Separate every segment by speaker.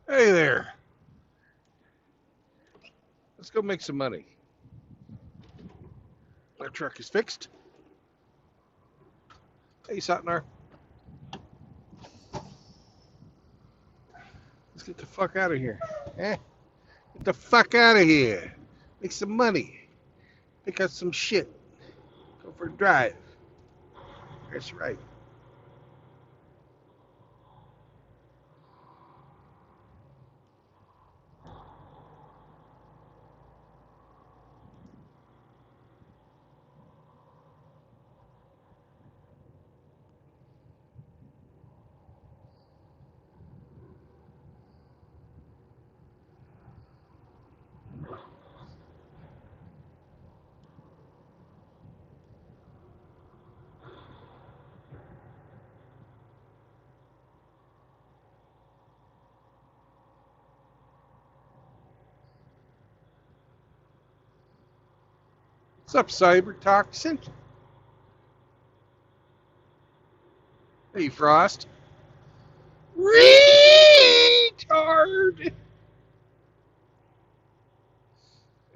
Speaker 1: Hey there. Let's go make some money. Our truck is fixed. Hey, Satnar. Let's get the fuck out of here. Eh? Get the fuck out of here. Make some money. Pick up some shit. Go for a drive. That's right. What's up, Cyber Toxin? Hey, Frost. Retard!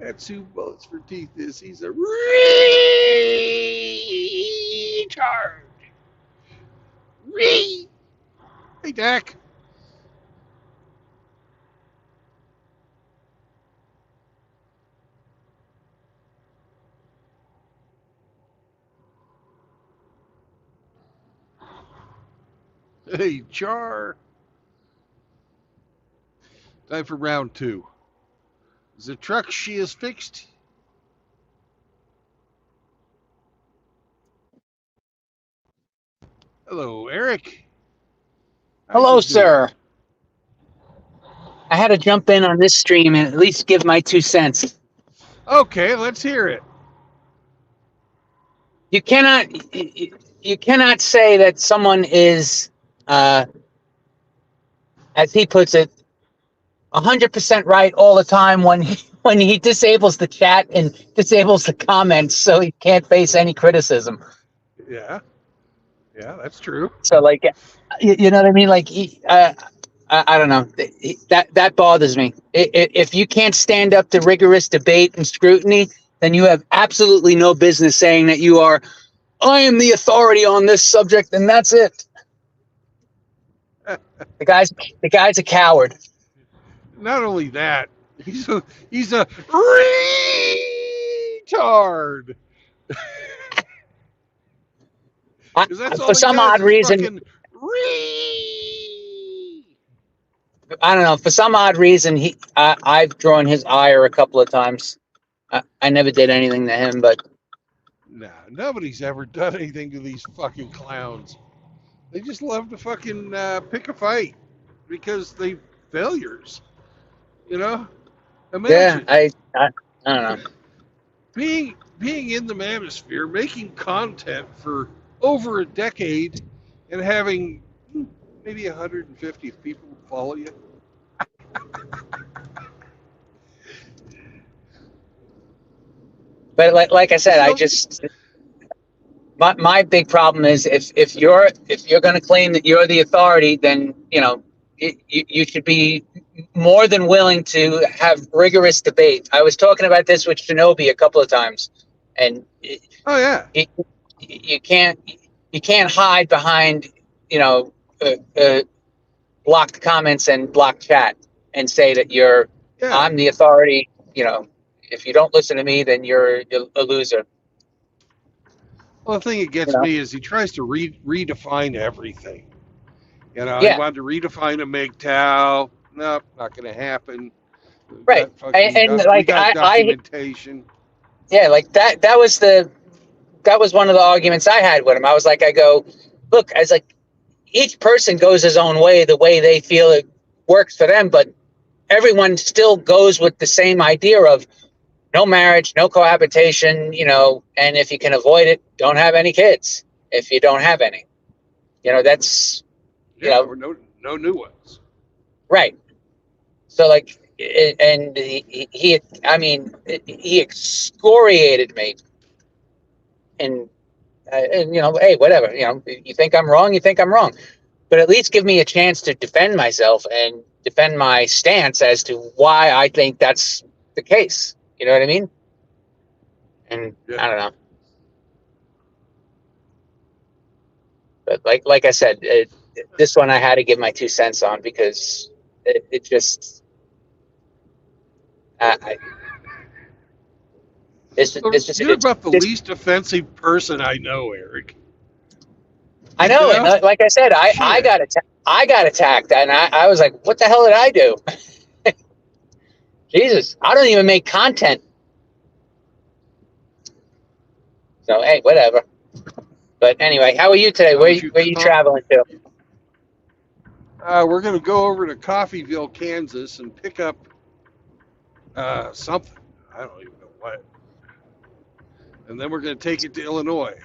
Speaker 1: That's who Bullets for Teeth is. He's a retard. Re. Hey, Dak. Hey, Char. Time for round two. The truck she is fixed. Hello, Eric. How you
Speaker 2: Hello,
Speaker 1: doing?
Speaker 2: sir. I had to jump in on this stream and at least give my 2 cents.
Speaker 1: Okay, let's hear it.
Speaker 2: You cannot say that someone is, as he puts it, 100% right all the time when he disables the chat and disables the comments, so he can't face any criticism.
Speaker 1: Yeah, that's true.
Speaker 2: So, like, you know what I mean? Like, I don't know. That bothers me. If you can't stand up to rigorous debate and scrutiny, then you have absolutely no business saying that you are. I am the authority on this subject, and that's it. The guy's a coward.
Speaker 1: Not only that, he's a retard. Because that's all
Speaker 2: For
Speaker 1: he
Speaker 2: some
Speaker 1: does
Speaker 2: odd
Speaker 1: is
Speaker 2: reason,
Speaker 1: fucking re.
Speaker 2: I don't know. For some odd reason, I've drawn his ire a couple of times. I never did anything to him, but
Speaker 1: Nah, nobody's ever done anything to these fucking clowns. They just love to fucking pick a fight because they failures. You know,
Speaker 2: yeah,
Speaker 1: imagine
Speaker 2: I don't know.
Speaker 1: being in the manosphere, making content for over a decade, and having maybe 150 people follow you.
Speaker 2: But like I said, I
Speaker 1: Still,
Speaker 2: just my big problem is if you're going to claim that you're the authority, then you should be more than willing to have rigorous debate. I was talking about this with Shinobi a couple of times, and
Speaker 1: oh yeah,
Speaker 2: you, you can't hide behind you know uh, uh, blocked comments and blocked chat and say that
Speaker 1: yeah.
Speaker 2: I'm the authority. If you don't listen to me, then you're a loser.
Speaker 1: Well, the thing that
Speaker 2: You
Speaker 1: gets
Speaker 2: know?
Speaker 1: me is he tries to redefine everything. You know, he
Speaker 2: Yeah,
Speaker 1: wanted to redefine a MGTOW. Nope, not going to happen. We've
Speaker 2: right.
Speaker 1: got fucking
Speaker 2: And
Speaker 1: we
Speaker 2: like
Speaker 1: got documentation.
Speaker 2: yeah, like that was one of the arguments I had with him. I go, look, I was like, each person goes his own way, the way they feel it works for them, but everyone still goes with the same idea of no marriage, no cohabitation, and if you can avoid it, don't have any kids if you don't have any. That's, you
Speaker 1: Yeah,
Speaker 2: know,
Speaker 1: or no new ones.
Speaker 2: right. So like, and I mean, he excoriated me and hey, whatever, you think I'm wrong, but at least give me a chance to defend myself. And defend my stance as to why I think that's the case. You know what I mean? And
Speaker 1: Yeah.
Speaker 2: I don't know. But like I said, this one I had to give my 2 cents on because it just it's just
Speaker 1: You're about the least offensive person I know, Eric.
Speaker 2: I
Speaker 1: You
Speaker 2: know, and
Speaker 1: know?
Speaker 2: like I said,
Speaker 1: Shit.
Speaker 2: I got attacked, and I was like, what the hell did I do? Jesus, I don't even make content. So hey, whatever. But anyway, how are you today?
Speaker 1: Why don't you
Speaker 2: Where you
Speaker 1: come?
Speaker 2: traveling to?
Speaker 1: We're going to go over to Coffeeville, Kansas, and pick up something. I don't even know what. And then we're going to take it to Illinois.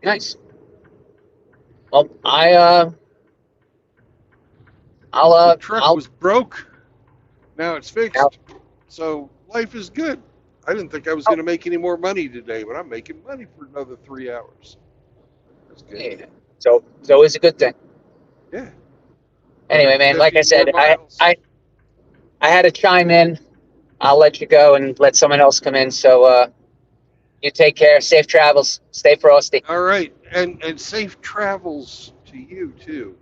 Speaker 2: Nice. Well,
Speaker 1: The truck
Speaker 2: I'll
Speaker 1: was broke. Now it's
Speaker 2: I'll
Speaker 1: fixed. So life is good. I didn't think I was going to make any more money today, but I'm making money for another 3 hours. That's good.
Speaker 2: yeah. So it's always a good thing.
Speaker 1: Yeah.
Speaker 2: Anyway, man, like
Speaker 1: 150
Speaker 2: I
Speaker 1: more
Speaker 2: said,
Speaker 1: miles.
Speaker 2: I had to chime in. I'll let you go and let someone else come in. So you take care. Safe travels. Stay frosty.
Speaker 1: All right. And safe travels to you, too.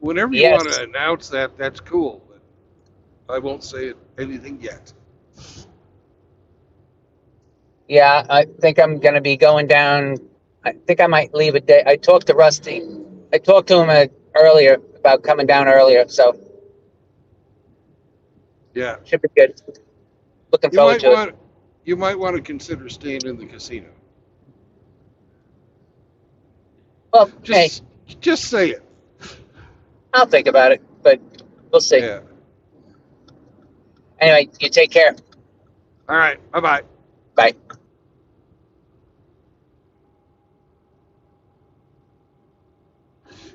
Speaker 1: Whenever you want
Speaker 2: Yes.
Speaker 1: to announce that, that's cool. But I won't say anything yet.
Speaker 2: Yeah, I think I'm going to be going down. I think I might leave a day. I talked to Rusty. I talked to him earlier about coming down earlier. So
Speaker 1: Yeah.
Speaker 2: should be good. Looking
Speaker 1: You
Speaker 2: forward
Speaker 1: might
Speaker 2: to it.
Speaker 1: want you might want to consider staying in the casino.
Speaker 2: Well, hey,
Speaker 1: Just say it.
Speaker 2: I'll think about it, but we'll see.
Speaker 1: Yeah.
Speaker 2: Anyway, you take care.
Speaker 1: All right. Bye-bye.
Speaker 2: Bye.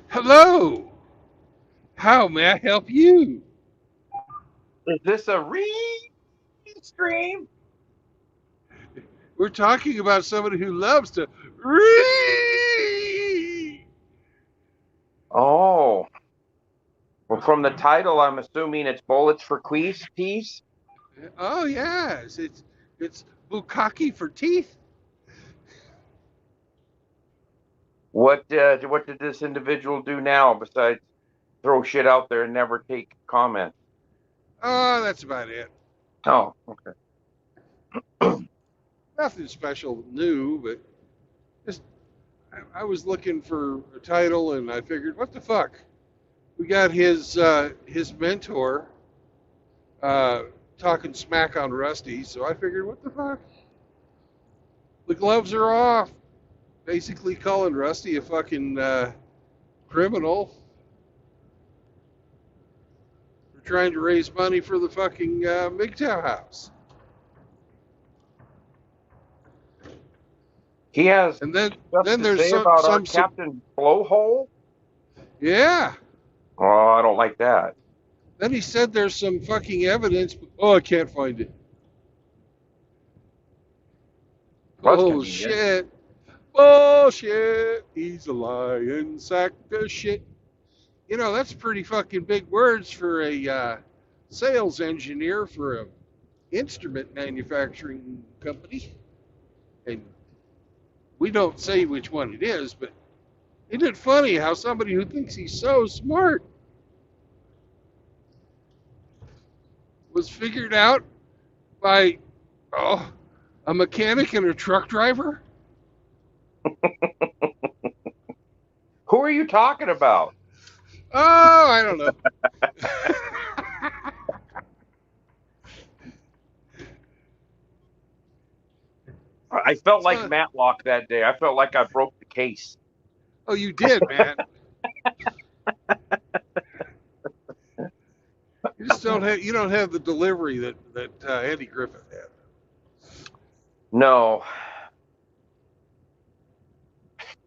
Speaker 1: Hello. How may I help you?
Speaker 3: Is this a stream?
Speaker 1: We're talking about somebody who loves to read.
Speaker 3: Oh, well, from the title, I'm assuming it's bullets for teeth.
Speaker 1: Oh yes, it's bukkake for teeth.
Speaker 3: What did this individual do now besides throw shit out there and never take comments?
Speaker 1: Oh, that's about it.
Speaker 3: Oh, okay.
Speaker 1: Nothing special new, but just I was looking for a title and I figured, what the fuck? We got his mentor talking smack on Rusty, so I figured, what the fuck? The gloves are off. Basically calling Rusty a fucking criminal for trying to raise money for the fucking MGTOW house.
Speaker 3: He has
Speaker 1: And then
Speaker 3: stuff
Speaker 1: then
Speaker 3: to
Speaker 1: there's
Speaker 3: say about our
Speaker 1: some
Speaker 3: Captain Blowhole.
Speaker 1: yeah.
Speaker 3: Oh, I don't like that.
Speaker 1: Then he said there's some fucking evidence. Oh, I can't find it.
Speaker 3: Well, that's
Speaker 1: Oh
Speaker 3: convenient.
Speaker 1: shit. Bullshit. He's a lying sack of shit. You know, that's pretty fucking big words for a sales engineer for a instrument manufacturing company. And we don't say which one it is, but isn't it funny how somebody who thinks he's so smart was figured out by a mechanic and a truck driver?
Speaker 3: Who are you talking about?
Speaker 1: Oh, I don't know.
Speaker 3: I felt like Matlock that day. I felt like I broke the case.
Speaker 1: Oh, you did, man. You just don't have the delivery that Andy Griffith had.
Speaker 3: No.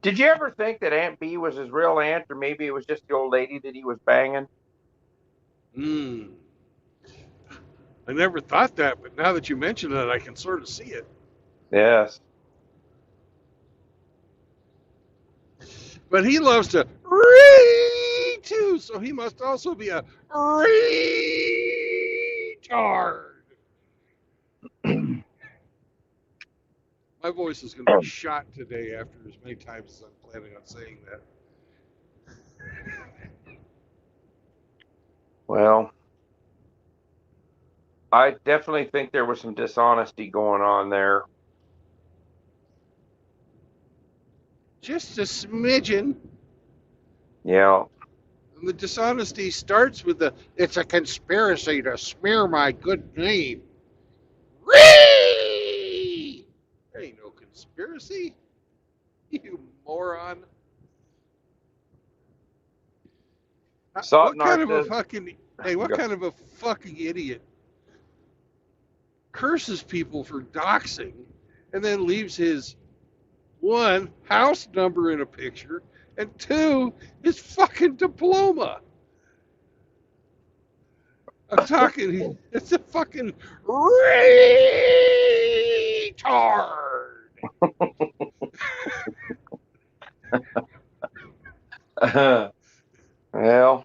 Speaker 3: Did you ever think that Aunt B was his real aunt, or maybe it was just the old lady that he was banging?
Speaker 1: I never thought that, but now that you mention it, I can sort of see it.
Speaker 3: Yes.
Speaker 1: But he loves to retard. too, so he must also be a retard. My voice is going to be shot today after as many times as I'm planning on saying that.
Speaker 3: Well, I definitely think there was some dishonesty going on there.
Speaker 1: Just a smidgen.
Speaker 3: Yeah.
Speaker 1: And the dishonesty starts with it's a conspiracy to smear my good name. Ree! There ain't no conspiracy, you moron. What
Speaker 3: Sotnar
Speaker 1: kind of a
Speaker 3: says,
Speaker 1: fucking what kind of a fucking idiot curses people for doxing and then leaves his one house number in a picture and two his fucking diploma? I'm talking, it's a fucking retard.
Speaker 3: well,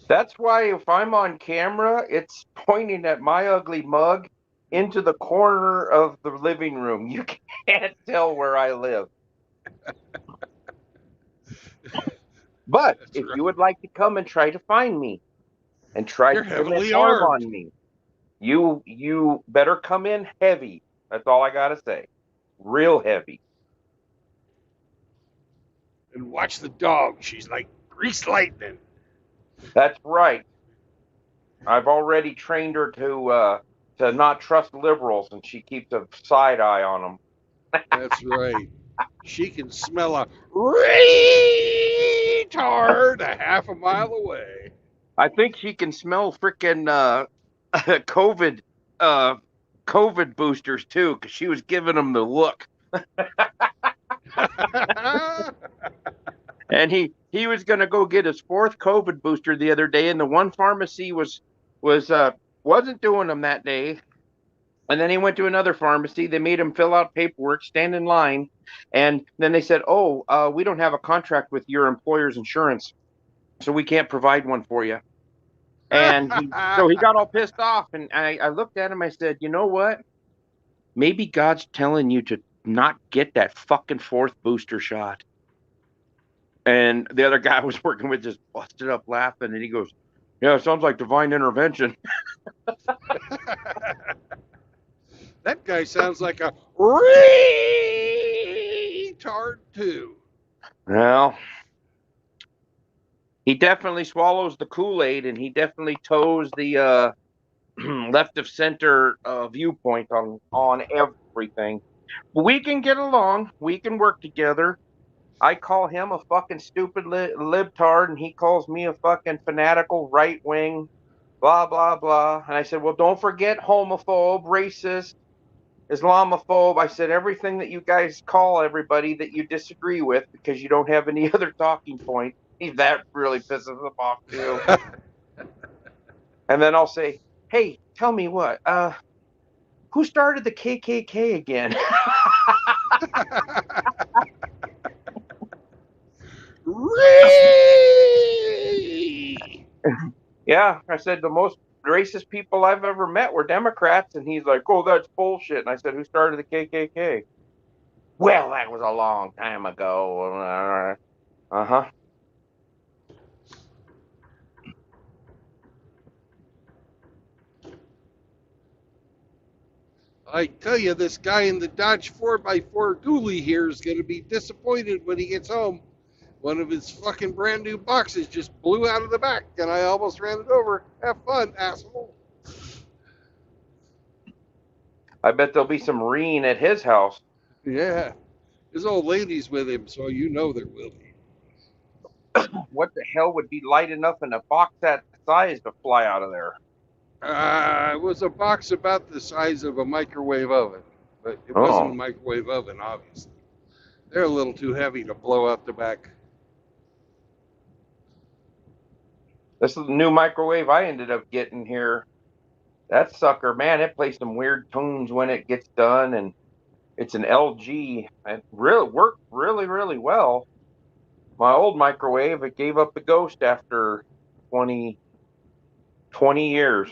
Speaker 3: that's why if I'm on camera, it's pointing at my ugly mug into the corner of the living room. You can't tell where I live. But
Speaker 1: That's
Speaker 3: if
Speaker 1: right.
Speaker 3: you would like to come and try to find me and try
Speaker 1: You're
Speaker 3: to commit
Speaker 1: heavily
Speaker 3: harm
Speaker 1: armed.
Speaker 3: on me, you better come in heavy. That's all I gotta say. Real heavy.
Speaker 1: And watch the dog. She's like grease lightning.
Speaker 3: That's right. I've already trained her to not trust liberals, and she keeps a side eye on them.
Speaker 1: That's right. She can smell a retard a half a mile away.
Speaker 3: I think she can smell freaking COVID uh, COVID boosters too, because she was giving them the look. And he was going to go get his fourth COVID booster the other day, and the one pharmacy was wasn't doing them that day. And then he went to another pharmacy. They made him fill out paperwork, stand in line, and then they said, "Oh, we don't have a contract with your employer's insurance, so we can't provide one for you." And so he got all pissed off, and I looked at him. I said, "You know what? Maybe God's telling you to not get that fucking fourth booster shot." And the other guy I was working with just busted up laughing, and he goes, "Yeah, it sounds like divine intervention."
Speaker 1: That guy sounds like a retard too.
Speaker 3: Well, he definitely swallows the Kool-Aid, and he definitely toes the left of center viewpoint on everything. We can get along. We can work together. I call him a fucking stupid libtard, and he calls me a fucking fanatical right wing, blah blah blah. And I said, well, don't forget homophobe, racist, Islamophobe. I said everything that you guys call everybody that you disagree with because you don't have any other talking point. That really pisses him off too. And then I'll say, hey, tell me what, who started the KKK again? Yeah, I said the most racist people I've ever met were Democrats, and he's like, "Oh, that's bullshit." And I said, "Who started the KKK?" Well, that was a long time ago. Uh-huh.
Speaker 1: I tell you, this guy in the Dodge 4x4 dually here is going to be disappointed when he gets home. One of his fucking brand new boxes just blew out of the back, and I almost ran it over. Have fun, asshole.
Speaker 3: I bet there'll be some reeing at his house.
Speaker 1: Yeah. His old lady's with him, so you know there will be.
Speaker 3: What the hell would be light enough in a box that size to fly out of there?
Speaker 1: It was a box about the size of a microwave oven, but it wasn't a
Speaker 3: Oh,
Speaker 1: microwave oven, obviously. They're a little too heavy to blow out the back.
Speaker 3: this is the new microwave I ended up getting here. That sucker, man, it plays some weird tunes when it gets done, and it's an LG. It really worked really, really well. My old microwave, it gave up the ghost after 20 years.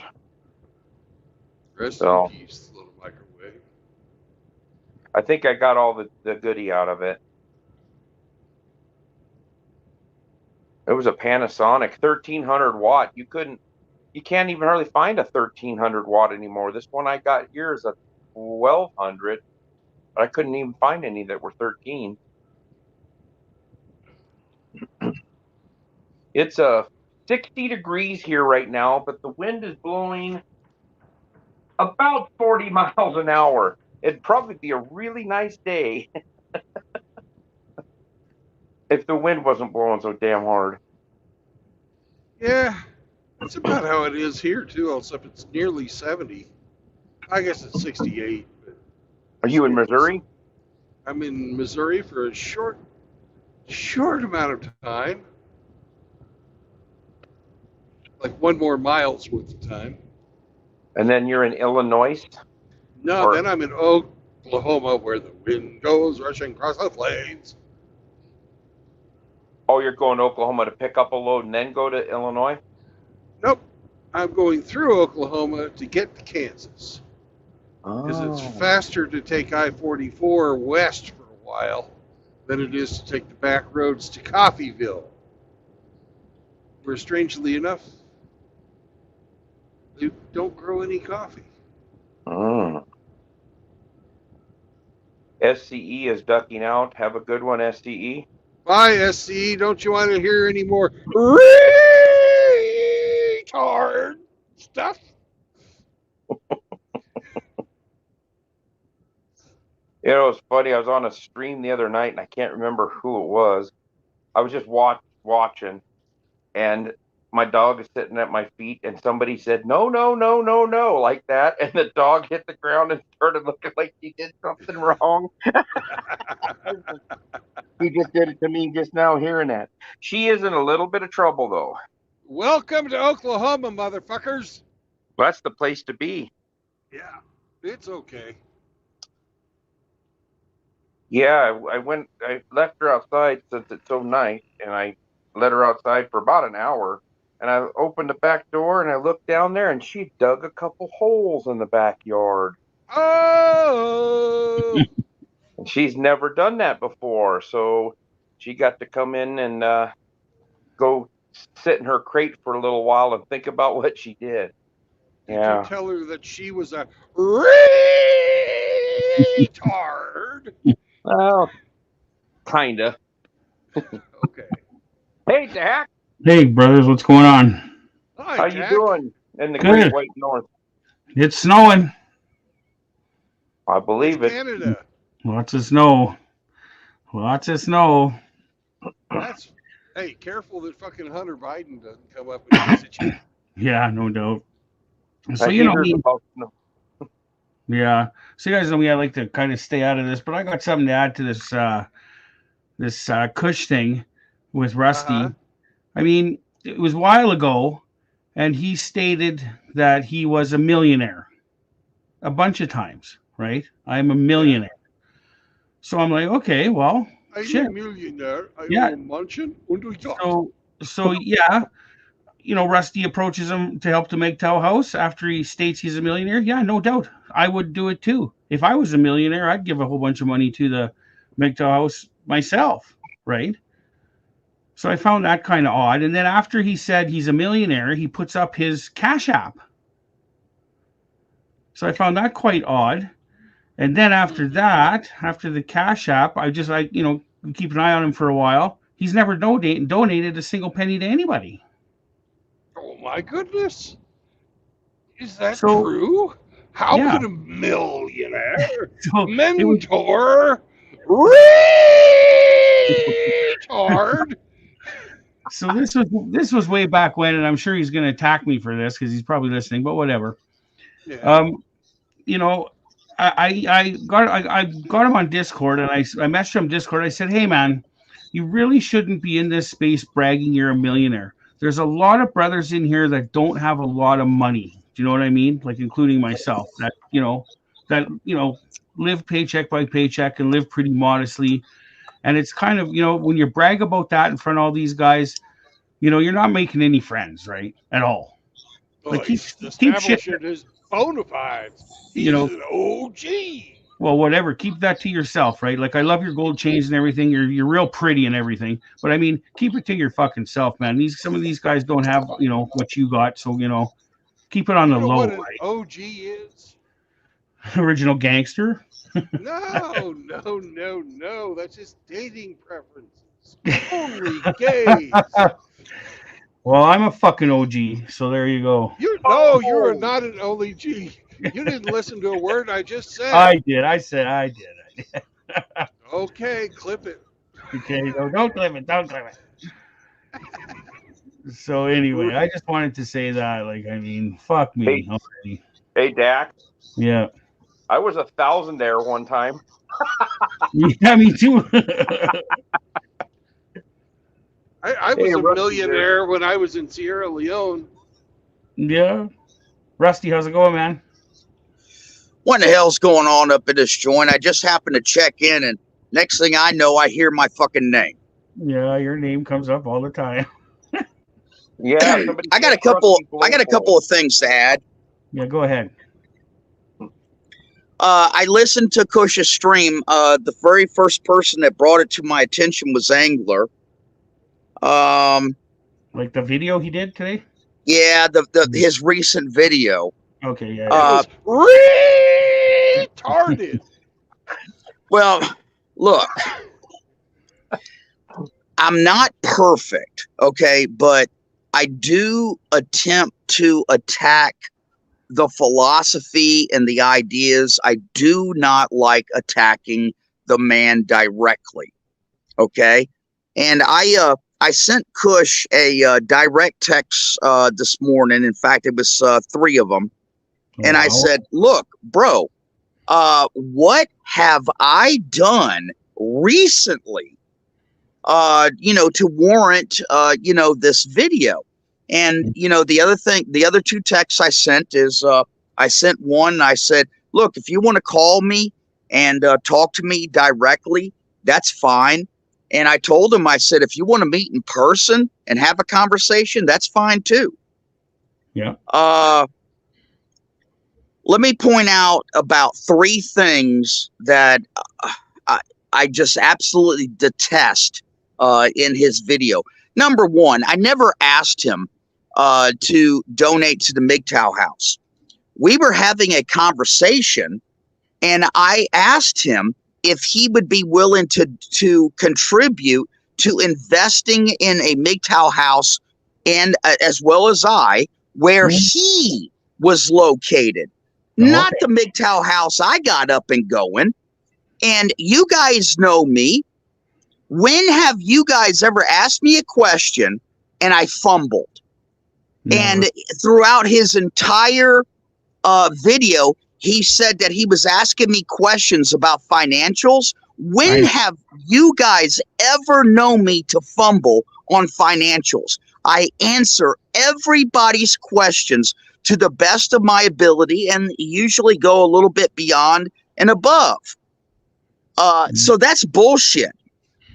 Speaker 1: Rest in
Speaker 3: So
Speaker 1: peace, little microwave.
Speaker 3: I think I got all the goodie out of it. It was a Panasonic 1300 watt. You can't even hardly find a 1300 watt anymore. This one I got here is a 1200, but I couldn't even find any that were 13. It's 60 degrees here right now, but the wind is blowing about 40 miles an hour. It'd probably be a really nice day if the wind wasn't blowing so damn hard.
Speaker 1: Yeah, that's about how it is here too. Except it's nearly 70. I guess it's 68. But
Speaker 3: Are
Speaker 1: it's
Speaker 3: you in
Speaker 1: nearly
Speaker 3: Missouri?
Speaker 1: I'm in Missouri for a short amount of time, like one more mile's worth of time.
Speaker 3: And then you're in Illinois?
Speaker 1: No,
Speaker 3: Or
Speaker 1: then I'm in Oklahoma, where the wind goes rushing across the plains.
Speaker 3: oh, you're going to Oklahoma to pick up a load and then go to Illinois?
Speaker 1: Nope, I'm going through Oklahoma to get to Kansas because it's
Speaker 3: Oh.
Speaker 1: faster to take I-44 west for a while than it is to take the back roads to Coffeyville, where strangely enough, they don't grow any coffee.
Speaker 3: Mm. SCE is ducking out. Have a good one, SCE.
Speaker 1: Bye, SCE. Don't you want to hear any more retard stuff?
Speaker 3: You know, it was funny. I was on a stream the other night, and I can't remember who it was. I was just watching, and my dog is sitting at my feet, and somebody said, "No, no, no, no, no," like that, and the dog hit the ground and started looking like he did something wrong. He just did it to me just now hearing that. She is in a little bit of trouble, though.
Speaker 1: Welcome to Oklahoma, motherfuckers.
Speaker 3: That's the place to be.
Speaker 1: Yeah, it's okay.
Speaker 3: Yeah, I left her outside since it's so nice, and I let her outside for about an hour. And I opened the back door and I looked down there, and she dug a couple holes in the backyard.
Speaker 1: Oh,
Speaker 3: And she's never done that before, so she got to come in and go sit in her crate for a little while and think about what she did.
Speaker 1: did you
Speaker 3: Yeah.
Speaker 1: tell her that she was a retard?
Speaker 3: Well, kinda.
Speaker 1: Okay.
Speaker 3: Hey, Jack.
Speaker 4: Hey, brothers, what's going on?
Speaker 1: Hi,
Speaker 3: How
Speaker 1: Jack.
Speaker 3: you doing in the
Speaker 4: Good.
Speaker 3: Great White North?
Speaker 4: It's snowing.
Speaker 3: I
Speaker 1: It's
Speaker 3: believe it.
Speaker 1: Canada.
Speaker 4: Lots of snow. Lots of snow.
Speaker 1: That's hey, careful that fucking Hunter Biden doesn't come up and visit you.
Speaker 4: Yeah, no doubt. So,
Speaker 3: I
Speaker 4: you know
Speaker 3: hear
Speaker 4: me.
Speaker 3: about snow.
Speaker 4: Yeah. So, you guys know me. I like to kind of stay out of this, but I got something to add to this Kush thing with Rusty.
Speaker 1: Uh-huh.
Speaker 4: I mean, it was a while ago, and he stated that he was a millionaire a bunch of times, right? I'm a millionaire. So I'm like, okay, well,
Speaker 1: I'm
Speaker 4: shit.
Speaker 1: a millionaire. I
Speaker 4: Yeah.
Speaker 1: own a mansion und a yacht.
Speaker 4: So yeah, you know, Rusty approaches him to help to make Tau House after he states he's a millionaire. Yeah, no doubt. I would do it too. If I was a millionaire, I'd give a whole bunch of money to the MGTOW House myself, right? So I found that kind of odd. And then after he said he's a millionaire, he puts up his Cash App. So I found that quite odd. And then after that, after the Cash App, I keep an eye on him for a while. He's never donated a single penny to anybody.
Speaker 1: Oh my goodness. Is that
Speaker 4: So-
Speaker 1: true? How
Speaker 4: Yeah.
Speaker 1: could a millionaire
Speaker 4: So
Speaker 1: mentor retard?
Speaker 4: So this was way back when, and I'm sure he's going to attack me for this because he's probably listening. But whatever.
Speaker 1: Yeah.
Speaker 4: You know, I got him on Discord, and I messaged him on Discord. I said, "Hey man, you really shouldn't be in this space bragging you're a millionaire. There's a lot of brothers in here that don't have a lot of money. Do you know what I mean? Like including myself. That live paycheck by paycheck and live pretty modestly." And it's kind of, when you brag about that in front of all these guys, you're not making any friends, right? At all.
Speaker 1: Oh,
Speaker 4: Like
Speaker 1: he's
Speaker 4: keep shit,
Speaker 1: establishing his bona fides.
Speaker 4: you
Speaker 1: He's
Speaker 4: know,
Speaker 1: an OG.
Speaker 4: well, whatever. Keep that to yourself, right? Like I love your gold chains and everything. You're real pretty and everything. But I mean, keep it to your fucking self, man. Some of these guys don't have, what you got. So, keep it on
Speaker 1: You
Speaker 4: the
Speaker 1: know
Speaker 4: low,
Speaker 1: what an
Speaker 4: right?
Speaker 1: OG is?
Speaker 4: Original gangster.
Speaker 1: No, no, no, no. That's just dating preferences. Only gays.
Speaker 4: Well, I'm a fucking OG, so there you go.
Speaker 1: You are not an only G. You didn't listen to a word I just said.
Speaker 4: I did. I did.
Speaker 1: Okay, clip it.
Speaker 4: Okay, no, don't clip it. Don't clip it. So anyway, I just wanted to say that, like, I mean, fuck me already.
Speaker 3: Hey, Dak.
Speaker 4: Yeah.
Speaker 3: I was 1,000 there one time.
Speaker 4: Yeah, me too.
Speaker 1: I was a millionaire when I was in Sierra Leone.
Speaker 4: Yeah. Rusty, how's it going, man?
Speaker 5: What the hell's going on up in this joint? I just happened to check in, and next thing I know, I hear my fucking name.
Speaker 4: Yeah, your name comes up all the time.
Speaker 3: Yeah,
Speaker 5: I got a couple of things to add.
Speaker 4: Yeah, go ahead.
Speaker 5: I listened to Kush's stream. The very first person that brought it to my attention was Angler.
Speaker 4: Like the video he did today?
Speaker 5: Yeah, his recent video.
Speaker 4: Okay, yeah.
Speaker 1: Retarded.
Speaker 5: Well, look, I'm not perfect, okay, but I do attempt to attack the philosophy and the ideas. I do not like attacking the man directly, okay? And I sent Kush a direct text this morning. In fact, it was 3 of them. And I said, look, bro, what have I done recently, to warrant, this video? And, the other 2 texts I sent is, I sent one, I said, look, if you want to call me and talk to me directly, that's fine. And I told him, I said, if you want to meet in person and have a conversation, that's fine too.
Speaker 4: Yeah.
Speaker 5: Let me point out about 3 things that I just absolutely detest in his video. Number 1, I never asked him to donate to the MGTOW house. We were having a conversation, and I asked him if he would be willing to contribute to investing in a MGTOW house, and as well as I, where he was located. Not the MGTOW house I got up and going. And you guys know me. When have you guys ever asked me a question and I fumbled? Never. And throughout his entire video, he said that he was asking me questions about financials. When have you guys ever known me to fumble on financials? I answer everybody's questions to the best of my ability and usually go a little bit beyond and above. So that's bullshit.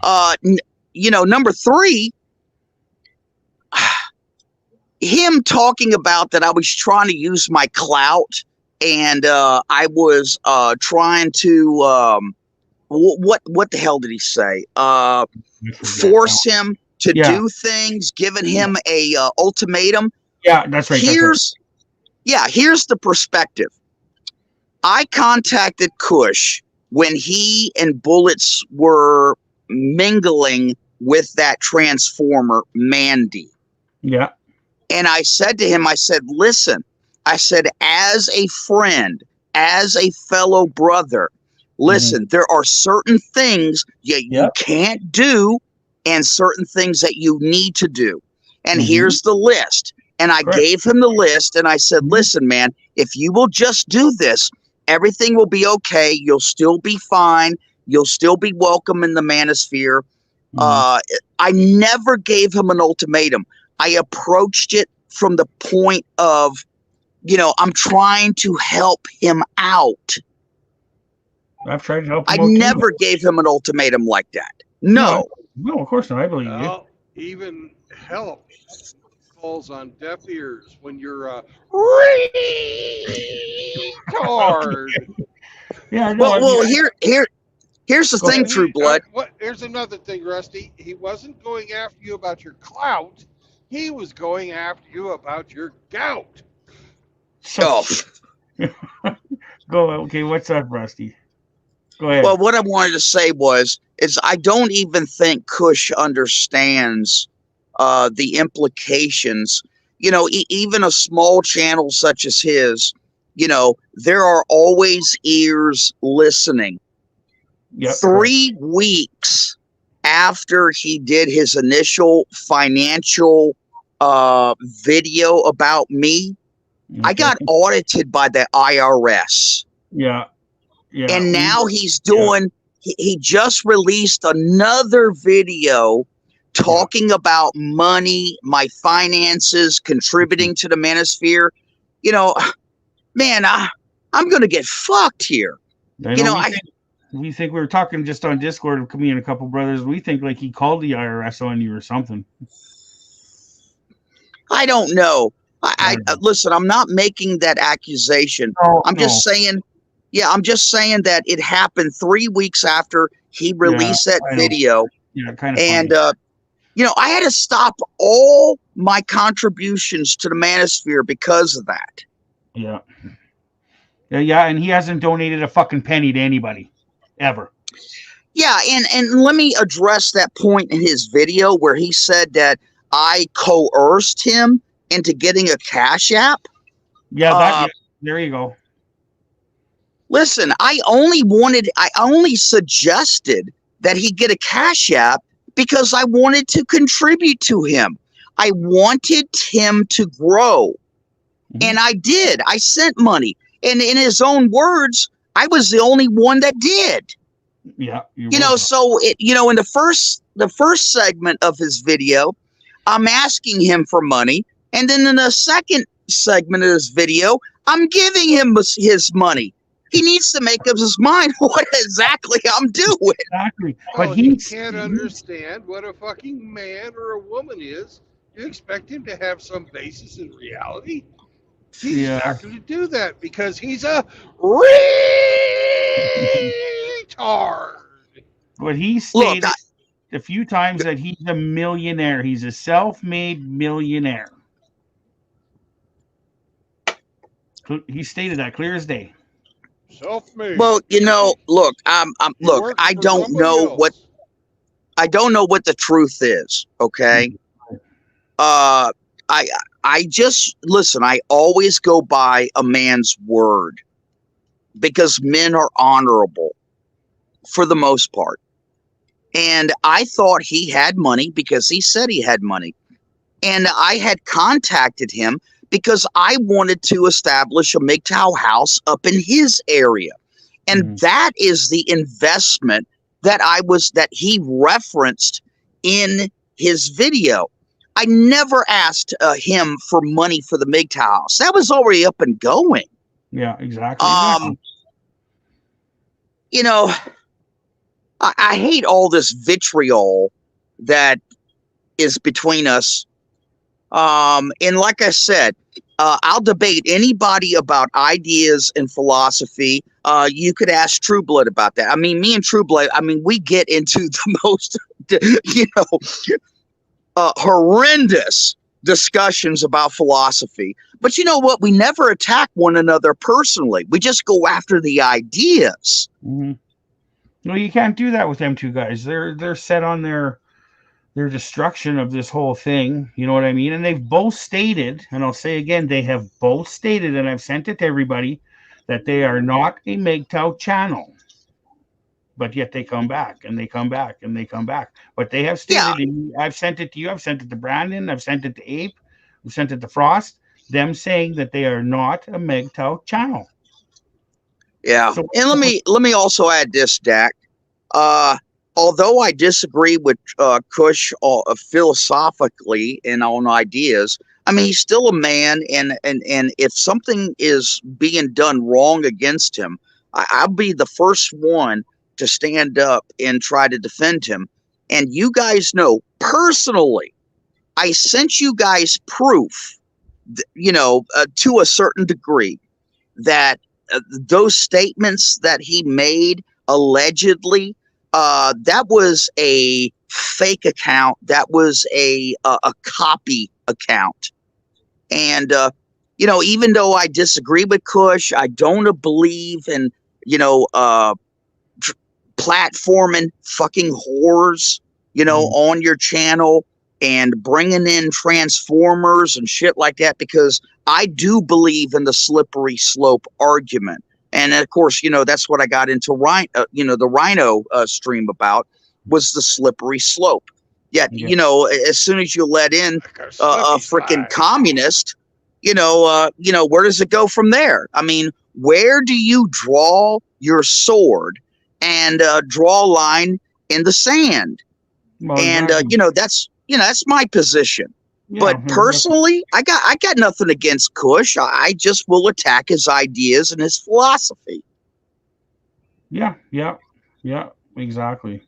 Speaker 5: Number 3, him talking about that I was trying to use my clout and I was trying to what the hell did he say? Force him to do things, giving him a ultimatum.
Speaker 4: Yeah, that's right.
Speaker 5: Here's the perspective. I contacted Kush when he and Bullets were mingling with that transformer, Mandy.
Speaker 4: Yeah.
Speaker 5: And I said to him, I said, listen, I said, as a friend, as a fellow brother, listen, there are certain things you can't do and certain things that you need to do. And here's the list. And I gave him the list and I said, listen, man, if you will just do this, everything will be okay. You'll still be fine. You'll still be welcome in the manosphere. I never gave him an ultimatum. I approached it from the point of, I'm trying to help him out.
Speaker 4: I've tried to help him
Speaker 5: I never gave him an ultimatum like that. No.
Speaker 4: No, of course not. I believe you.
Speaker 1: Well, even help falls on deaf ears when you're a retard.
Speaker 4: Yeah, no, I mean,
Speaker 5: Well, here's the
Speaker 4: go
Speaker 5: thing,
Speaker 4: ahead.
Speaker 5: True Blood.
Speaker 1: Here's another thing, Rusty. He wasn't going after you about your clout. He was going after you about your gout.
Speaker 4: So,
Speaker 5: Oh,
Speaker 4: go. Okay, what's up, Rusty? Go ahead.
Speaker 5: well, what I wanted to say is I don't even think Kush understands the implications. You know, even a small channel such as his, you know, there are always ears listening.
Speaker 4: Yep,
Speaker 5: 3 weeks after he did his initial financial video about me, I got audited by the IRS.
Speaker 4: Yeah. Yeah.
Speaker 5: And now he's doing, he just released another video talking about money, my finances, contributing to the manosphere. You know, man, I'm going to get fucked here.
Speaker 4: We think we were talking just on Discord, me and a couple brothers. We think like he called the IRS on you or something.
Speaker 5: I don't know. I listen, I'm not making that accusation. I'm just saying, I'm just saying that it happened 3 weeks after he released that video.
Speaker 4: Yeah, kind of.
Speaker 5: And, you know, I had to stop all my contributions to the manosphere because of that.
Speaker 4: Yeah. Yeah, and he hasn't donated a fucking penny to anybody, ever.
Speaker 5: Yeah, and let me address that point in his video where he said that I coerced him into getting a Cash App.
Speaker 4: Yeah, there you go.
Speaker 5: Listen, I only suggested that he get a Cash App because I wanted to contribute to him. I wanted him to grow. And I did. I sent money. And in his own words, I was the only one that did.
Speaker 4: Yeah.
Speaker 5: You know, so in the first segment of his video, I'm asking him for money. And then in the second segment of this video, I'm giving him his money. He needs to make up his mind what exactly I'm doing.
Speaker 4: Exactly.
Speaker 1: Well, he can't understand what a fucking man or a woman is. You expect him to have some basis in reality? He's not going to do that because he's a retard.
Speaker 4: But he stated a few times that he's a millionaire. He's a self-made millionaire. He stated that clear as day.
Speaker 1: Self-made.
Speaker 5: Well, you know, look, I don't know what the truth is. Okay. I just listen. I always go by a man's word because men are honorable for the most part. And I thought he had money because he said he had money. And I had contacted him because I wanted to establish a MGTOW house up in his area. And that is the investment that he referenced in his video. I never asked him for money for the MGTOW house. That was already up and going.
Speaker 4: Yeah, exactly.
Speaker 5: You know, I hate all this vitriol that is between us. And like I said, I'll debate anybody about ideas and philosophy. You could ask True Blood about that. I mean, me and True Blood, we get into the most, horrendous discussions about philosophy. But you know what? We never attack one another personally. We just go after the ideas.
Speaker 4: No, you can't do that with them two guys. They're set on their destruction of this whole thing. You know what I mean? And they've both stated, and I'll say again, they have both stated, and I've sent it to everybody, that they are not a MGTOW channel. But yet they come back and they come back and they come back. But they have stated, I've sent it to you, I've sent it to Brandon, I've sent it to Ape, I've sent it to Frost, them saying that they are not a MGTOW channel.
Speaker 5: Yeah. So, and let me also add this, Dak. Although I disagree with Kush philosophically and on ideas, he's still a man, and if something is being done wrong against him, I'll be the first one to stand up and try to defend him. And you guys know personally, I sent you guys proof, to a certain degree, that those statements that he made allegedly, that was a fake account. That was a copy account. And, even though I disagree with Kush, I don't believe in, platforming fucking whores, on your channel and bringing in transformers and shit like that, because I do believe in the slippery slope argument. And of course, that's what I got into the Rhino stream about, was the slippery slope. Yet, as soon as you let in a freaking communist, where does it go from there? I mean, where do you draw your sword and draw a line in the sand?
Speaker 4: Well,
Speaker 5: And that's my position.
Speaker 4: yeah,
Speaker 5: But personally, I got nothing against Kush. I just will attack his ideas and his philosophy.
Speaker 4: yeah, exactly.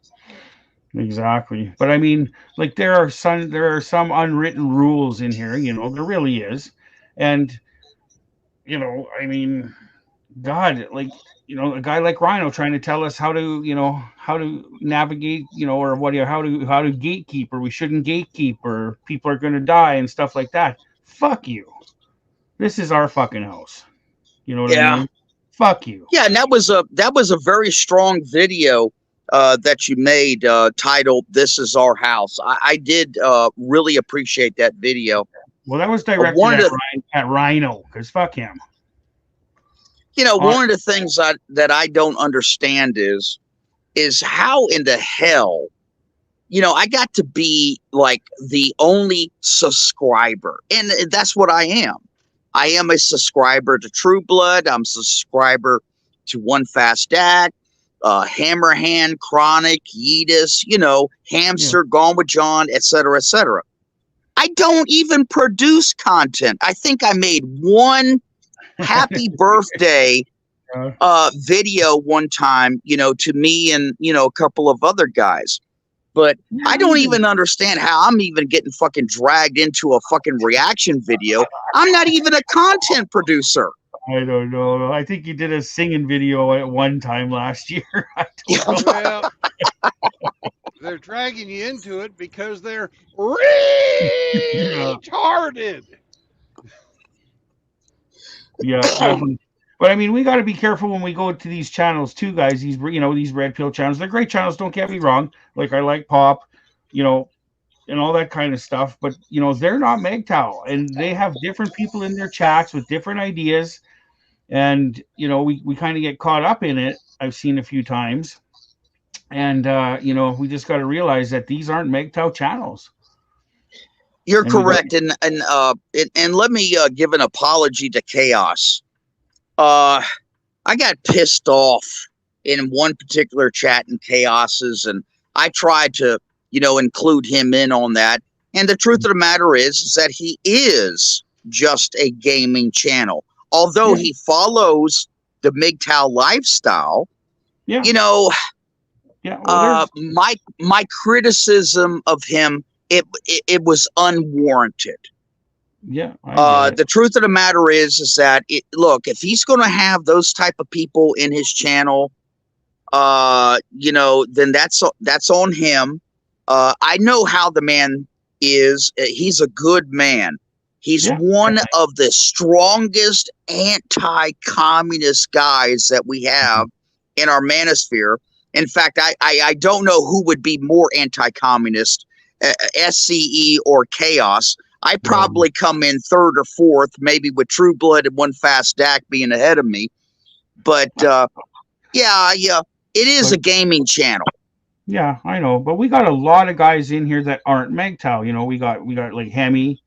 Speaker 4: But I mean, like, there are some unwritten rules in here, there really is. And I mean, God, like, a guy like Rhino trying to tell us how to navigate, or how to gatekeep, or we shouldn't gatekeep, or people are going to die and stuff like that. Fuck you. This is our fucking house. You know what I mean? Fuck you.
Speaker 5: Yeah, and that was a very strong video that you made, titled "This Is Our House." I did really appreciate that video.
Speaker 4: Well, that was directed at Rhino, because fuck him.
Speaker 5: One of the things that I don't understand is how in the hell, I got to be like the only subscriber, and that's what I am. I am a subscriber to True Blood. I'm a subscriber to One Fast Dak, Hammerhand, Chronic, Yeetus, Hamster, Gone with John, etc., etc. I don't even produce content. I think I made one happy birthday video one time, to me and, a couple of other guys. But I don't even understand how I'm even getting fucking dragged into a fucking reaction video. I'm not even a content producer.
Speaker 4: I don't know. I think you did a singing video at one time last year. I don't know.
Speaker 1: Well, they're dragging you into it because they're retarded.
Speaker 4: Yeah, definitely. But I mean, we got to be careful when we go to these channels too, guys. These red pill channels. They're great channels. Don't get me wrong. Like, I like Pop, and all that kind of stuff. But they're not MGTOW, and they have different people in their chats with different ideas, and we kind of get caught up in it. I've seen a few times, and we just got to realize that these aren't MGTOW channels.
Speaker 5: You're correct, and let me give an apology to Chaos. I got pissed off in one particular chat in Chaos's, and I tried to, include him in on that. And the truth of the matter is that he is just a gaming channel. Although he follows the MGTOW lifestyle, my criticism of him, it was unwarranted.
Speaker 4: Yeah.
Speaker 5: The truth of the matter is that look, if he's going to have those type of people in his channel, then that's on him. I know how the man is. He's a good man. He's one of the strongest anti-communist guys that we have in our manosphere. In fact, I don't know who would be more anti-communist, SCE or Chaos. I probably come in third or fourth, maybe with True Blood and One Fast Dak being ahead of me. But it is a gaming channel.
Speaker 4: Yeah, I know. But we got a lot of guys in here that aren't MGTOW. We got like Hemi,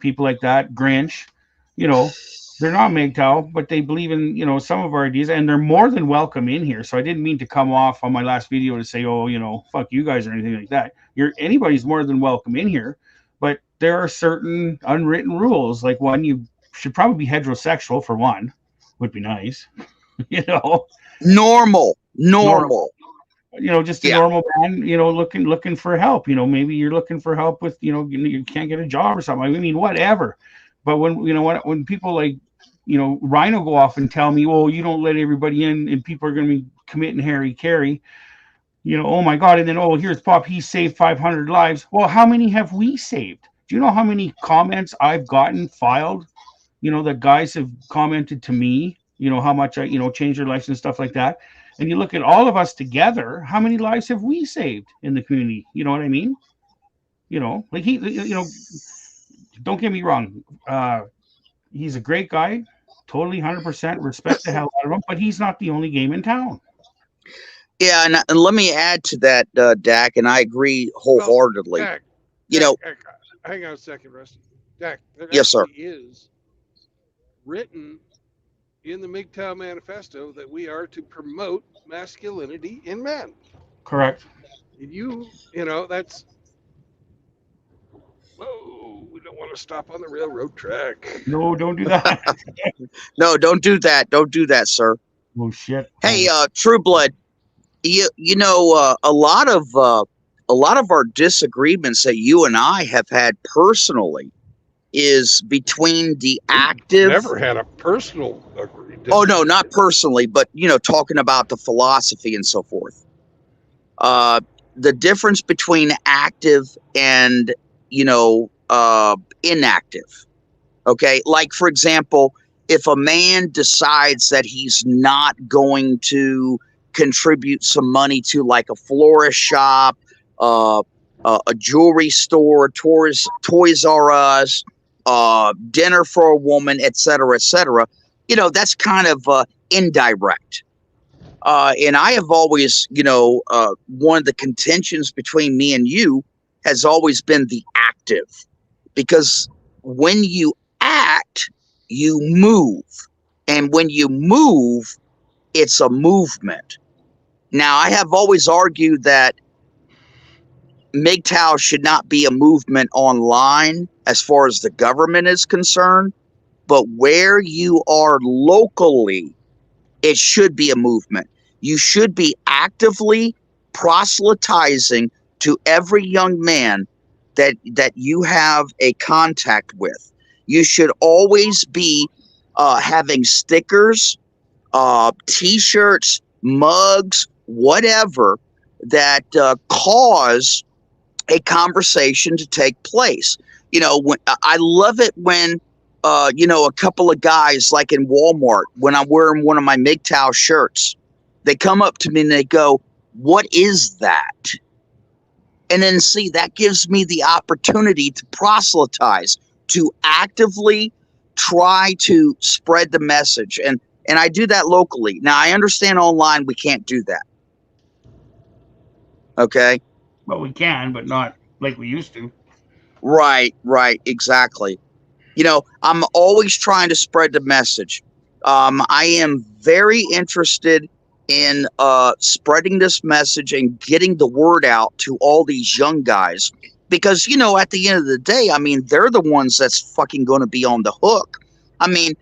Speaker 4: people like that, Grinch. They're not MGTOW, but they believe in some of our ideas, and they're more than welcome in here. So I didn't mean to come off on my last video to say, fuck you guys or anything like that. Anybody's more than welcome in here. But there are certain unwritten rules. Like, one, you should probably be heterosexual, for one, would be nice.
Speaker 5: Normal.
Speaker 4: just a
Speaker 5: Yeah.
Speaker 4: normal man, looking for help. Maybe you're looking for help with, you can't get a job or something. I mean, whatever. But when people like, Rhino go off and tell me, well, you don't let everybody in and people are going to be committing Harry Carey, oh my God. And then, oh, here's Pop, he saved 500 lives. Well, how many have we saved? Do you know how many comments I've gotten filed, that guys have commented to me, how much I, changed their lives and stuff like that. And you look at all of us together, how many lives have we saved in the community? You know what I mean? Like don't get me wrong. He's a great guy, totally 100% respect the hell out of him, but he's not the only game in town.
Speaker 5: Yeah, and let me add to that, Dak, and I agree wholeheartedly.
Speaker 1: Dak, hang on a second, Rusty. Dak, that
Speaker 5: Yes, sir.
Speaker 1: actually is written in the MGTOW Manifesto that we are to promote masculinity in men.
Speaker 4: Correct.
Speaker 1: That's. Whoa, we don't want to stop on the railroad track.
Speaker 4: No, don't do that.
Speaker 5: No, don't do that. Don't do that, sir.
Speaker 4: Oh shit.
Speaker 5: Hey, True Blood, a lot of our disagreements that you and I have had personally is between the active.
Speaker 1: Never had a personal agreement.
Speaker 5: Oh no, not personally, but talking about the philosophy and so forth. The difference between active and inactive. Okay, like for example, if a man decides that he's not going to contribute some money to like a florist shop, a jewelry store, Toys R Us, dinner for a woman, etc., etc., that's kind of indirect. And I have always, one of the contentions between me and you has always been the active, because when you act, you move, and when you move, it's a movement. Now, I have always argued that MGTOW should not be a movement online as far as the government is concerned, but where you are locally, it should be a movement. You should be actively proselytizing to every young man that you have a contact with. You should always be having stickers, T-shirts, mugs, whatever that cause a conversation to take place. I love it when a couple of guys, like in Walmart, when I'm wearing one of my MGTOW shirts, they come up to me and they go, "What is that?" And then see, that gives me the opportunity to proselytize, to actively try to spread the message. And I do that locally. Now, I understand online we can't do that. Okay?
Speaker 4: Well, we can, but not like we used to.
Speaker 5: Right, exactly. I'm always trying to spread the message. I am very interested in spreading this message and getting the word out to all these young guys, because at the end of the day, I mean, they're the ones that's fucking going to be on the hook. I mean,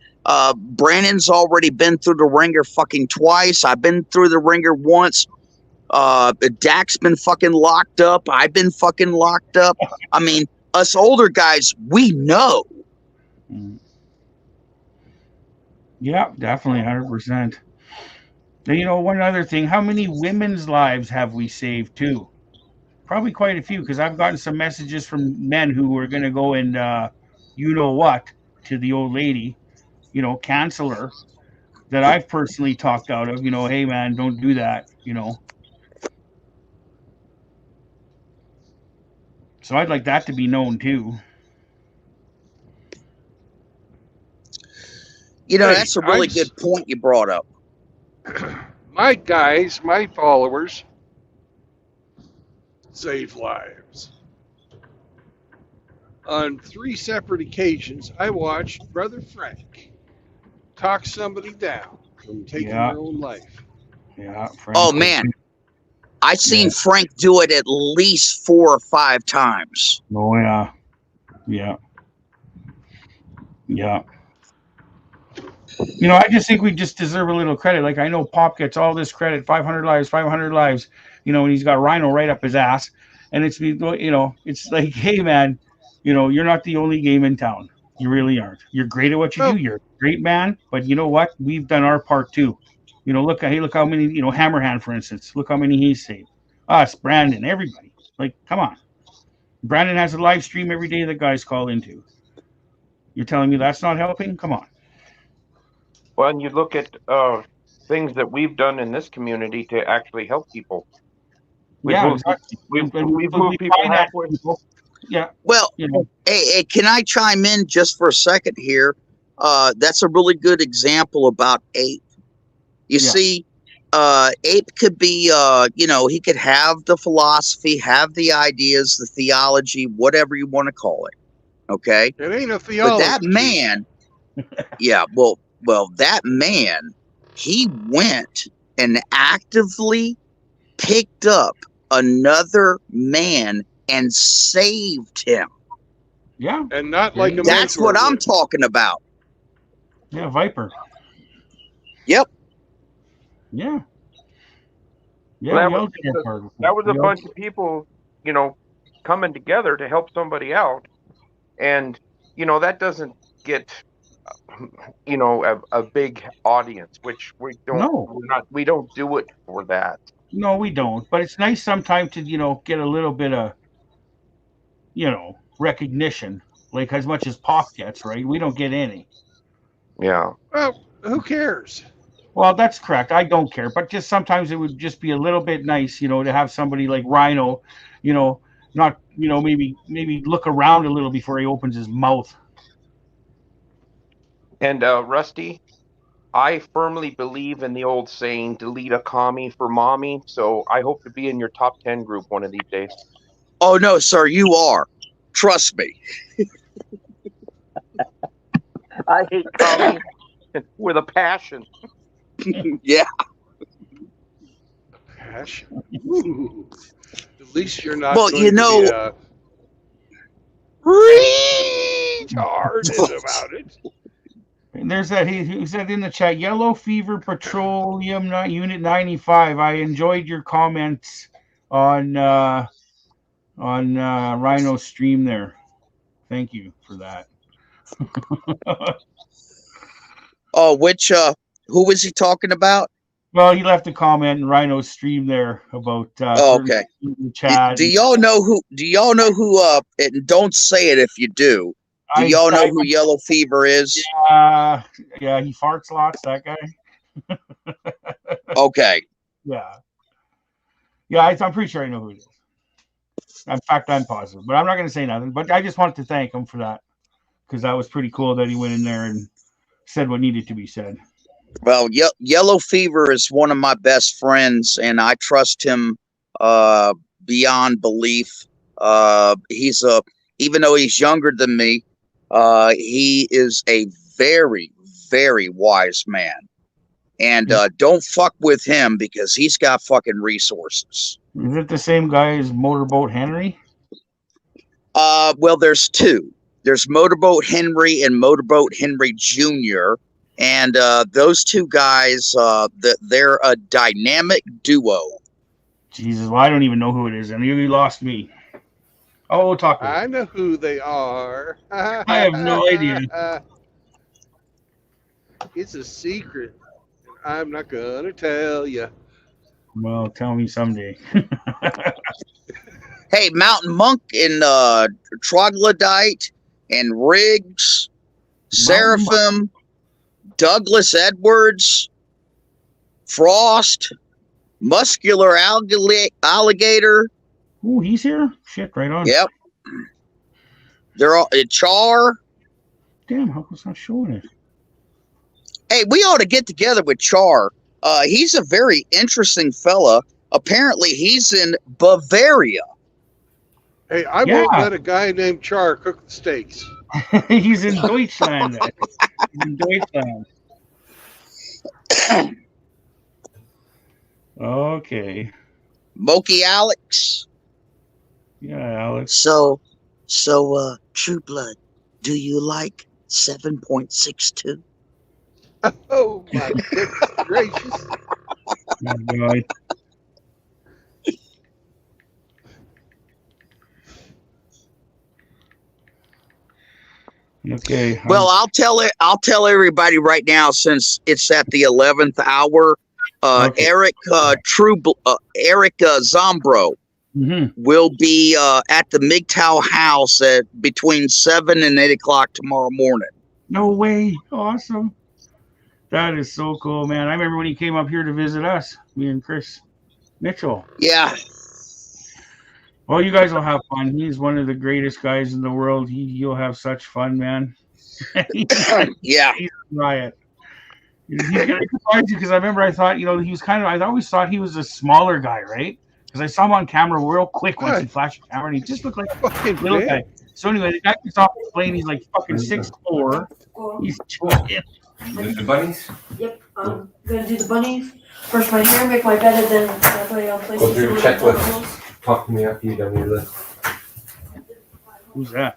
Speaker 5: Brandon's already been through the ringer fucking twice. I've been through the ringer once. Dak's been fucking locked up. I've been fucking locked up. I mean, us older guys, we know.
Speaker 4: Yeah, definitely 100%. And one other thing, how many women's lives have we saved too? Probably quite a few, because I've gotten some messages from men who were going to go and to the old lady, cancel her, that I've personally talked out of, hey man, don't do that, So I'd like that to be known too.
Speaker 5: That's a really good point you brought up.
Speaker 1: My guys, my followers, save lives. On 3 separate occasions, I watched Brother Frank talk somebody down from taking their own life.
Speaker 4: Yeah.
Speaker 5: Frank, oh man, I've seen Frank do it at least 4 or 5 times.
Speaker 4: Oh yeah. I just think we just deserve a little credit. Like I know Pop gets all this credit, 500 lives, 500 lives, and he's got Rhino right up his ass. And it's like, hey man, you're not the only game in town. You really aren't. You're great at what you do.
Speaker 1: Well,
Speaker 4: You're a great man, but you know what? We've done our part too. Look how many, Hammerhand, for instance, look how many he's saved. Us, Brandon, everybody. Like, come on. Brandon has a live stream every day that guys call into. You're telling me that's not helping? Come on.
Speaker 3: Well, and you look at things that we've done in this community to actually help people. We've
Speaker 4: Yeah,
Speaker 3: moved
Speaker 4: exactly.
Speaker 3: we've moved people
Speaker 4: finance
Speaker 3: halfway.
Speaker 4: people. Yeah,
Speaker 5: Well,
Speaker 4: you know,
Speaker 5: hey, can I chime in just for a second here? That's a really good example about Ape. You
Speaker 4: Yeah.
Speaker 5: see, Ape could be, he could have the philosophy, have the ideas, the theology, whatever you want to call it. Okay.
Speaker 1: it ain't a
Speaker 5: But
Speaker 1: theology.
Speaker 5: that man, yeah, well, that man, he went and actively picked up another man and saved him.
Speaker 4: yeah,
Speaker 1: And not like a
Speaker 5: That's
Speaker 1: mentor
Speaker 5: what I'm
Speaker 1: would.
Speaker 5: talking about.
Speaker 4: yeah, Viper.
Speaker 5: Yep.
Speaker 4: Yeah, yeah,
Speaker 3: Well,
Speaker 4: we all did our part.
Speaker 3: that was a
Speaker 4: We all-
Speaker 3: bunch of people, coming together to help somebody out, and that doesn't get a big audience, which
Speaker 4: No,
Speaker 3: we don't do it for that.
Speaker 4: no, we don't. But it's nice sometimes to, get a little bit of, recognition, like as much as Pop gets, right? We don't get any.
Speaker 3: Yeah.
Speaker 1: Well, who cares?
Speaker 4: Well, that's correct. I don't care, but just sometimes it would just be a little bit nice, to have somebody like Rhino, not, maybe look around a little before he opens his mouth.
Speaker 3: And Rusty, I firmly believe in the old saying, delete a commie for mommy. So I hope to be in your top 10 group one of these days.
Speaker 5: Oh no, sir, you are. Trust me.
Speaker 3: I hate commies with a passion.
Speaker 5: Yeah.
Speaker 1: Passion. Ooh. At least you're not
Speaker 5: Well,
Speaker 1: going to be retarded about it.
Speaker 4: And there's that he said in the chat, Yellow Fever Petroleum Unit 95. I enjoyed your comments on Rhino's stream there. Thank you for that.
Speaker 5: Oh, who was he talking about?
Speaker 4: Well, he left a comment in Rhino's stream there about
Speaker 5: Oh, okay.
Speaker 4: in the chat.
Speaker 5: Do y'all know who? And don't say it if you do. Do y'all know who Yellow Fever is?
Speaker 4: Yeah, he farts lots. That guy.
Speaker 5: Okay.
Speaker 4: Yeah, I'm pretty sure I know who it is. In fact, I'm positive, but I'm not going to say nothing. But I just wanted to thank him for that because that was pretty cool that he went in there and said what needed to be said.
Speaker 5: Well, Yellow Fever is one of my best friends, and I trust him beyond belief. Even though he's younger than me, he is a very, very wise man. And don't fuck with him because he's got fucking resources.
Speaker 4: Is it the same guy as Motorboat Henry?
Speaker 5: Well, there's two. There's Motorboat Henry and Motorboat Henry Jr. And those two guys, they're a dynamic duo.
Speaker 4: Jesus, well, I don't even know who it is, and you lost me. Oh, we'll talk about it.
Speaker 1: I know who they are.
Speaker 4: I have no idea.
Speaker 1: It's a secret. I'm not going to tell you.
Speaker 4: Well, tell me someday.
Speaker 5: Hey, Mountain Monk and Troglodyte and Riggs, Seraphim, Douglas Edwards, Frost, Muscular Alligator.
Speaker 4: Ooh, he's here? Shit, right on.
Speaker 5: Yep. They're all Char.
Speaker 4: Damn, how was not showing it?
Speaker 5: Hey, we ought to get together with Char. He's a very interesting fella. Apparently, he's in Bavaria.
Speaker 1: Hey, I won't let a guy named Char cook the steaks.
Speaker 4: He's in Deutschland. He's in Deutschland. Okay.
Speaker 5: Moki Alex.
Speaker 4: Yeah, Alex.
Speaker 5: So, True Blood, do you like 7.62?
Speaker 1: Oh my goodness gracious!
Speaker 4: Oh, God. Okay.
Speaker 5: Well, I'll tell everybody right now, since it's at the 11th hour.
Speaker 4: Okay.
Speaker 5: Eric Zombro
Speaker 4: hmm
Speaker 5: will be at the MGTOW house at between 7 and 8 o'clock tomorrow morning.
Speaker 4: No way. Awesome. That is so cool, man. I remember when he came up here to visit us, me and Chris Mitchell.
Speaker 5: Yeah,
Speaker 4: Well, you guys will have fun. He's one of the greatest guys in the world. You'll have such fun, man.
Speaker 5: yeah.
Speaker 4: He's a riot. He's gonna surprise you because I remember I thought, he was I always thought he was a smaller guy, right? Because I saw him on camera real quick once he flashed the camera, and he just looked like a
Speaker 1: Fucking
Speaker 4: little
Speaker 1: big.
Speaker 4: guy. So anyway, the guy gets off the plane. He's like fucking 6'4". He's giant.
Speaker 6: The bunnies?
Speaker 7: Yep, I'm gonna do the bunnies, brush my hair, make my bed, and then that way I'll place
Speaker 6: Go
Speaker 7: it
Speaker 6: through
Speaker 7: through
Speaker 6: the checklist. Talk to me after you've done your list.
Speaker 4: Who's that?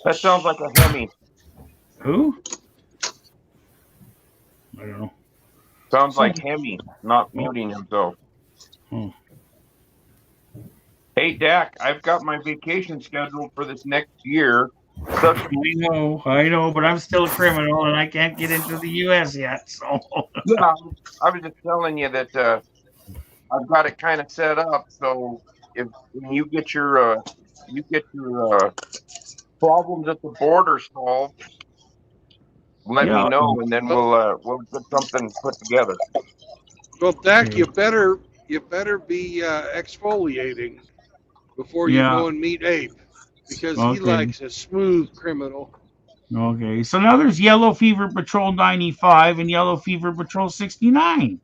Speaker 3: That sounds like a Hemi.
Speaker 4: Who? I don't know.
Speaker 3: Sounds like Hemi, not muting himself.
Speaker 4: Hmm.
Speaker 3: Hey, Dak, I've got my vacation scheduled for this next year. So,
Speaker 4: I know, but I'm still a criminal and I can't get into the U.S. yet. So
Speaker 3: yeah, I was just telling you that I've got it kind of set up. So if when you get your problems at the border solved, let me know, and then we'll get something put together.
Speaker 1: Well, Dak,
Speaker 4: Okay.
Speaker 1: you better be exfoliating before you go and meet Abe, because he likes a smooth criminal.
Speaker 4: Okay, so now there's Yellow Fever Patrol 95 and Yellow Fever Patrol 69.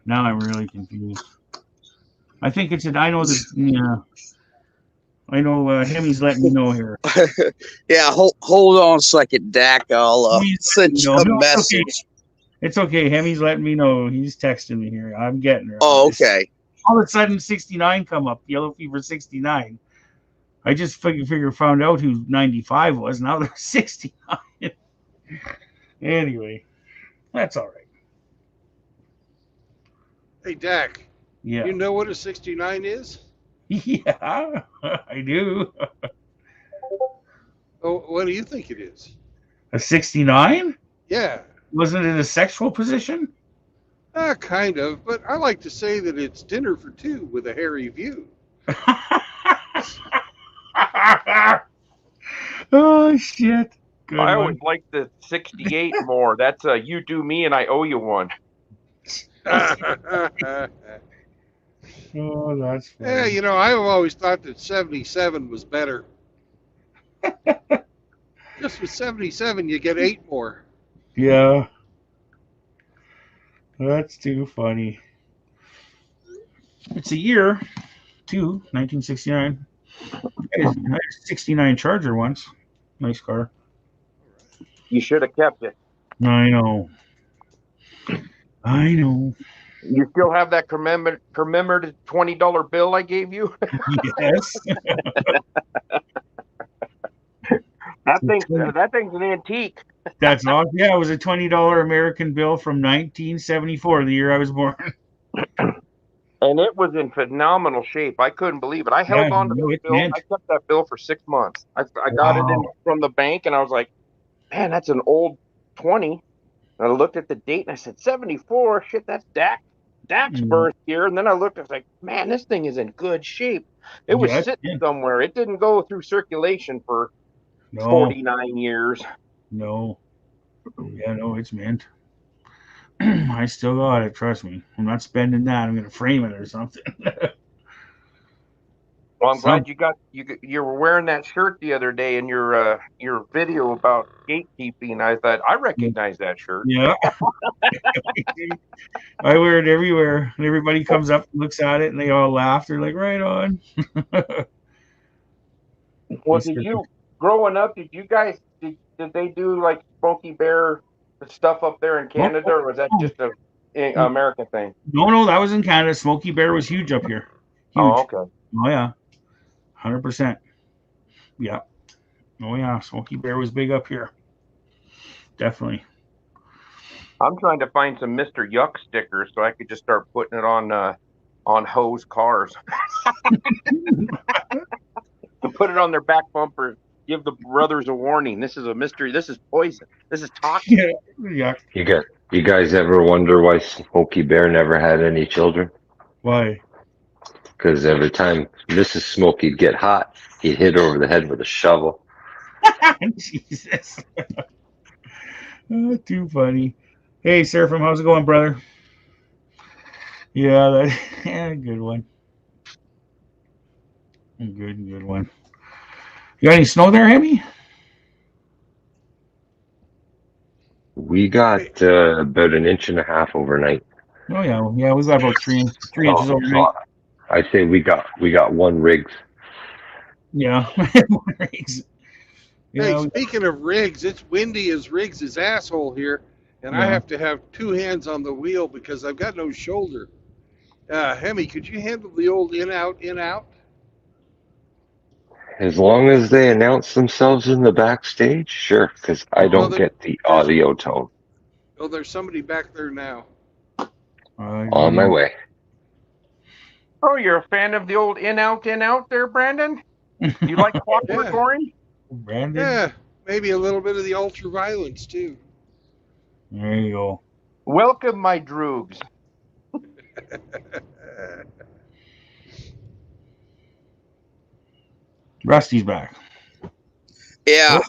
Speaker 4: Now I'm really confused. I think it's I know that. Yeah, I know Hemi's letting me know here.
Speaker 5: Yeah, hold on a second, Dak. I'll send you a
Speaker 4: No,
Speaker 5: message.
Speaker 4: It's okay. Hemi's letting me know. He's texting me here. I'm getting her.
Speaker 5: Oh, okay.
Speaker 4: All of a sudden, 69 come up. Yellow Fever 69. I just found out who 95 was. Now they're 69. Anyway, that's all right.
Speaker 1: Hey, Dak,
Speaker 4: Yeah.
Speaker 1: you know what a 69 is?
Speaker 4: Yeah, I do.
Speaker 1: Oh, what do you think it is?
Speaker 4: A 69?
Speaker 1: Yeah,
Speaker 4: Wasn't it a sexual position?
Speaker 1: kind of, but I like to say that it's dinner for two with a hairy view.
Speaker 4: Oh, shit. Good
Speaker 3: I
Speaker 4: one.
Speaker 3: always like the 68 more. That's you do me, and I owe you one.
Speaker 4: Oh, that's funny.
Speaker 1: Yeah, I've always thought that 77 was better. Just with 77, you get 8 more.
Speaker 4: Yeah. That's too funny. It's a year, 1969. I had a 69 Charger once. Nice car.
Speaker 3: You should have kept it.
Speaker 4: I know.
Speaker 3: You still have that commemorative $20 bill I gave you?
Speaker 4: Yes.
Speaker 3: That thing's an antique.
Speaker 4: That's awesome. Yeah, it was a $20 American bill from 1974, the year I was born.
Speaker 3: And it was in phenomenal shape. I couldn't believe it. I held on to that bill. I kept that bill for 6 months. I got it in from the bank, and I was like, man, that's an old 20. And I looked at the date, and I said, 74? Shit, that's Dak's birth year. And then I looked, I was like, man, this thing is in good shape. It was sitting somewhere. It didn't go through circulation for 49 years.
Speaker 4: No. Yeah, no, it's mint. I still got it, trust me. I'm not spending that. I'm going to frame it or something.
Speaker 3: Well, I'm glad you were wearing that shirt the other day in your video about gatekeeping. I thought, I recognize that shirt.
Speaker 4: Yeah. I wear it everywhere. And everybody comes up and looks at it, and they all laugh. They're like, right on.
Speaker 3: Well, growing up, did you guys, did they do like Smokey Bear stuff up there in Canada, or was that just an American thing?
Speaker 4: No, that was in Canada. Smokey Bear was huge up here. Huge.
Speaker 3: Oh, okay.
Speaker 4: Oh, yeah. 100%. Yeah. Oh, yeah. Smokey Bear was big up here. definitely.
Speaker 3: I'm trying to find some Mr. Yuck stickers so I could just start putting it on hose cars. To put it on their back bumper, give the brothers a warning. This is a mystery. This is poison. This is toxic.
Speaker 4: Yeah.
Speaker 6: You guys ever wonder why Smokey Bear never had any children?
Speaker 4: Why?
Speaker 6: Because every time Mrs. Smokey'd get hot, he'd hit her over the head with a shovel.
Speaker 4: Jesus. Oh, too funny. Hey, Seraphim, how's it going, brother? Yeah, good one. Good one. You got any snow there, Hemi?
Speaker 6: We got about an inch and a half overnight.
Speaker 4: Oh yeah, we got about three inches overnight.
Speaker 6: I say we got one rigs.
Speaker 4: Yeah. Rigs.
Speaker 1: Hey, speaking of rigs, it's windy as Riggs' asshole here, and I have to have two hands on the wheel because I've got no shoulder. Hemi, could you handle the old in out?
Speaker 6: As long as they announce themselves in the backstage, sure, because I don't get the audio tone.
Speaker 1: Oh, there's somebody back there now.
Speaker 6: On my way.
Speaker 3: Oh, you're a fan of the old in out there, Brandon? You like Clockwork Orange?
Speaker 4: Brandon?
Speaker 1: Yeah, maybe a little bit of the ultra violence too.
Speaker 4: There you go.
Speaker 3: Welcome, my droogs.
Speaker 4: Rusty's back.
Speaker 5: Yeah.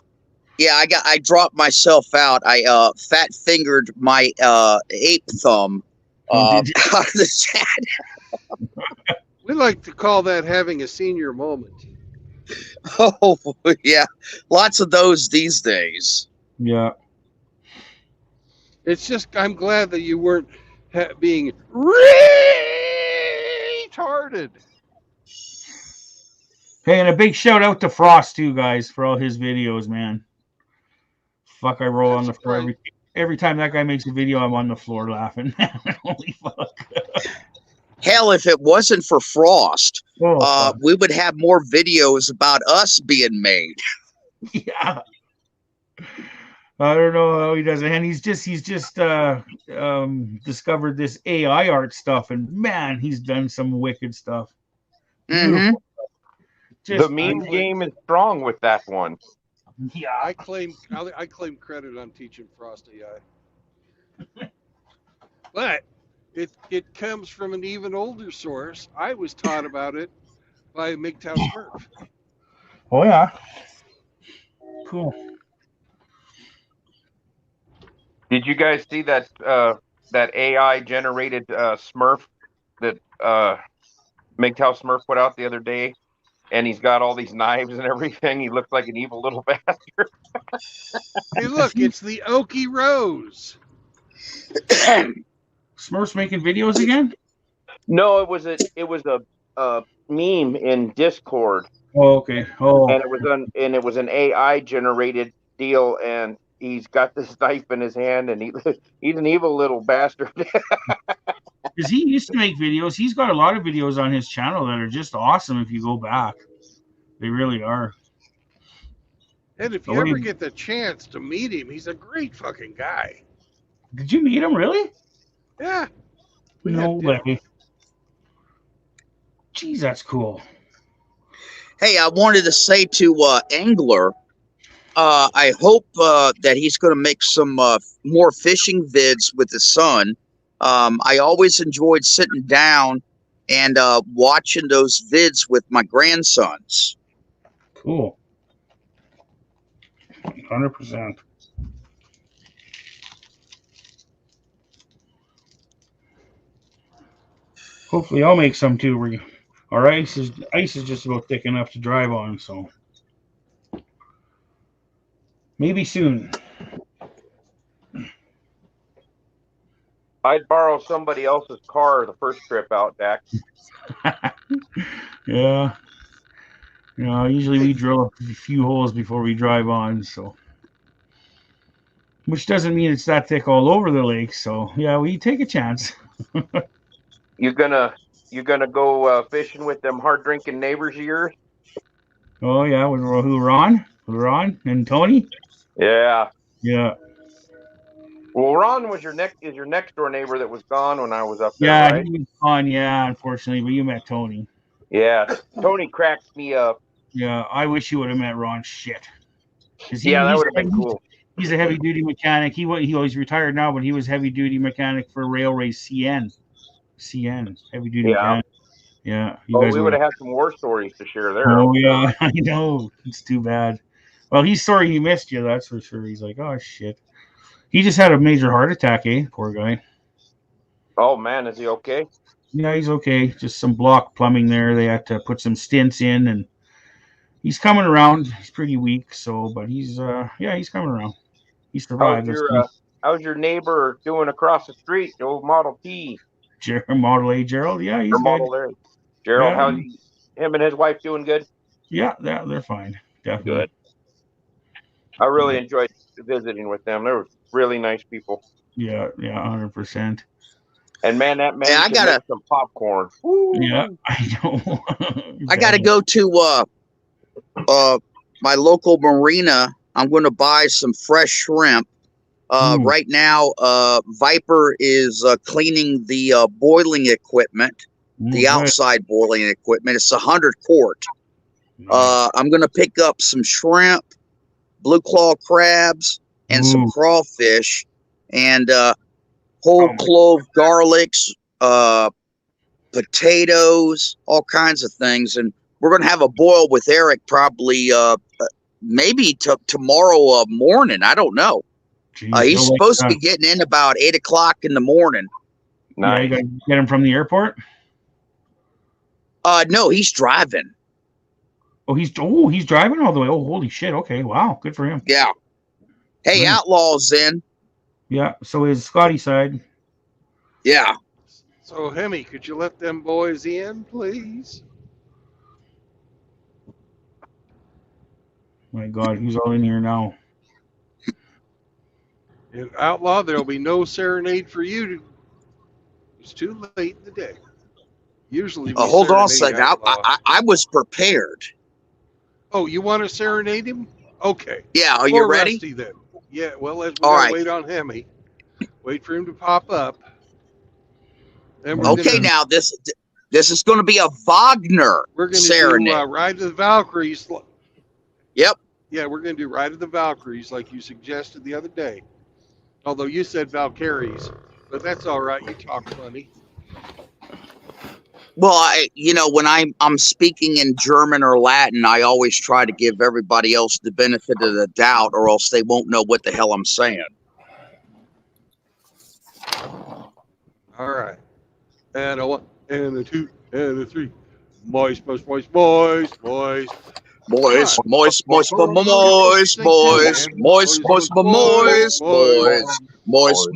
Speaker 5: Yeah, I dropped myself out. I fat fingered my ape thumb out of the chat.
Speaker 1: We like to call that having a senior moment.
Speaker 5: Oh yeah, lots of those these days.
Speaker 4: Yeah.
Speaker 1: It's just I'm glad that you weren't being retarded.
Speaker 4: Hey, and a big shout out to Frost too, guys, for all his videos, man. Fuck, I roll on the floor every time that guy makes a video. I'm on the floor laughing. Holy fuck!
Speaker 5: Hell, if it wasn't for Frost, we would have more videos about us being made.
Speaker 4: Yeah. I don't know how he does it, and he's just discovered this AI art stuff, and man, he's done some wicked stuff.
Speaker 5: Mm-hmm.
Speaker 3: The meme game is strong with that one.
Speaker 1: Yeah, I claim credit on teaching Frost AI, but it comes from an even older source. I was taught about it by MGTOW Smurf.
Speaker 4: Oh yeah, cool.
Speaker 3: Did you guys see that AI generated Smurf that MGTOW Smurf put out the other day? And he's got all these knives and everything. He looks like an evil little bastard.
Speaker 1: Hey, look, it's the Okie Rose.
Speaker 4: Smurf's making videos again?
Speaker 3: No, it was a meme in Discord.
Speaker 4: Oh, okay. Oh,
Speaker 3: and it was an AI generated deal, and he's got this knife in his hand, and he's an evil little bastard.
Speaker 4: Because he used to make videos. He's got a lot of videos on his channel that are just awesome if you go back. They really are.
Speaker 1: And if you ever get the chance to meet him, he's a great fucking guy.
Speaker 4: Did you meet him, really?
Speaker 1: Yeah.
Speaker 4: No way. Jeez, that's cool.
Speaker 5: Hey, I wanted to say to Angler, I hope that he's going to make some more fishing vids with his son. I always enjoyed sitting down and watching those vids with my grandsons.
Speaker 4: Cool. 100%. Hopefully I'll make some too. Our ice is just about thick enough to drive on, so maybe soon.
Speaker 3: I'd borrow somebody else's car the first trip out, Dak.
Speaker 4: Yeah. You know, usually we drill a few holes before we drive on, so. Which doesn't mean it's that thick all over the lake, so yeah, we take a chance.
Speaker 3: You gonna go fishing with them hard drinking neighbors of yours?
Speaker 4: Oh yeah, with who? Ron and Tony.
Speaker 3: Yeah.
Speaker 4: Yeah.
Speaker 3: Well, Ron was your next door neighbor that was gone when I was up there,
Speaker 4: Yeah,
Speaker 3: right?
Speaker 4: he was gone. Yeah, unfortunately, but you met Tony.
Speaker 3: Yeah, Tony cracked me up.
Speaker 4: Yeah, I wish you would have met Ron. Shit, because
Speaker 3: Yeah, that would have been cool.
Speaker 4: He's a heavy duty mechanic. He's retired now, but he was heavy duty mechanic for Railways CN heavy duty mechanic. Yeah, you guys
Speaker 3: we would have had some war stories to share there.
Speaker 4: Oh yeah, I know. It's too bad. Well, he's sorry he missed you. That's for sure. He's like, oh shit. He just had a major heart attack, eh? Poor guy.
Speaker 3: Oh man, is he okay?
Speaker 4: Yeah, he's okay. Just some block plumbing there. They had to put some stents in, and he's coming around. He's pretty weak, but he's he's coming around. He survived.
Speaker 3: How's your neighbor doing across the street? The old Model T.
Speaker 4: Model A Gerald. Yeah, he's good.
Speaker 3: Model A. Gerald, how's him and his wife doing good?
Speaker 4: Yeah, they're fine. Definitely.
Speaker 3: Good. I really enjoyed visiting with them. They were really nice people.
Speaker 4: Yeah, 100%.
Speaker 3: And man, that man
Speaker 5: I gotta
Speaker 3: make some popcorn. Woo.
Speaker 4: Yeah, I know.
Speaker 5: I gotta go to my local marina. I'm going to buy some fresh shrimp. Right now, Viper is cleaning the boiling equipment, the outside boiling equipment. It's 100 quart. I'm going to pick up some shrimp, blue claw crabs, and some crawfish, and whole clove garlics, potatoes, all kinds of things. And we're going to have a boil with Eric probably maybe tomorrow morning. I don't know. He's supposed to be getting in about 8 o'clock in the morning.
Speaker 4: Nice. Yeah, you gotta get him from the airport?
Speaker 5: No, he's driving.
Speaker 4: Oh, he's driving all the way. Oh, holy shit. Okay, wow, good for him.
Speaker 5: Yeah. Hey, Outlaw's in.
Speaker 4: Yeah, so is Scotty side.
Speaker 5: Yeah.
Speaker 1: So, Hemi, could you let them boys in, please?
Speaker 4: My God, who's all in here now?
Speaker 1: And Outlaw, there'll be no serenade for you. It's too late in the day. Usually,
Speaker 5: hold on a second. I was prepared.
Speaker 1: Oh, you want to serenade him? Okay.
Speaker 5: Yeah. Are you ready?
Speaker 1: Rusty, then. Yeah. Well, we gotta wait on Hemi. Wait for him to pop up.
Speaker 5: Okay. Now this is going to be a Wagner serenade.
Speaker 1: We're going to do Ride of the Valkyries.
Speaker 5: Yep.
Speaker 1: Yeah, we're going to do Ride of the Valkyries like you suggested the other day. Although you said Valkyries, but that's all right. You talk funny.
Speaker 5: Well, when I'm speaking in German or Latin, I always try to give everybody else the benefit of the doubt, or else they won't know what the hell I'm saying.
Speaker 1: All right. And a 1, and a 2, and a 3. Moist, moist, moist, moist, moist.
Speaker 5: Moist, moist, moist, moist, moist, moist, moist, moist, moist, moist,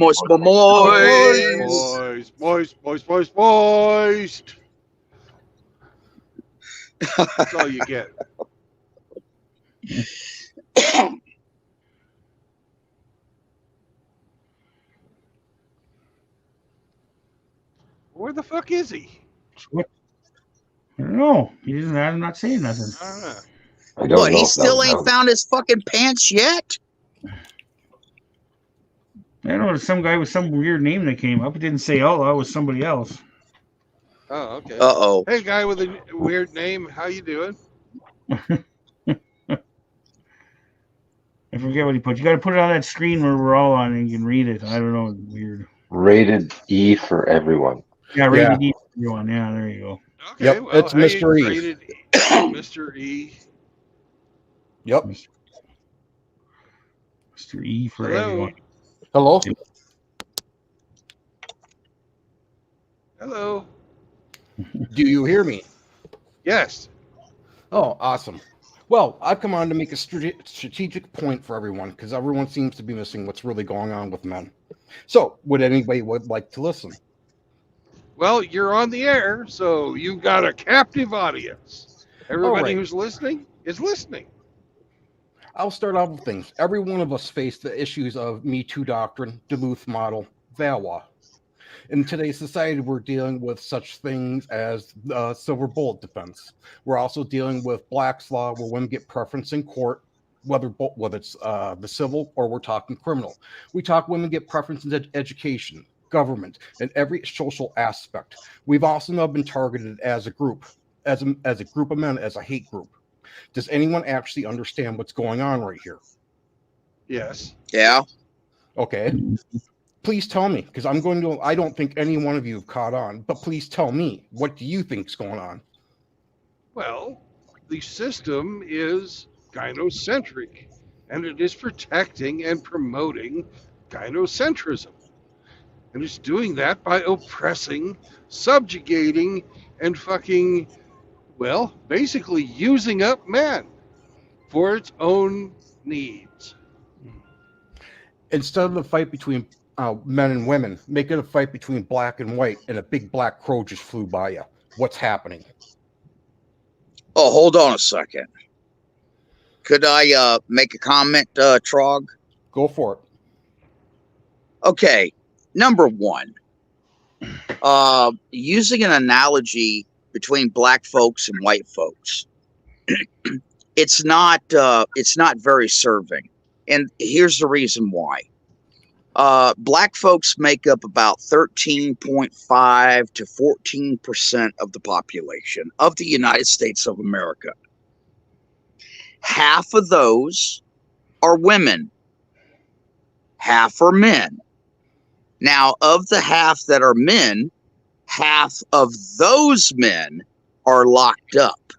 Speaker 5: moist,
Speaker 1: moist, moist, moist. That's all you get. Where the fuck is he?
Speaker 4: I don't know. I'm not saying nothing.
Speaker 1: I don't
Speaker 5: know. He still ain't found his fucking pants yet?
Speaker 4: I don't know. Some guy with some weird name that came up. It didn't say Outlaw. It was somebody else.
Speaker 1: Oh, okay.
Speaker 5: Uh-oh.
Speaker 1: Hey, guy with a weird name. How you doing?
Speaker 4: I forget what he put. You got to put it on that screen where we're all on and you can read it. I don't know. It's weird.
Speaker 6: Rated E for everyone.
Speaker 4: Yeah, rated E for everyone. Yeah, there you go.
Speaker 8: Okay, yep, well, it's Mr. E.
Speaker 1: Mr. E.
Speaker 8: Yep.
Speaker 4: Mr. E for everyone.
Speaker 8: Hello.
Speaker 1: Hello.
Speaker 8: Do you hear me?
Speaker 1: Yes.
Speaker 8: Oh, awesome. Well, I've come on to make a strategic point for everyone, because everyone seems to be missing what's really going on with men. So, would anybody like to listen?
Speaker 1: Well, you're on the air, so you've got a captive audience. Everybody who's listening is listening.
Speaker 8: I'll start off with things. Every one of us face the issues of Me Too doctrine, Duluth model, VAWA. In today's society, we're dealing with such things as silver bullet defense. We're also dealing with Black's Law, where women get preference in court, whether it's the civil or we're talking criminal. We talk women get preferences in education, government, and every social aspect. We've also now been targeted as a group, as a group of men, as a hate group. Does anyone actually understand what's going on right here?
Speaker 1: Yes.
Speaker 5: Yeah.
Speaker 8: Okay. Please tell me, because I don't think any one of you have caught on, but please tell me, what do you think's going on?
Speaker 1: Well, the system is gynocentric, and it is protecting and promoting gynocentrism. And it's doing that by oppressing, subjugating, and fucking, well, basically using up men for its own needs.
Speaker 8: Instead of the fight between men and women, make it a fight between black and white, and a big black crow just flew by you. What's happening?
Speaker 5: Oh, hold on a second. Could I make a comment, Trog?
Speaker 8: Go for it.
Speaker 5: Okay, number one, using an analogy between black folks and white folks, it's not very serving, and here's the reason why. Black folks make up about 13.5 to 14% of the population of the United States of America. Half of those are women, half are men. Now, of the half that are men, half of those men are locked up.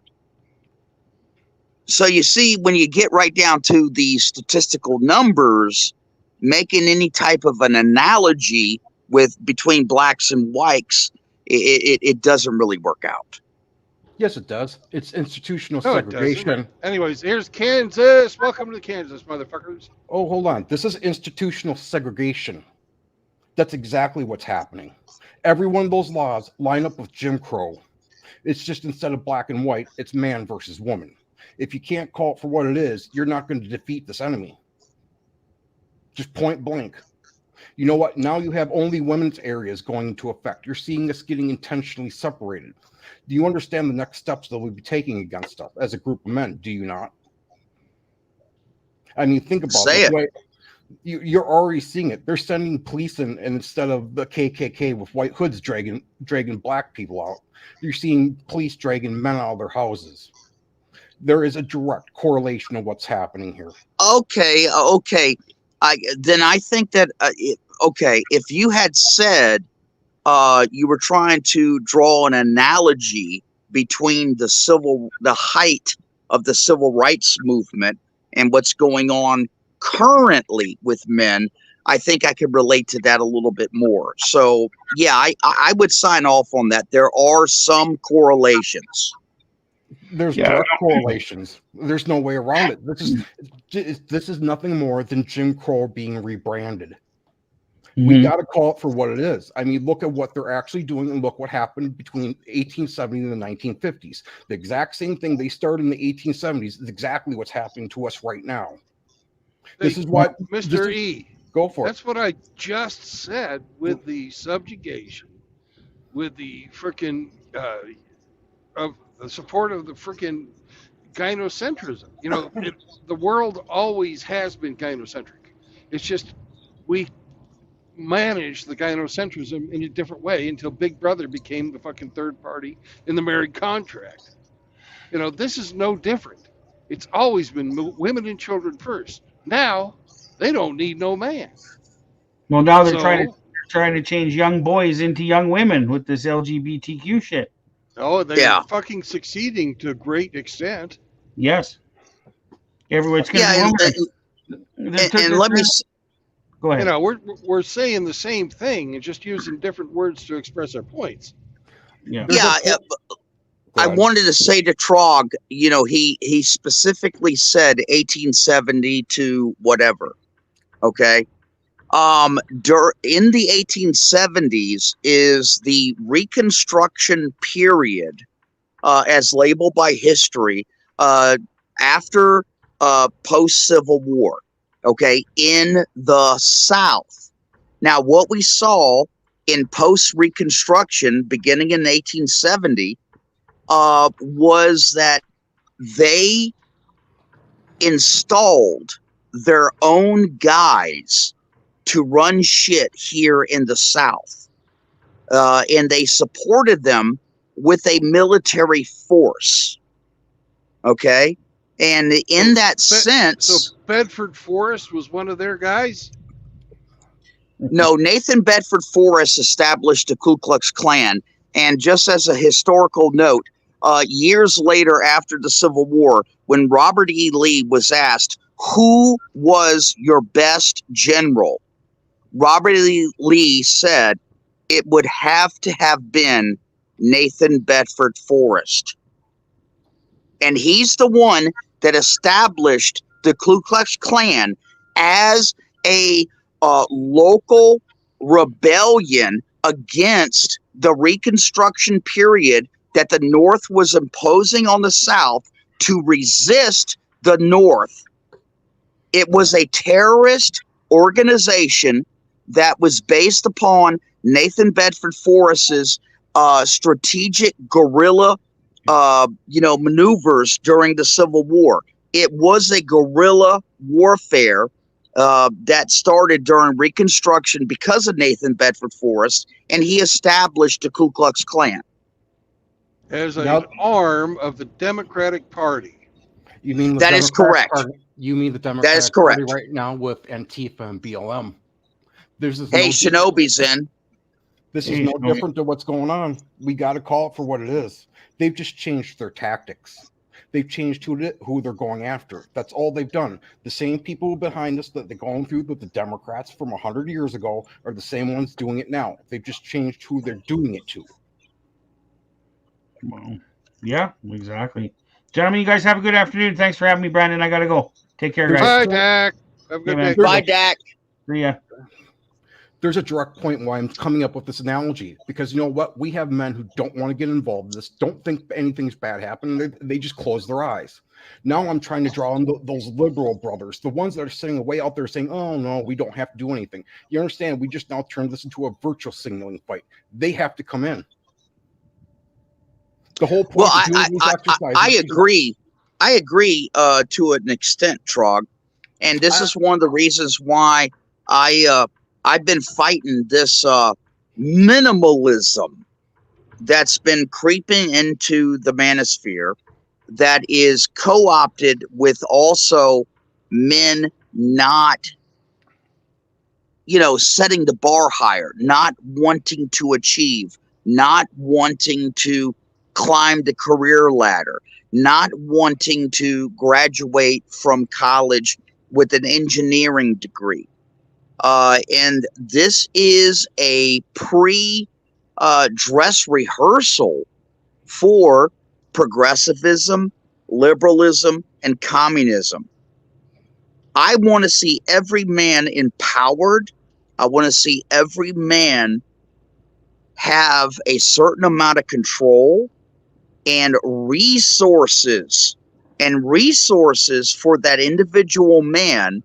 Speaker 5: So you see, when you get right down to the statistical numbers, making any type of an analogy between blacks and whites, it doesn't really work out.
Speaker 8: Yes, it does. It's institutional
Speaker 1: No, it
Speaker 8: segregation.
Speaker 1: doesn't. Anyways, here's Kansas. Welcome to Kansas, motherfuckers.
Speaker 8: Oh, hold on. This is institutional segregation. That's exactly what's happening. Every one of those laws line up with Jim Crow. It's just instead of black and white, it's man versus woman. If you can't call it for what it is, you're not going to defeat this enemy. Just point blank. You know what? Now you have only women's areas going into effect. You're seeing us getting intentionally separated. Do you understand the next steps that we'll be taking against us as a group of men? Do you not? I mean, think about
Speaker 5: Say
Speaker 8: it. You're already seeing it. They're sending police in, and instead of the KKK with white hoods dragging black people out, you're seeing police dragging men out of their houses. There is a direct correlation of what's happening here.
Speaker 5: Okay. I think that if you had said you were trying to draw an analogy between the height of the civil rights movement and what's going on currently with men, I think I could relate to that a little bit more. So yeah, I would sign off on that. There are some correlations.
Speaker 8: There's direct correlations. There's no way around it. This is nothing more than Jim Crow being rebranded. Mm-hmm. We got to call it for what it is. I mean, look at what they're actually doing, and look what happened between 1870 and the 1950s. The exact same thing they started in the 1870s is exactly what's happening to us right now. This is what
Speaker 1: Mr. E.
Speaker 8: Go for it.
Speaker 1: That's what I just said with the subjugation, with the freaking of the support of the freaking gynocentrism. You know, the world always has been gynocentric. It's just we managed the gynocentrism in a different way until Big Brother became the fucking third party in the marriage contract. You know, this is no different. It's always been women and children first. Now they don't need no man.
Speaker 4: Well, now they're trying to change young boys into young women with this LGBTQ shit.
Speaker 1: Oh, they're fucking succeeding to a great extent.
Speaker 4: Yes. Everyone's going to
Speaker 5: and let me
Speaker 4: go ahead.
Speaker 1: You know, we're saying the same thing and just using different words to express our points.
Speaker 5: Yeah. I wanted to say to Trog, you know, he specifically said 1870 to whatever. Okay. In the 1870s is the Reconstruction period, as labeled by history, after post-Civil War, okay, in the South. Now, what we saw in post-Reconstruction, beginning in 1870, was that they installed their own guys to run shit here in the South. And they supported them with a military force. Okay? And in that sense...
Speaker 1: So Bedford Forrest was one of their guys?
Speaker 5: No, Nathan Bedford Forrest established the Ku Klux Klan. And just as a historical note, years later after the Civil War, when Robert E. Lee was asked, who was your best general? Robert E. Lee said it would have to have been Nathan Bedford Forrest. And he's the one that established the Ku Klux Klan as a local rebellion against the Reconstruction period that the North was imposing on the South to resist the North. It was a terrorist organization that was based upon Nathan Bedford Forrest's strategic guerrilla maneuvers during the Civil War. It was a guerrilla warfare that started during Reconstruction because of Nathan Bedford Forrest, and he established the Ku Klux Klan.
Speaker 1: As an arm of the Democratic Party.
Speaker 8: You mean the
Speaker 5: that is correct?
Speaker 8: You mean the Democratic
Speaker 5: that is correct.
Speaker 8: Party right now with Antifa and BLM?
Speaker 5: Shinobi's in.
Speaker 8: This is no different to what's going on. We got to call it for what it is. They've just changed their tactics. They've changed who they're going after. That's all they've done. The same people behind us that they're going through with the Democrats from 100 years ago are the same ones doing it now. They've just changed who they're doing it to.
Speaker 4: Well, yeah, exactly. Gentlemen, you guys have a good afternoon. Thanks for having me, Brandon. I got to go. Take care, guys.
Speaker 1: Bye, Dak. Have a good day.
Speaker 5: Bye, Dak.
Speaker 4: See ya.
Speaker 8: There's a direct point why I'm coming up with this analogy, because you know what? We have men who don't want to get involved in this, don't think anything's bad happening. They just close their eyes. Now I'm trying to draw on those liberal brothers, the ones that are sitting way out there saying, oh, no, we don't have to do anything. You understand? We just now turned this into a virtual signaling fight. They have to come in. The whole point.
Speaker 5: Well, I agree. I agree to an extent, Trog. And this is one of the reasons why I've been fighting this minimalism that's been creeping into the manosphere, that is co-opted with also men not, setting the bar higher, not wanting to achieve, not wanting to climb the career ladder, not wanting to graduate from college with an engineering degree. And this is a dress rehearsal for progressivism, liberalism, and communism. I want to see every man empowered. I want to see every man have a certain amount of control and resources. And resources for that individual man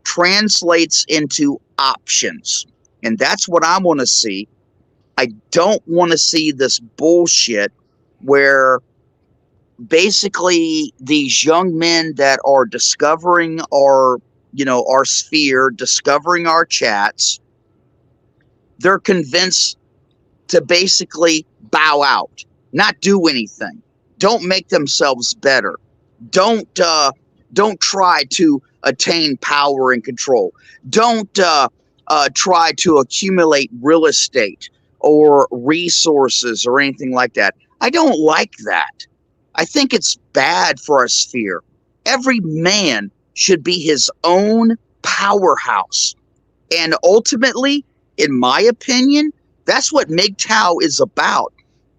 Speaker 5: translates into options. And that's what I want to see. I don't want to see this bullshit where basically these young men that are discovering our sphere, discovering our chats, they're convinced to basically bow out, not do anything, don't make themselves better, don't try to attain power and control, don't try to accumulate real estate or resources or anything like that. I don't like that. I think it's bad for our sphere. Every man should be his own powerhouse. And ultimately, in my opinion, that's what MGTOW is about.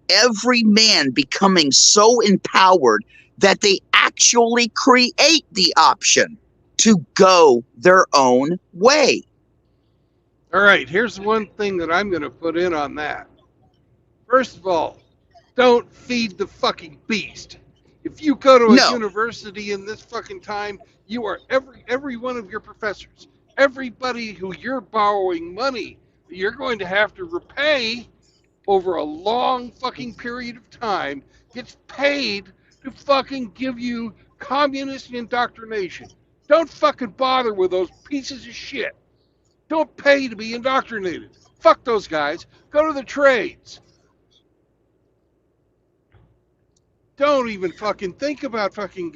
Speaker 5: Every man becoming so empowered that they actually create the option to go their own way.
Speaker 1: All right, here's one thing that I'm going to put in on that. First of all, don't feed the fucking beast. If you go to a university in this fucking time, you are every one of your professors, everybody who you're borrowing money, you're going to have to repay over a long fucking period of time, gets paid to fucking give you communist indoctrination. Don't fucking bother with those pieces of shit. Don't pay to be indoctrinated. Fuck those guys. Go to the trades. Don't even fucking think about fucking,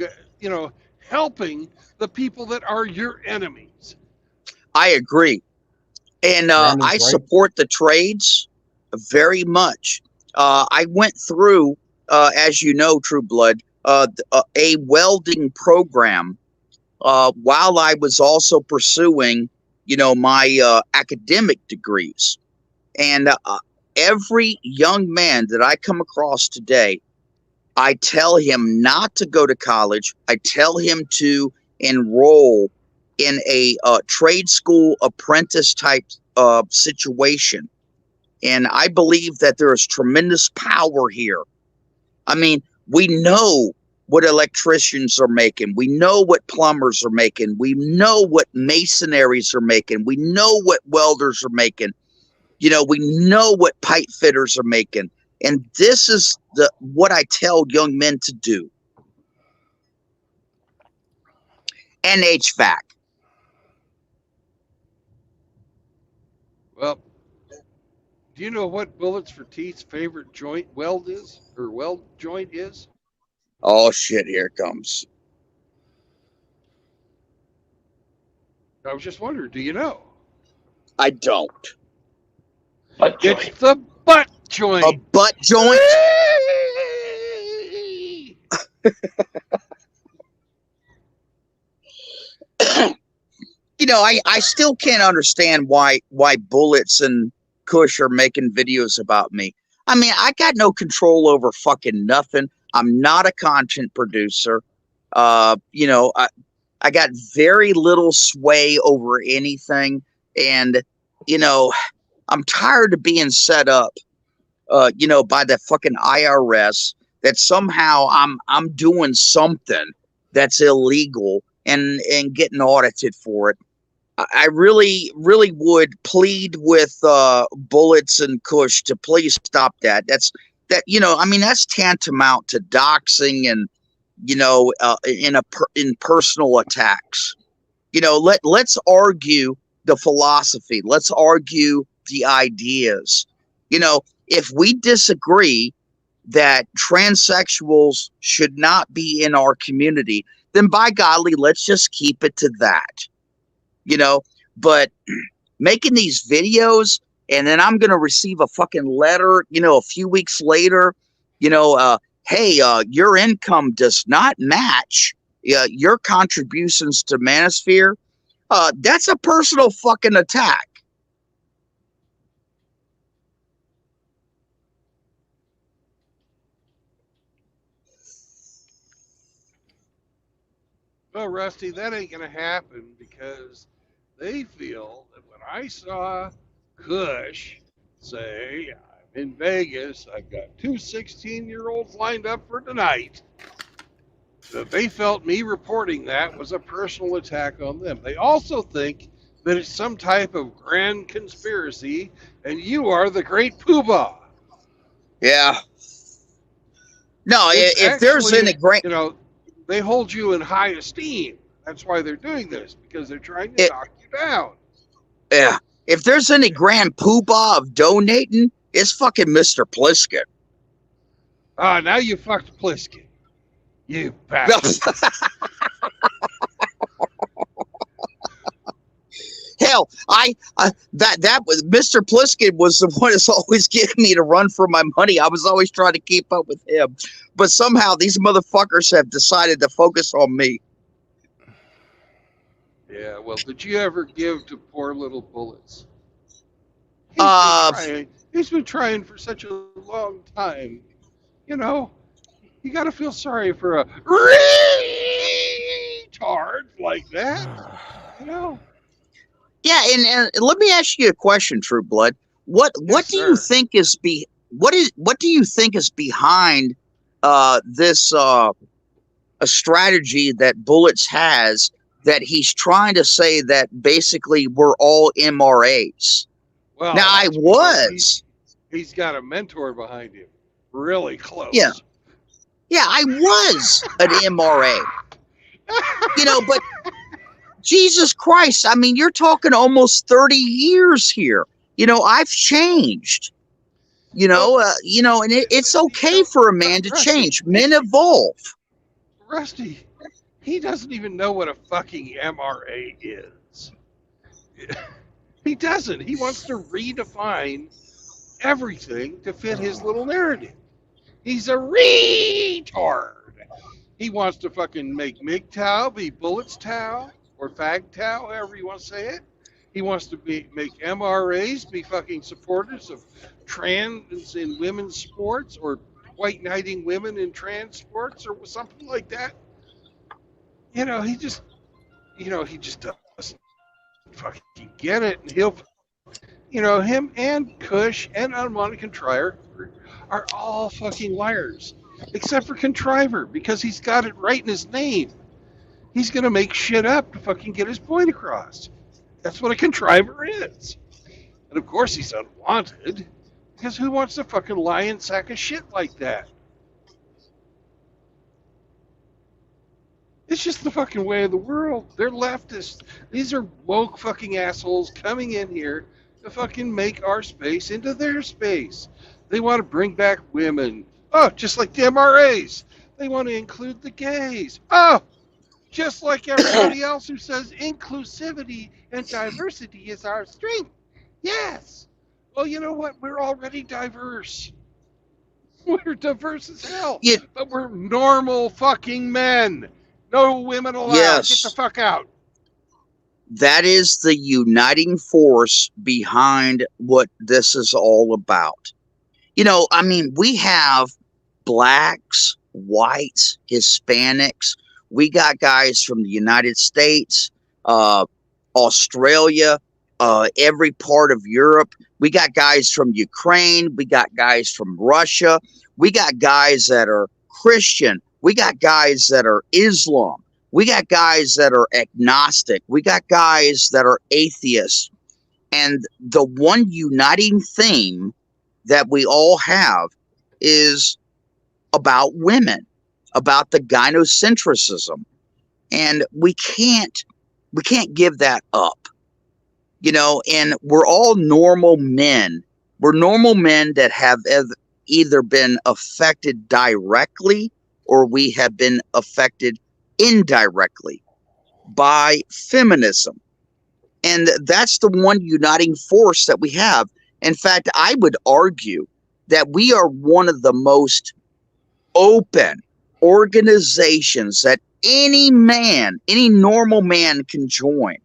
Speaker 1: helping the people that are your enemies.
Speaker 5: I agree. And
Speaker 8: Brandon's
Speaker 5: I
Speaker 8: right.
Speaker 5: support the trades very much. I went through, as you know, True Blood, a welding program while I was also pursuing, my academic degrees. And every young man that I come across today, I tell him not to go to college. I tell him to enroll in a trade school apprentice type situation. And I believe that there is tremendous power here. I mean, we know what electricians are making. We know what plumbers are making. We know what masonaries are making. We know what welders are making. We know what pipe fitters are making. And this is what I tell young men to do. And HVAC.
Speaker 1: Well, do you know what Bullets for Teeth's favorite joint weld is? Or weld joint is?
Speaker 5: Oh, shit, here it comes.
Speaker 1: I was just wondering, do you know?
Speaker 5: I don't.
Speaker 6: Butt
Speaker 1: It's
Speaker 6: joint.
Speaker 1: the butt
Speaker 5: A
Speaker 1: joint.
Speaker 5: butt joint? I still can't understand why Bullets and Kush are making videos about me. I mean, I got no control over fucking nothing. I'm not a content producer. I got very little sway over anything. And, I'm tired of being set up, by the fucking IRS that somehow I'm doing something that's illegal and getting audited for it. I really, really would plead with Bullets and Kush to please stop that. That's tantamount to doxing and, in personal attacks. Let's argue the philosophy. Let's argue the ideas. If we disagree that transsexuals should not be in our community, then by golly, let's just keep it to that. But making these videos and then I'm going to receive a fucking letter, a few weeks later, hey, your income does not match your contributions to Manosphere. That's a personal fucking attack.
Speaker 1: Well, Rusty, that ain't going to happen because they feel that when I saw Kush say, I'm in Vegas, I've got two 16-year-olds lined up for tonight, that they felt me reporting that was a personal attack on them. They also think that it's some type of grand conspiracy and you are the great poobah.
Speaker 5: Yeah. No,
Speaker 1: It's
Speaker 5: if there's any great...
Speaker 1: they hold you in high esteem. That's why they're doing this, because they're trying to knock you down.
Speaker 5: Yeah. If there's any grand poobah of donating, it's fucking Mr. Pliskin.
Speaker 1: Now you fucked Pliskin. You bastard.
Speaker 5: Hell, that was Mr. Pliskin was the one that's always getting me to run for my money. I was always trying to keep up with him, but somehow these motherfuckers have decided to focus on me.
Speaker 1: Yeah, well, did you ever give to poor little Bullets? He's been trying for such a long time. You got to feel sorry for a retard like that.
Speaker 5: Yeah, and let me ask you a question, True Blood. What do you think is what do you think is behind this a strategy that Bullets has, that he's trying to say that basically we're all MRAs? Well, now
Speaker 1: he's got a mentor behind him, really close.
Speaker 5: Yeah, I was an MRA. But Jesus Christ, I mean, you're talking almost 30 years here. I've changed. And it's okay for a man to change. Men evolve.
Speaker 1: Rusty, he doesn't even know what a fucking MRA is. He doesn't. He wants to redefine everything to fit his little narrative. He's a retard. He wants to fucking make MGTOW be Bullets Tow or Fag Tow, however you want to say it. He wants to make MRAs be fucking supporters of trans in women's sports or white knighting women in trans sports or something like that. He just doesn't fucking get it. And he'll, him and Kush and Unwanted Contriver are all fucking liars. Except for Contriver, because he's got it right in his name. He's going to make shit up to fucking get his point across. That's what a contriver is. And of course he's unwanted, because who wants to fucking lie and sack of shit like that? It's just the fucking way of the world. They're leftists. These are woke fucking assholes coming in here to fucking make our space into their space. They want to bring back women. Oh, just like the MRAs. They want to include the gays. Oh, just like everybody else who says inclusivity and diversity is our strength. Yes. Well, you know what? We're already diverse. We're diverse as hell.
Speaker 5: Yeah.
Speaker 1: But we're normal fucking men. No women allowed.
Speaker 5: Yes.
Speaker 1: Get the fuck out.
Speaker 5: That is the uniting force behind what this is all about. I mean, we have blacks, whites, Hispanics. We got guys from the United States, Australia, every part of Europe. We got guys from Ukraine. We got guys from Russia. We got guys that are Christian. We got guys that are Islam. We got guys that are agnostic. We got guys that are atheists. And the one uniting theme that we all have is about women, about the gynocentrism. And we can't give that up. And we're all normal men. We're normal men that have either been affected directly or we have been affected indirectly by feminism. And that's the one uniting force that we have. In fact, I would argue that we are one of the most open organizations that any normal man can join.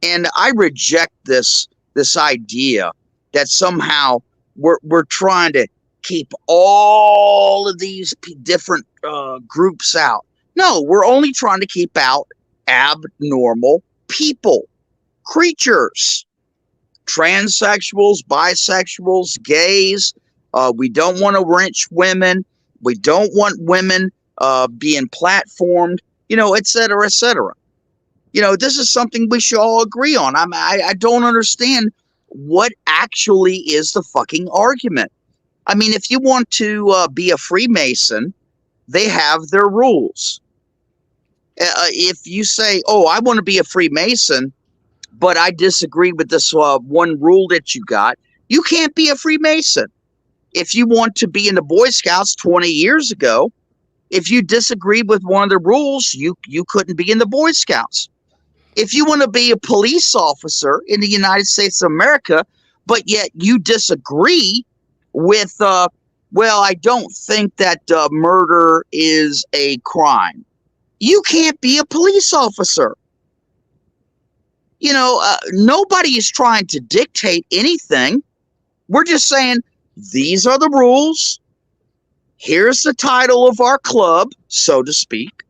Speaker 5: And I reject this idea that somehow we're trying to keep all of these different groups out. No, we're only trying to keep out abnormal people, creatures, transsexuals, bisexuals, gays. We don't want to wrench women. We don't want women being platformed, et cetera, et cetera. This is something we should all agree on. I don't understand what actually is the fucking argument. I mean, if you want to be a Freemason, they have their rules. If you say, oh, I want to be a Freemason, but I disagree with this one rule that you got, you can't be a Freemason. If you want to be in the Boy Scouts 20 years ago, if you disagree with one of the rules, you couldn't be in the Boy Scouts. If you want to be a police officer in the United States of America, but yet you disagree with, well, I don't think that murder is a crime, you can't be a police officer. Nobody is trying to dictate anything. We're just saying, these are the rules. Here's the title of our club, so to speak.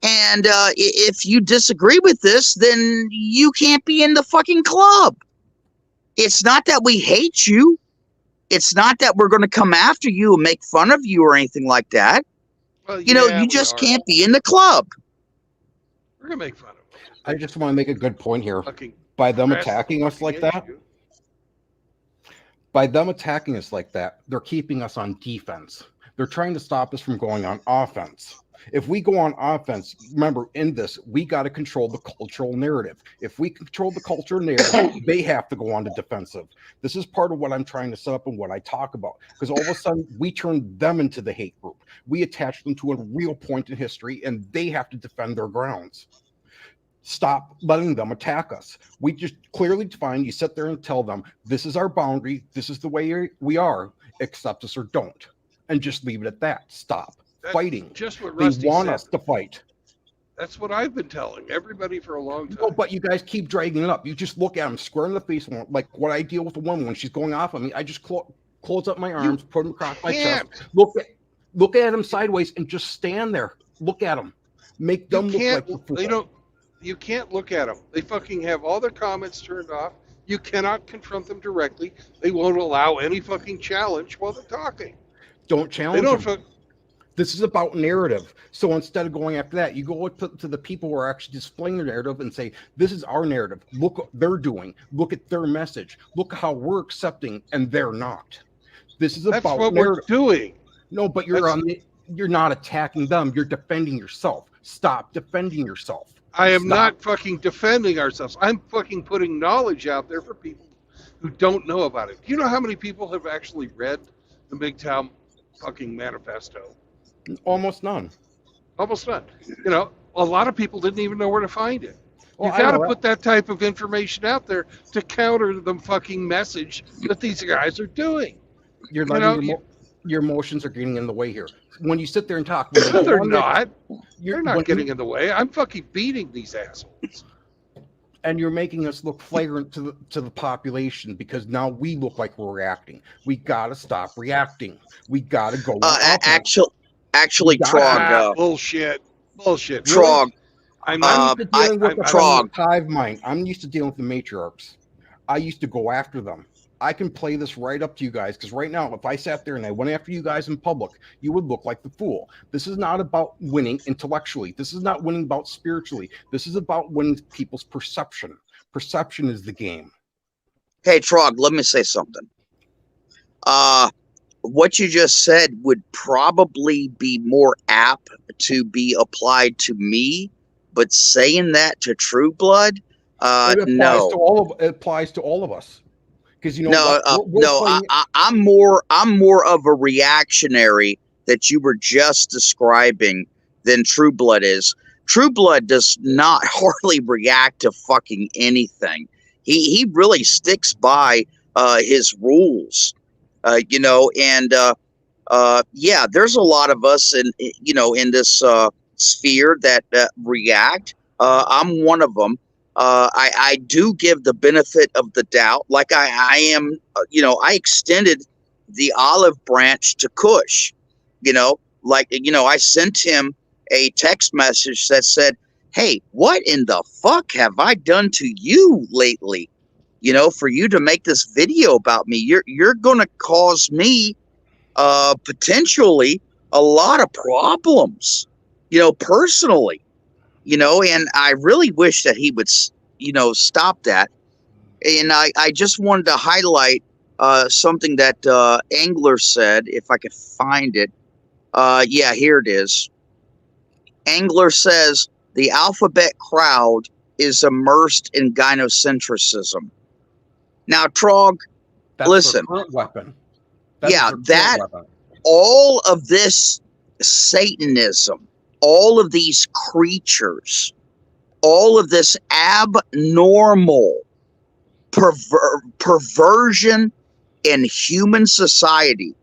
Speaker 5: And if you disagree with this, then you can't be in the fucking club. It's not that we hate you. It's not that we're going to come after you and make fun of you or anything like that.
Speaker 1: Well,
Speaker 5: You just can't be in the club.
Speaker 1: We're going to make fun of them.
Speaker 8: I just want to make a good point here.
Speaker 1: Fucking
Speaker 8: By them
Speaker 1: press
Speaker 8: attacking
Speaker 1: the
Speaker 8: us like
Speaker 1: fucking
Speaker 8: that,
Speaker 1: issue.
Speaker 8: by them attacking us like that, they're keeping us on defense. They're trying to stop us from going on offense. If we go on offense, remember in this, we got to control the cultural narrative. If we control the cultural narrative, they have to go on to defensive. This is part of what I'm trying to set up and what I talk about. Because all of a sudden, we turn them into the hate group. We attach them to a real point in history, and they have to defend their grounds. Stop letting them attack us. We just clearly define, you sit there and tell them, this is our boundary, this is the way we are, accept us or don't. And just leave it at that. Stop fighting.
Speaker 1: Just what
Speaker 8: They
Speaker 1: Rusty
Speaker 8: want
Speaker 1: said.
Speaker 8: us to fight.
Speaker 1: That's what I've been telling everybody for a long time.
Speaker 8: No, but you guys keep dragging it up. You just look at them square in the face. Like what I deal with a woman when she's going off on me, I just close up my arms, put them across my chest, look at them sideways, and just stand there. Look at them. Make them look like the fool.
Speaker 1: You can't look at them. They fucking have all their comments turned off. You cannot confront them directly. They won't allow any fucking challenge while they're talking.
Speaker 8: Don't challenge them. This is about narrative. So instead of going after that, you go to the people who are actually displaying their narrative and say, this is our narrative. Look what they're doing. Look at their message. Look how we're accepting and they're not. This is about
Speaker 1: That's what
Speaker 8: narrative.
Speaker 1: we're doing.
Speaker 8: No, but you're not attacking them. You're defending yourself. Stop defending yourself.
Speaker 1: I am not fucking defending ourselves. I'm fucking putting knowledge out there for people who don't know about it. Do you know how many people have actually read the MGTOW fucking manifesto?
Speaker 8: Almost none.
Speaker 1: Almost none. You know, a lot of people didn't even know where to find it.
Speaker 8: Well,
Speaker 1: You got to put that type of information out there to counter the fucking message that these guys are doing.
Speaker 8: You're letting your emotions are getting in the way here. When you sit there and talk, they're
Speaker 1: not. They're not getting in the way. I'm fucking beating these assholes.
Speaker 8: And you're making us look flagrant to the population because now we look like we're reacting. We gotta stop reacting. We gotta go.
Speaker 5: Actually, Trog.
Speaker 1: Bullshit.
Speaker 5: Trog.
Speaker 8: Trog. Hive mind. I'm used to dealing with the matriarchs. I used to go after them. I can play this right up to you guys because right now, if I sat there and I went after you guys in public, you would look like the fool. This is not about winning intellectually. This is not winning about spiritually. This is about winning people's perception. Perception is the game.
Speaker 5: Hey, Trog, let me say something. What you just said would probably be more apt to be applied to me, but saying that to True Blood, no.
Speaker 8: It applies to all of us. Because
Speaker 5: I'm more of a reactionary that you were just describing than True Blood is. True Blood does not hardly react to fucking anything. He really sticks by his rules, yeah, there's a lot of us in this sphere that react. I'm one of them. I do give the benefit of the doubt. Like I am, I extended the olive branch to Kush, I sent him a text message that said, hey, what in the fuck have I done to you lately? For you to make this video about me, you're going to cause me potentially a lot of problems, personally. And I really wish that he would, stop that. And I just wanted to highlight something that Angler said, if I could find it. Yeah, here it is. Angler says the alphabet crowd is immersed in gynocentrism. Now, Trog, listen.
Speaker 8: Weapon.
Speaker 5: All of this Satanism, all of these creatures, all of this abnormal perversion in human society,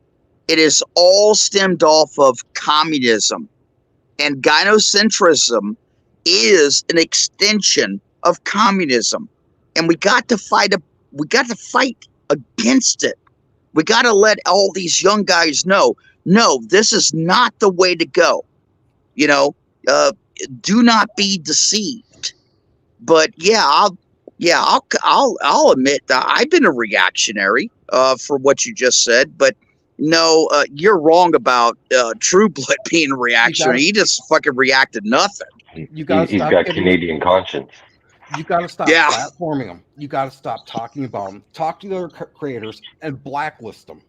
Speaker 5: it is all stemmed off of communism. And gynocentrism is an extension of communism. And we got to fight against it. We got to let all these young guys know, no, this is not the way to go. Do not be deceived. But I'll admit that I've been a reactionary for what you just said. But no, you're wrong about True Blood being a reactionary. He just fucking reacted nothing.
Speaker 6: He's got Canadian conscience.
Speaker 8: You got to stop
Speaker 5: Yeah.
Speaker 8: platforming them. You got to stop talking about them. Talk to the other creators and blacklist them.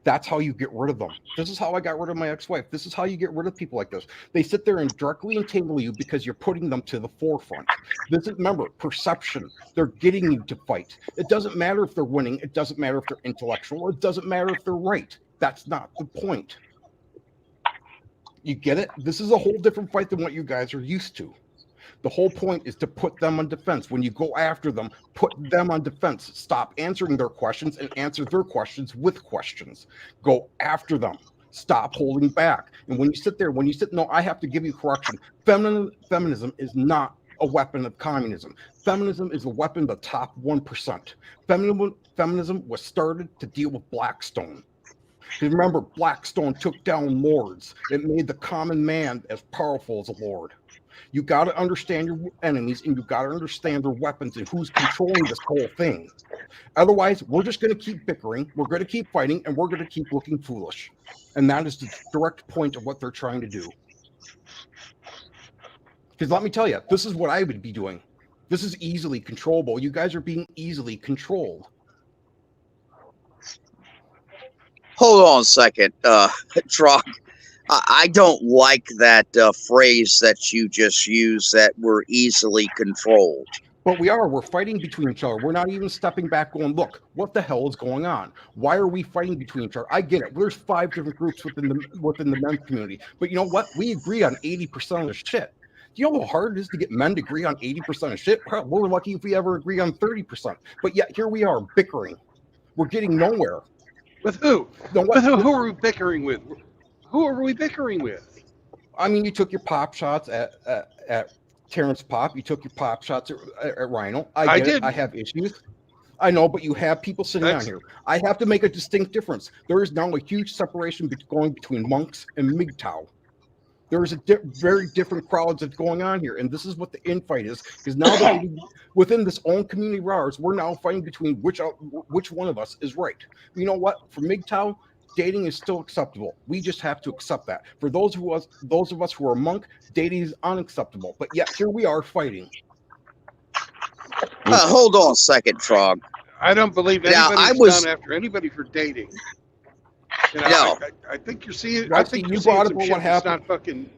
Speaker 8: That's how you get rid of them. This is how I got rid of my ex-wife. This is how you get rid of people like this. They sit there and directly entangle you because you're putting them to the forefront. This is, remember, perception. They're getting you to fight. It doesn't matter if they're winning. It doesn't matter if they're intellectual. It doesn't matter if they're right. That's not the point. You get it? This is a whole different fight than what you guys are used to. The whole point is to put them on defense. When you go after them, put them on defense. Stop answering their questions and answer their questions with questions. Go after them. Stop holding back. And when you sit there, no, I have to give you correction. Feminism is not a weapon of communism. Feminism is a weapon of the top 1%. Feminism was started to deal with Blackstone. Remember, Blackstone took down lords. It made the common man as powerful as a lord. You got to understand your enemies, and you got to understand their weapons and who's controlling this whole thing. Otherwise, we're just going to keep bickering, we're going to keep fighting, and we're going to keep looking foolish. And that is the direct point of what they're trying to do. Because let me tell you, this is what I would be doing. This is easily controllable. You guys are being easily controlled.
Speaker 5: Hold on a second, Troc. I don't like that phrase that you just used, that we're easily controlled.
Speaker 8: But we are. We're fighting between each other. We're not even stepping back going, look, what the hell is going on? Why are we fighting between each other? I get it. There's 5 different groups within the men's community. But you know what? We agree on 80% of the shit. Do you know how hard it is to get men to agree on 80% of shit? We're lucky if we ever agree on 30%. But yet here we are bickering. We're getting nowhere.
Speaker 1: With who?
Speaker 8: With
Speaker 1: who are we bickering with? Who are we bickering with?
Speaker 8: I mean, you took your pop shots at Terrence Pop. You took your pop shots at Rhino. I get it. I have issues. I know, but you have people sitting down here. I have to make a distinct difference. There is now a huge separation going between monks and MGTOW. There is a very different crowds that's going on here, and this is what the infight is. Because now that within this own community of ours, we're now fighting between which one of us is right. You know what? For MGTOW, dating is still acceptable. We just have to accept that. For those of us who are monk, dating is unacceptable. But yet here we are fighting.
Speaker 5: Hold on a second, Frog.
Speaker 1: I don't believe anybody's gone after anybody for dating. You know,
Speaker 5: No,
Speaker 1: I think you're seeing.
Speaker 8: Well,
Speaker 1: I think
Speaker 8: you
Speaker 1: you're seeing
Speaker 8: brought
Speaker 1: some
Speaker 8: up
Speaker 1: shit
Speaker 8: what
Speaker 1: that's
Speaker 8: happened.
Speaker 1: not fucking.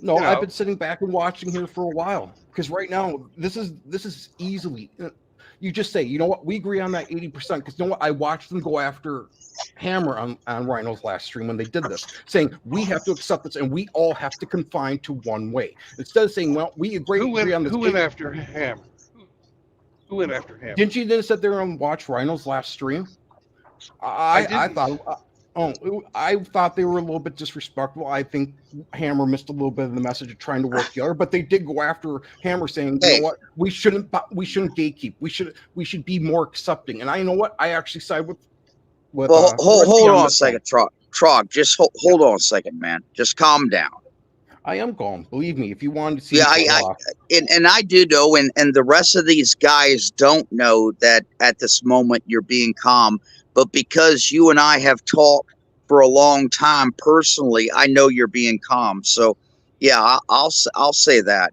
Speaker 8: No,
Speaker 1: you know.
Speaker 8: I've been sitting back and watching here for a while because right now this is easily. You just say, you know what, we agree on that 80% because you know what, I watched them go after Hammer on Rhino's last stream when they did this, saying we have to accept this and we all have to confine to one way instead of saying, well, we agree on this.
Speaker 1: Who went after Hammer? Who went after Hammer?
Speaker 8: Didn't you then sit there and watch Rhino's last stream? I thought. I thought they were a little bit disrespectful. I think Hammer missed a little bit of the message of trying to work together, but they did go after Hammer, saying, "You know what? We shouldn't gatekeep. We should be more accepting." And you know what? I actually side with.
Speaker 5: Well, hold on a second, Trog. Just hold on a second, man. Just calm down.
Speaker 8: I am calm. Believe me. If you wanted to see,
Speaker 5: and I do know, and the rest of these guys don't know that at this moment you're being calm. But because you and I have talked for a long time personally, I know you're being calm. So, yeah, I'll say that.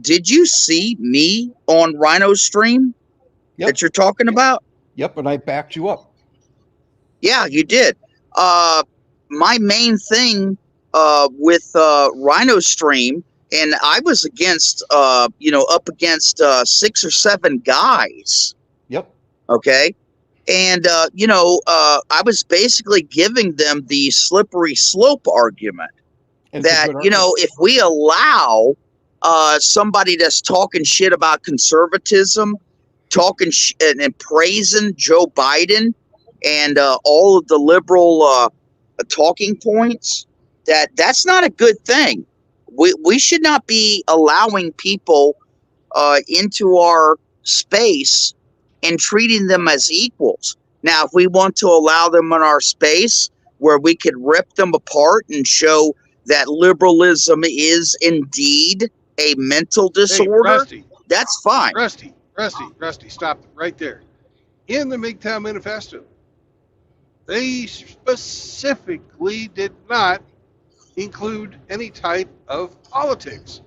Speaker 5: Did you see me on Rhino's stream that you're talking about?
Speaker 8: Yep, and I backed you up.
Speaker 5: Yeah, you did. My main thing with Rhino's stream, and I was against, up against 6 or 7 guys.
Speaker 8: Yep.
Speaker 5: Okay. And, I was basically giving them the slippery slope argument that, if we allow somebody that's talking shit about conservatism, talking and praising Joe Biden and all of the liberal talking points, that's not a good thing. We should not be allowing people into our space and treating them as equals. Now, if we want to allow them in our space where we could rip them apart and show that liberalism is indeed a mental disorder, that's fine.
Speaker 1: Rusty, stop it right there. In the MGTOW Manifesto, they specifically did not include any type of politics.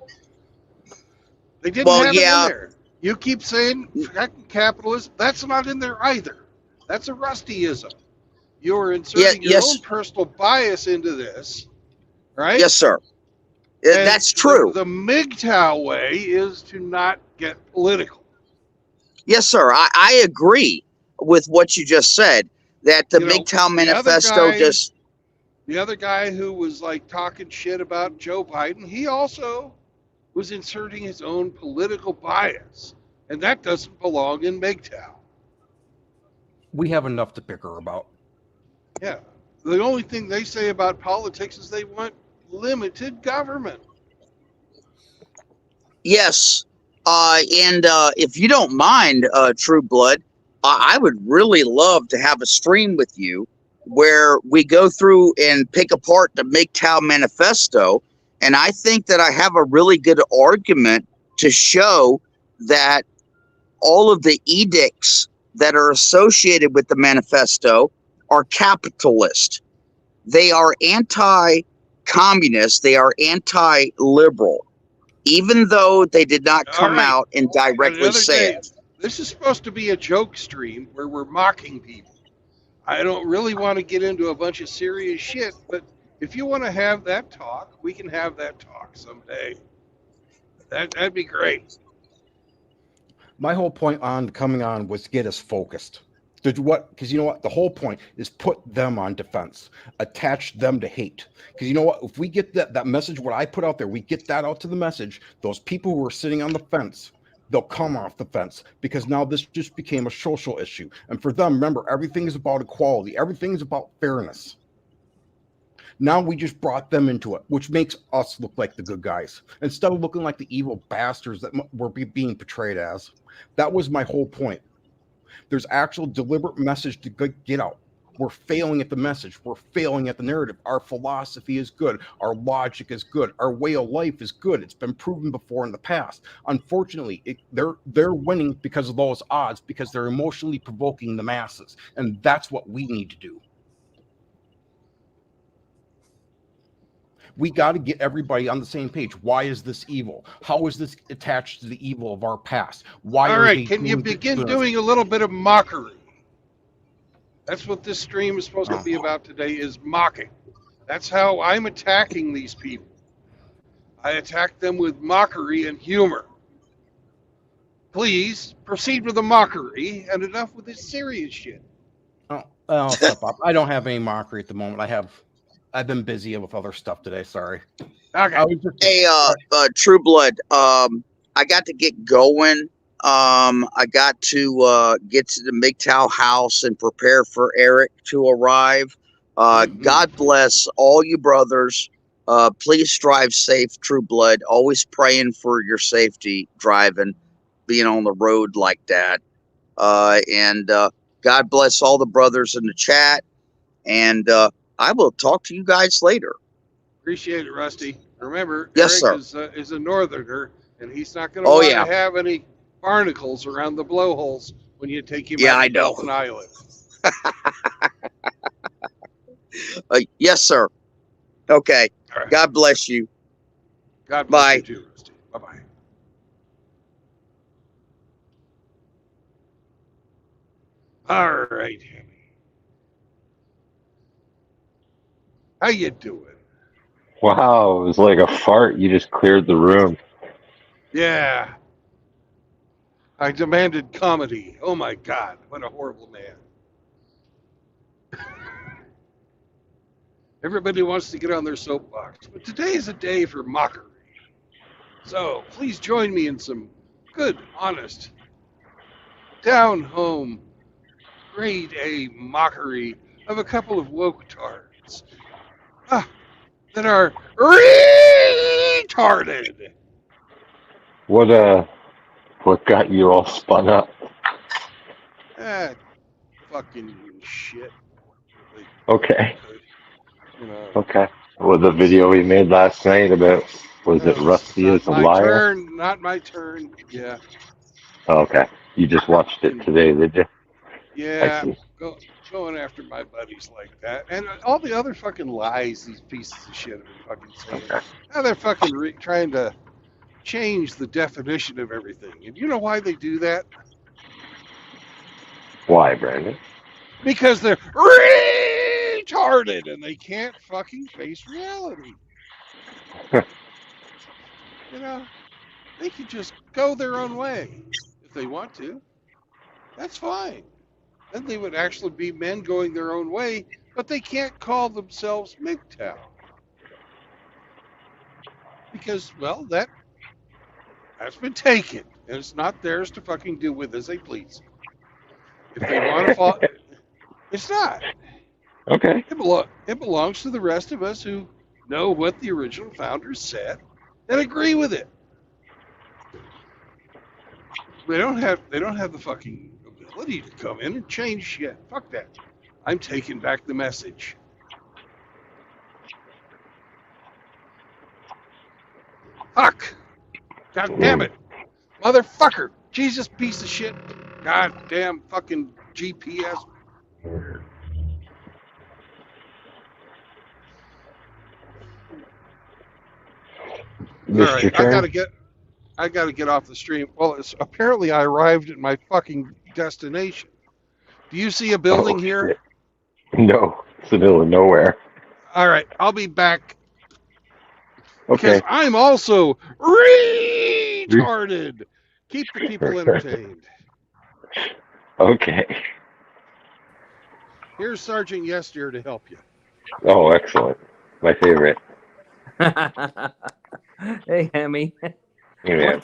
Speaker 1: They didn't
Speaker 5: Well,
Speaker 1: have it in
Speaker 5: yeah,
Speaker 1: there. You keep saying fucking capitalism. That's not in there either. That's a Rustyism. You're
Speaker 5: yeah,
Speaker 1: inserting your own
Speaker 5: yes,
Speaker 1: personal bias into this, right?
Speaker 5: yes, sir.
Speaker 1: And
Speaker 5: That's true.
Speaker 1: the MGTOW way is to not get political.
Speaker 5: Yes, sir. I agree with what you just said. That the
Speaker 1: You know,
Speaker 5: MGTOW
Speaker 1: the other
Speaker 5: manifesto
Speaker 1: guy,
Speaker 5: just
Speaker 1: the other guy who was like talking shit about Joe Biden, he also was inserting his own political bias, and that doesn't belong in MGTOW.
Speaker 8: We have enough to bicker about.
Speaker 1: Yeah, the only thing they say about politics is they want limited government.
Speaker 5: yes. And if you don't mind, True Blood, I would really love to have a stream with you where we go through and pick apart the MGTOW manifesto. And I think that I have a really good argument to show that all of the edicts that are associated with the manifesto are capitalist. They are anti-communist. They are anti-liberal, even though they did not
Speaker 1: All
Speaker 5: come
Speaker 1: right,
Speaker 5: out and
Speaker 1: and
Speaker 5: directly
Speaker 1: another
Speaker 5: say
Speaker 1: day.
Speaker 5: it.
Speaker 1: This is supposed to be a joke stream where we're mocking people. I don't really want to get into a bunch of serious shit, but if you want to have that talk, we can have that talk someday. That'd be great.
Speaker 8: My whole point on coming on was to get us focused. Because you know what? The whole point is put them on defense, attach them to hate. Because you know what? If we get that message, what I put out there, we get that out to the message, those people who are sitting on the fence, they'll come off the fence because now this just became a social issue. And for them, remember, everything is about equality. Everything is about fairness. Now we just brought them into it, which makes us look like the good guys instead of looking like the evil bastards that we're being portrayed as. That was my whole point. There's actual deliberate message to get out. We're failing at the message. We're failing at the narrative. Our philosophy is good. Our logic is good. Our way of life is good. It's been proven before in the past. Unfortunately, they're winning because of those odds, because they're emotionally provoking the masses. And that's what we need to do. We got to get everybody on the same page. Why is this evil? How is this attached to the evil of our past? Why
Speaker 1: All
Speaker 8: are
Speaker 1: right,
Speaker 8: they
Speaker 1: can you
Speaker 8: doing
Speaker 1: begin
Speaker 8: this?
Speaker 1: doing a little bit of mockery? That's what this stream is supposed to be about today, is mocking. That's how I'm attacking these people. I attack them with mockery and humor. Please proceed with the mockery and enough with this serious shit.
Speaker 8: I'll step up. I don't have any mockery at the moment. I've been busy with other stuff today. Sorry.
Speaker 1: Okay.
Speaker 5: Hey, True Blood, I got to get going. I got to get to the MGTOW house and prepare for Eric to arrive. God bless all you brothers. Please drive safe, True Blood. Always praying for your safety driving, being on the road like that. And God bless all the brothers in the chat. And I will talk to you guys later.
Speaker 1: Appreciate it, Rusty. Remember,
Speaker 5: Yes,
Speaker 1: Eric
Speaker 5: sir.
Speaker 1: is a northerner, and he's not going to want
Speaker 5: yeah.
Speaker 1: to have any barnacles around the blowholes when you take him
Speaker 5: Yeah,
Speaker 1: out
Speaker 5: I
Speaker 1: to
Speaker 5: know.
Speaker 1: Dolphin Island.
Speaker 5: Yes, sir. Okay.
Speaker 1: All right.
Speaker 5: God bless you.
Speaker 1: God bless
Speaker 5: Bye.
Speaker 1: you too, Rusty. Bye-bye. All right. How you doing?
Speaker 6: Wow, it was like a fart. You just cleared the room.
Speaker 1: Yeah. I demanded comedy. Oh my God, what a horrible man. Everybody wants to get on their soapbox, but today is a day for mockery. So please join me in some good, honest, down-home, grade A mockery of a couple of woke tards that are retarded.
Speaker 6: What got you all spun up?
Speaker 1: Ah, fucking shit. Like,
Speaker 6: Okay.
Speaker 1: you know,
Speaker 6: Okay. Well, the video we made last night about, was it Rusty
Speaker 1: not
Speaker 6: is a
Speaker 1: my
Speaker 6: liar?
Speaker 1: turn. Not my turn. Yeah.
Speaker 6: Okay. You just watched it today, did you?
Speaker 1: Yeah.
Speaker 6: I see.
Speaker 1: Going after my buddies like that, and all the other fucking lies these pieces of shit have been fucking saying.
Speaker 6: Okay.
Speaker 1: Now they're fucking trying to change the definition of everything. And you know why they do that?
Speaker 6: Why, Brandon?
Speaker 1: Because they're retarded and they can't fucking face reality. You know, they can just go their own way if they want to. That's fine. Then they would actually be men going their own way, but they can't call themselves MGTOW. Because, well, that's been taken, and it's not theirs to fucking do with as they please. If they want to follow, it's not.
Speaker 6: Okay.
Speaker 1: It belongs to the rest of us who know what the original founders said and agree with it. They don't have the fucking ability to come in and change shit. Fuck that. I'm taking back the message. Fuck. God damn it. Motherfucker. Jesus piece of shit. God damn fucking GPS. All
Speaker 6: Missed
Speaker 1: right,
Speaker 6: your turn?
Speaker 1: I gotta get off the stream. Well, apparently I arrived at my fucking destination. Do you see a building
Speaker 6: Oh,
Speaker 1: here?
Speaker 6: shit. No. It's the middle of nowhere.
Speaker 1: All right, I'll be back because
Speaker 6: Okay.
Speaker 1: I'm also retarded. Keep the people entertained.
Speaker 6: Okay.
Speaker 1: Here's Sergeant Yes here to help you.
Speaker 6: Oh, excellent. My favorite.
Speaker 9: Hey, Hemi.
Speaker 6: Yeah.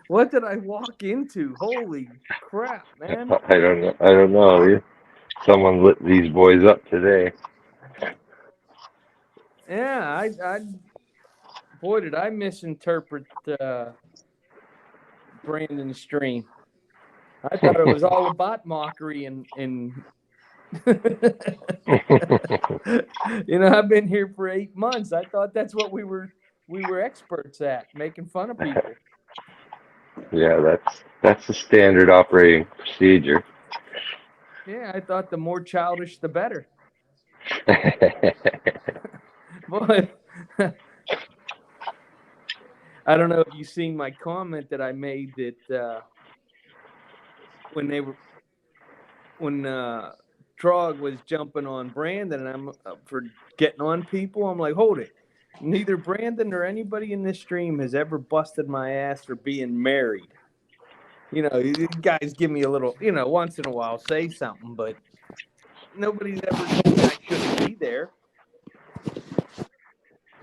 Speaker 9: What did I walk into? Holy crap, man.
Speaker 6: I don't know. Someone lit these boys up today.
Speaker 9: Yeah, boy, did I misinterpret Brandon's stream. I thought it was all about mockery and you know, I've been here for 8 months. I thought that's what we were experts at, making fun of people.
Speaker 6: Yeah, that's the standard operating procedure.
Speaker 9: Yeah, I thought the more childish, the better. Boy, I don't know if you've seen my comment that I made that when Trog was jumping on Brandon, and I'm for getting on people, I'm like, hold it. Neither Brandon or anybody in this stream has ever busted my ass for being married. You know, you guys give me a little, you know, once in a while say something, but nobody's ever told me I shouldn't be there.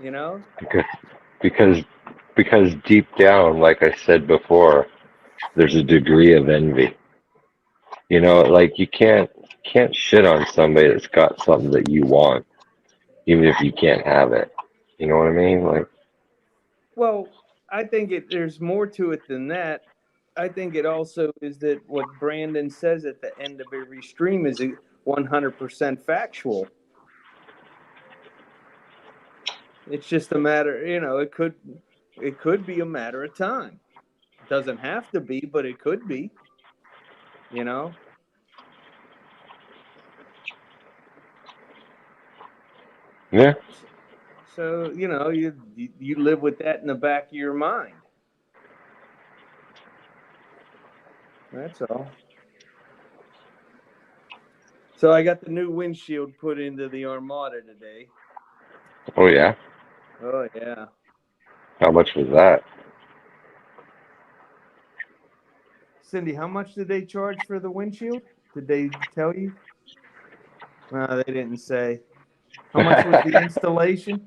Speaker 9: You know?
Speaker 6: Because deep down, like I said before, there's a degree of envy. You know, like you can't shit on somebody that's got something that you want, even if you can't have it. You know what I mean? Like,
Speaker 9: well, I think there's more to it than that. I think it also is that what Brandon says at the end of every stream is 100% factual. It's just a matter, you know, it could be a matter of time. It doesn't have to be, but it could be. You know?
Speaker 6: yeah.
Speaker 9: So, you know, you live with that in the back of your mind. That's all. So I got the new windshield put into the Armada today.
Speaker 6: Oh yeah.
Speaker 9: Oh yeah.
Speaker 6: How much was that?
Speaker 9: Cindy, how much did they charge for the windshield? Did they tell you? No, they didn't say. How much was the installation?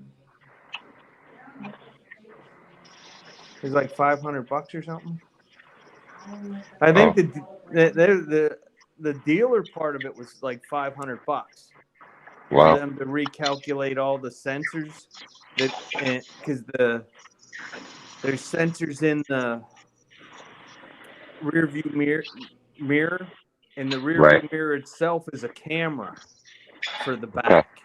Speaker 9: It was like $500 or something. I think the dealer part of it was like $500
Speaker 6: Wow.
Speaker 9: for them to recalculate all the sensors because there's sensors in the rear view mirror, and the rear view mirror itself is a camera for the back,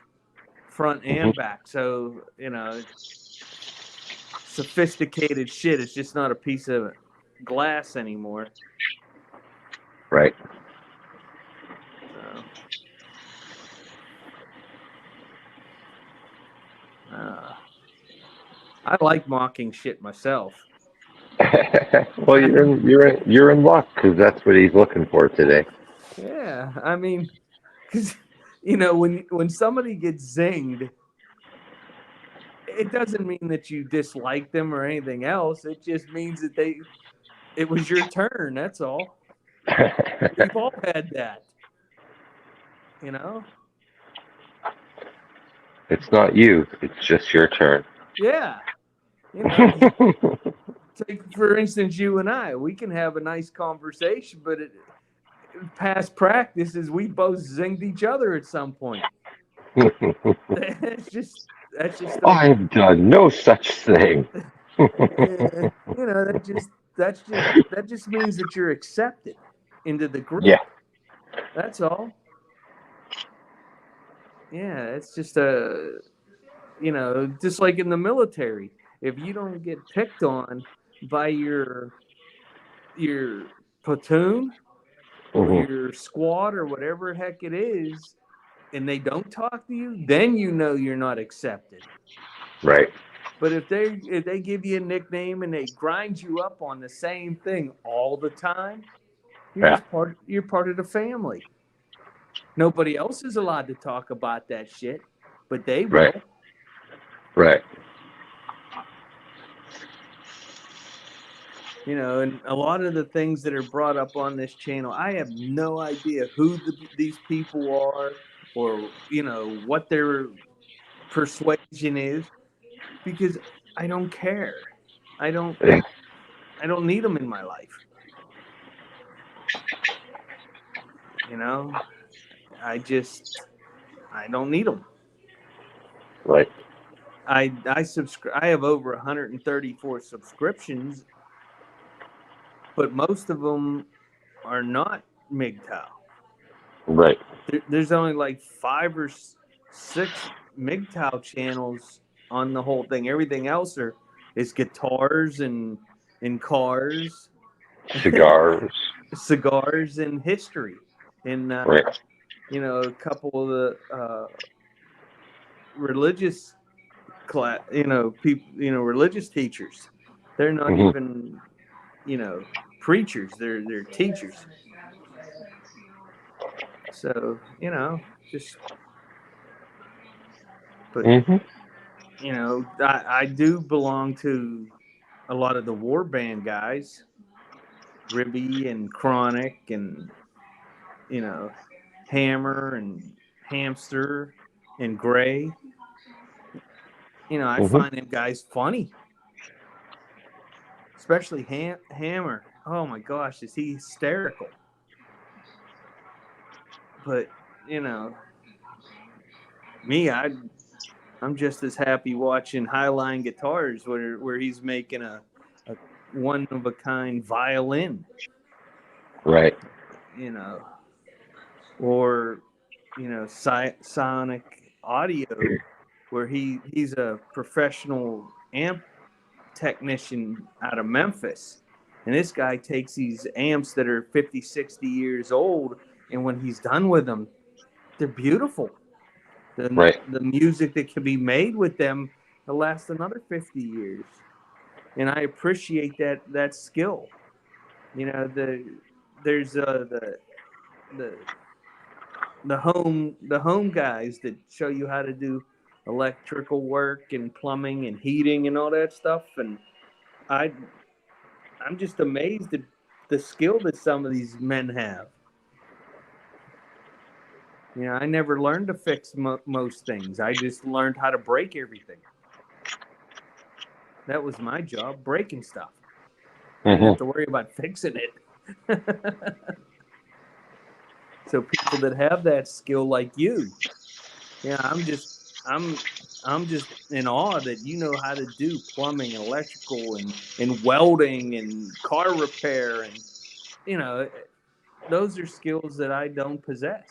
Speaker 9: front and back. So, you know, sophisticated shit. It's just not a piece of glass anymore.
Speaker 6: Right.
Speaker 9: So, I like mocking shit myself.
Speaker 6: Well, you're in luck because that's what he's looking for today.
Speaker 9: Yeah, I mean, because when somebody gets zinged, it doesn't mean that you dislike them or anything else. It just means that it was your turn. That's all. We've all had that.
Speaker 6: It's not you. It's just your turn.
Speaker 9: Yeah. Take for instance, you and I. We can have a nice conversation, but past practice is we both zinged each other at some point. That's just.
Speaker 6: I've done no such thing.
Speaker 9: That just means that you're accepted into the group.
Speaker 6: Yeah.
Speaker 9: That's all. Yeah, it's just just like in the military. If you don't get picked on by your platoon or your squad or whatever the heck it is, and they don't talk to you, then you know you're not accepted.
Speaker 6: Right.
Speaker 9: But if they give you a nickname and they grind you up on the same thing all the time, you're part of the family. Nobody else is allowed to talk about that shit, but they will.
Speaker 6: Right.
Speaker 9: And a lot of the things that are brought up on this channel, I have no idea who these people are or, what their persuasion is, because I don't care. I don't need them in my life. I don't need them.
Speaker 6: Right.
Speaker 9: I subscribe. I have over 134 subscriptions, but most of them are not MGTOW.
Speaker 6: Right.
Speaker 9: There's only like 5 or 6 MGTOW channels on the whole thing. Everything else is guitars and cars, cigars and history, and a couple of the religious class, people, religious teachers. They're not even, preachers. They're teachers. So, just, but, I do belong to a lot of the war band guys, Ribby and Chronic and, Hammer and Hamster and Gray. I find them guys funny. Especially Hammer. Oh my gosh, is he hysterical. But, me, I'm just as happy watching Highline Guitars where he's making a one-of-a-kind violin.
Speaker 6: Right.
Speaker 9: Or, Sonic Audio, where he's a professional amp technician out of Memphis. And this guy takes these amps that are 50, 60 years old, and when he's done with them, they're beautiful. The music that can be made with them will last another 50 years. And I appreciate that skill. There's the home guys that show you how to do electrical work and plumbing and heating and all that stuff, and I'm just amazed at the skill that some of these men have. I never learned to fix most things. I just learned how to break everything. That was my job, breaking stuff. I didn't have to worry about fixing it. So people that have that skill like you, I'm just in awe that you know how to do plumbing, electrical, and welding and car repair, and those are skills that I don't possess.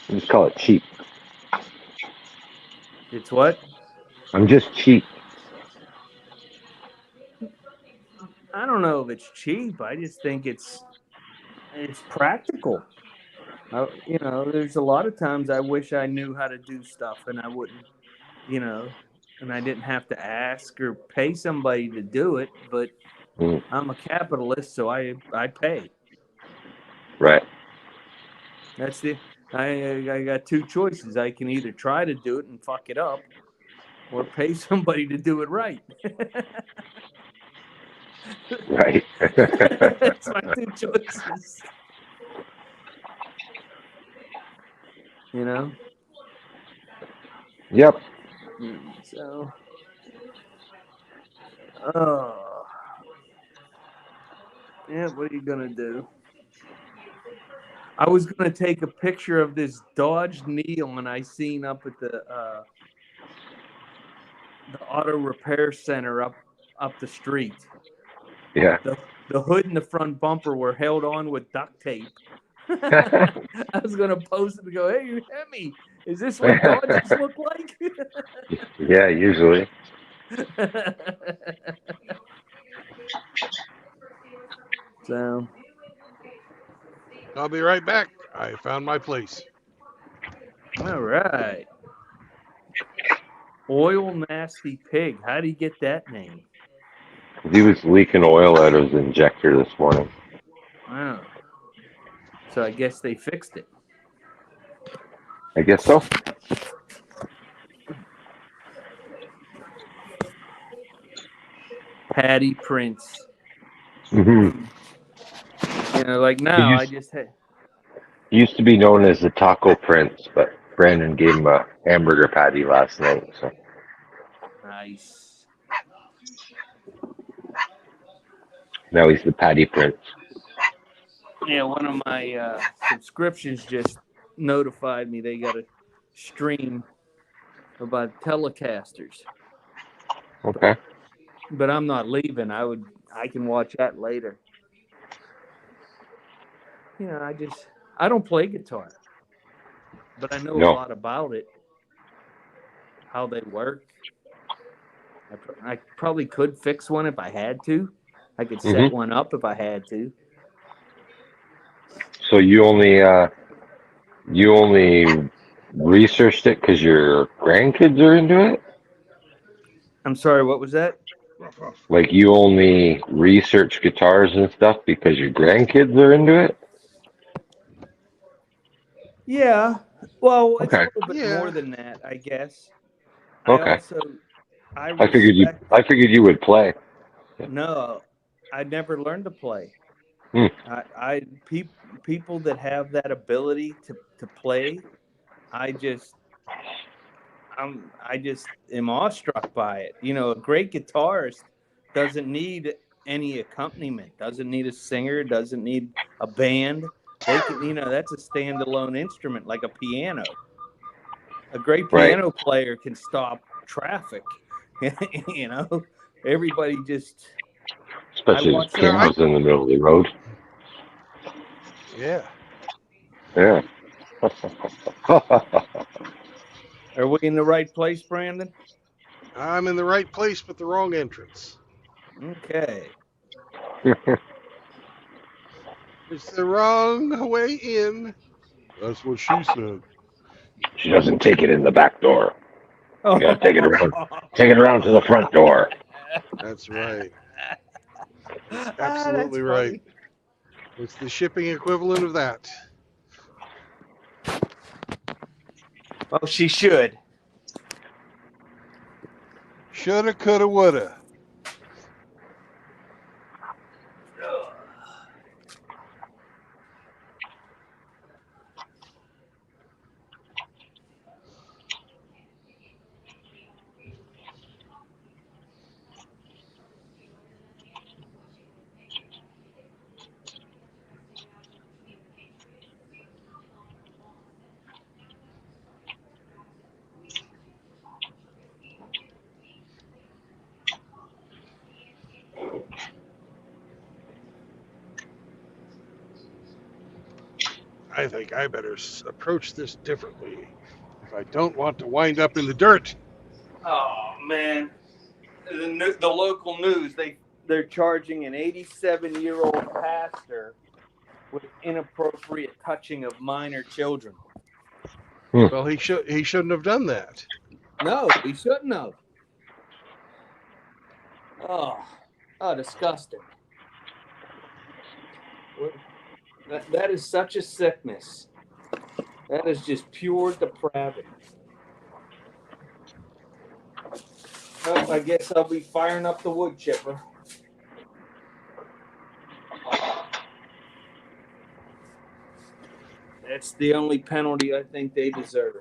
Speaker 6: You just call it cheap.
Speaker 9: It's what?
Speaker 6: I'm just cheap.
Speaker 9: I don't know if it's cheap. I just think it's practical. There's a lot of times I wish I knew how to do stuff and I wouldn't. you know, and I didn't have to ask or pay somebody to do it, but
Speaker 6: Mm,
Speaker 9: I'm a capitalist, so I pay.
Speaker 6: right.
Speaker 9: That's the I got two choices. I can either try to do it and fuck it up, or pay somebody to do it right.
Speaker 6: Right.
Speaker 9: That's my two choices. You know.
Speaker 6: Yep.
Speaker 9: So, oh, yeah. What are you gonna do? I was gonna take a picture of this Dodge Neon I seen up at the auto repair center up the street.
Speaker 6: Yeah.
Speaker 9: The hood and the front bumper were held on with duct tape. I was gonna post it and go, "Hey, Hemi, is this what Dodges look like?"
Speaker 6: Yeah, usually.
Speaker 9: So,
Speaker 1: I'll be right back. I found my place.
Speaker 9: all right. Oil Nasty Pig. How do you get that name?
Speaker 6: He was leaking oil out of his injector this morning.
Speaker 9: Wow. So I guess they fixed it.
Speaker 6: I guess so.
Speaker 9: Patty Prince.
Speaker 6: Hmm.
Speaker 9: You know, like now I just had.
Speaker 6: He used to be known as the Taco Prince, but Brandon gave him a hamburger patty last night. So
Speaker 9: Nice.
Speaker 6: now he's the Patty Prince.
Speaker 9: Yeah, one of my subscriptions just notified me they got a stream about Telecasters.
Speaker 6: Okay.
Speaker 9: But I'm not leaving. I can watch that later. You know, I don't play guitar, but I know a
Speaker 6: No.
Speaker 9: lot about it, how they work. I probably could fix one if I had to. I could set one up if I had to.
Speaker 6: So you only researched it because your grandkids are into it?
Speaker 9: I'm sorry, what was that?
Speaker 6: Like you only research guitars and stuff because your grandkids are into it?
Speaker 9: Yeah. Well, it's a
Speaker 6: Okay.
Speaker 9: little bit
Speaker 1: Yeah.
Speaker 9: more than that, I guess.
Speaker 6: Okay.
Speaker 9: I
Speaker 6: I figured you would play.
Speaker 9: No, I never learned to play.
Speaker 6: Hmm.
Speaker 9: People that have that ability to play, I just am awestruck by it. You know, a great guitarist doesn't need any accompaniment, doesn't need a singer, doesn't need a band. They can, you know, that's a standalone instrument like a piano. A great
Speaker 6: Right.
Speaker 9: piano player can stop traffic. You know, everybody just.
Speaker 6: Especially if piano's in the middle of the road.
Speaker 1: Yeah.
Speaker 6: Yeah.
Speaker 9: Are we in the right place, Brandon?
Speaker 1: I'm in the right place, but the wrong entrance.
Speaker 9: Okay.
Speaker 1: It's the wrong way in. That's what she said.
Speaker 6: She doesn't take it in the back door.
Speaker 9: Oh.
Speaker 6: You gotta take it around. Take it around to the front door.
Speaker 1: That's right. Absolutely right. It's the shipping equivalent of that.
Speaker 9: Well, she should.
Speaker 1: Shoulda, coulda, woulda. I think I better approach this differently if I don't want to wind up in the dirt.
Speaker 9: Oh man, the local news they're charging an 87-year-old pastor with inappropriate touching of minor children.
Speaker 1: Well, he shouldn't have done that.
Speaker 9: No, he shouldn't have. Oh, disgusting. That is such a sickness. That is just pure depravity. Well, I guess I'll be firing up the wood chipper. That's the only penalty I think they deserve.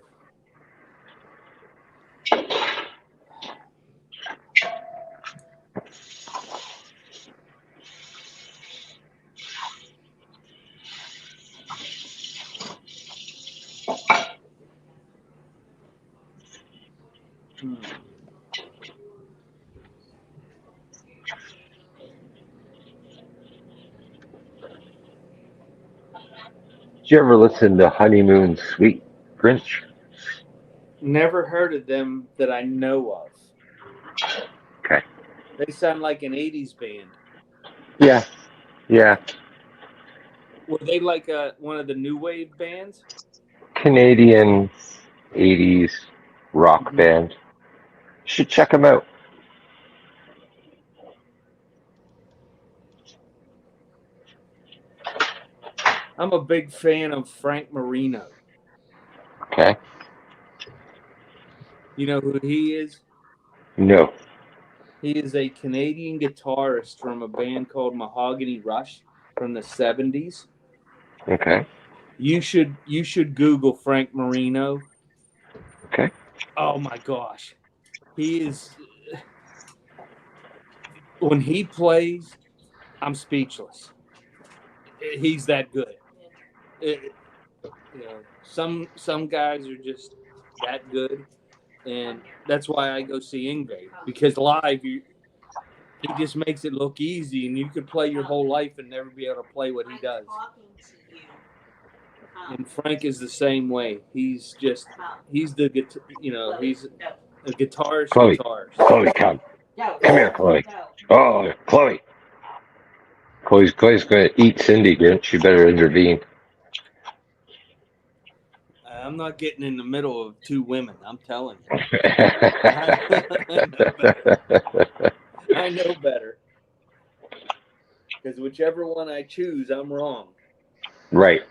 Speaker 6: Did you ever listen to Honeymoon Sweet Grinch?
Speaker 9: Never heard of them that I know of.
Speaker 6: Okay.
Speaker 9: They sound like an 80s band.
Speaker 6: Yeah. Yeah.
Speaker 9: Were they like one of the new wave bands?
Speaker 6: Canadian 80s rock band. You should check them out.
Speaker 9: I'm a big fan of Frank Marino.
Speaker 6: Okay.
Speaker 9: You know who he is?
Speaker 6: No.
Speaker 9: He is a Canadian guitarist from a band called Mahogany Rush from the 70s.
Speaker 6: Okay.
Speaker 9: You should Google Frank Marino.
Speaker 6: Okay.
Speaker 9: Oh my gosh. He is, when he plays, I'm speechless. He's that good. Some guys are just that good, and that's why I go see Ingve, because live he just makes it look easy, and you could play your whole life and never be able to play what he does. And Frank is the same way. He's the he's a guitarist.
Speaker 6: Chloe, come. Come here, Chloe. Oh, Chloe. Chloe's going to eat Cindy, Grinch. You better intervene.
Speaker 9: I'm not getting in the middle of two women. I'm telling you. I know better. Because whichever one I choose, I'm wrong.
Speaker 6: Right.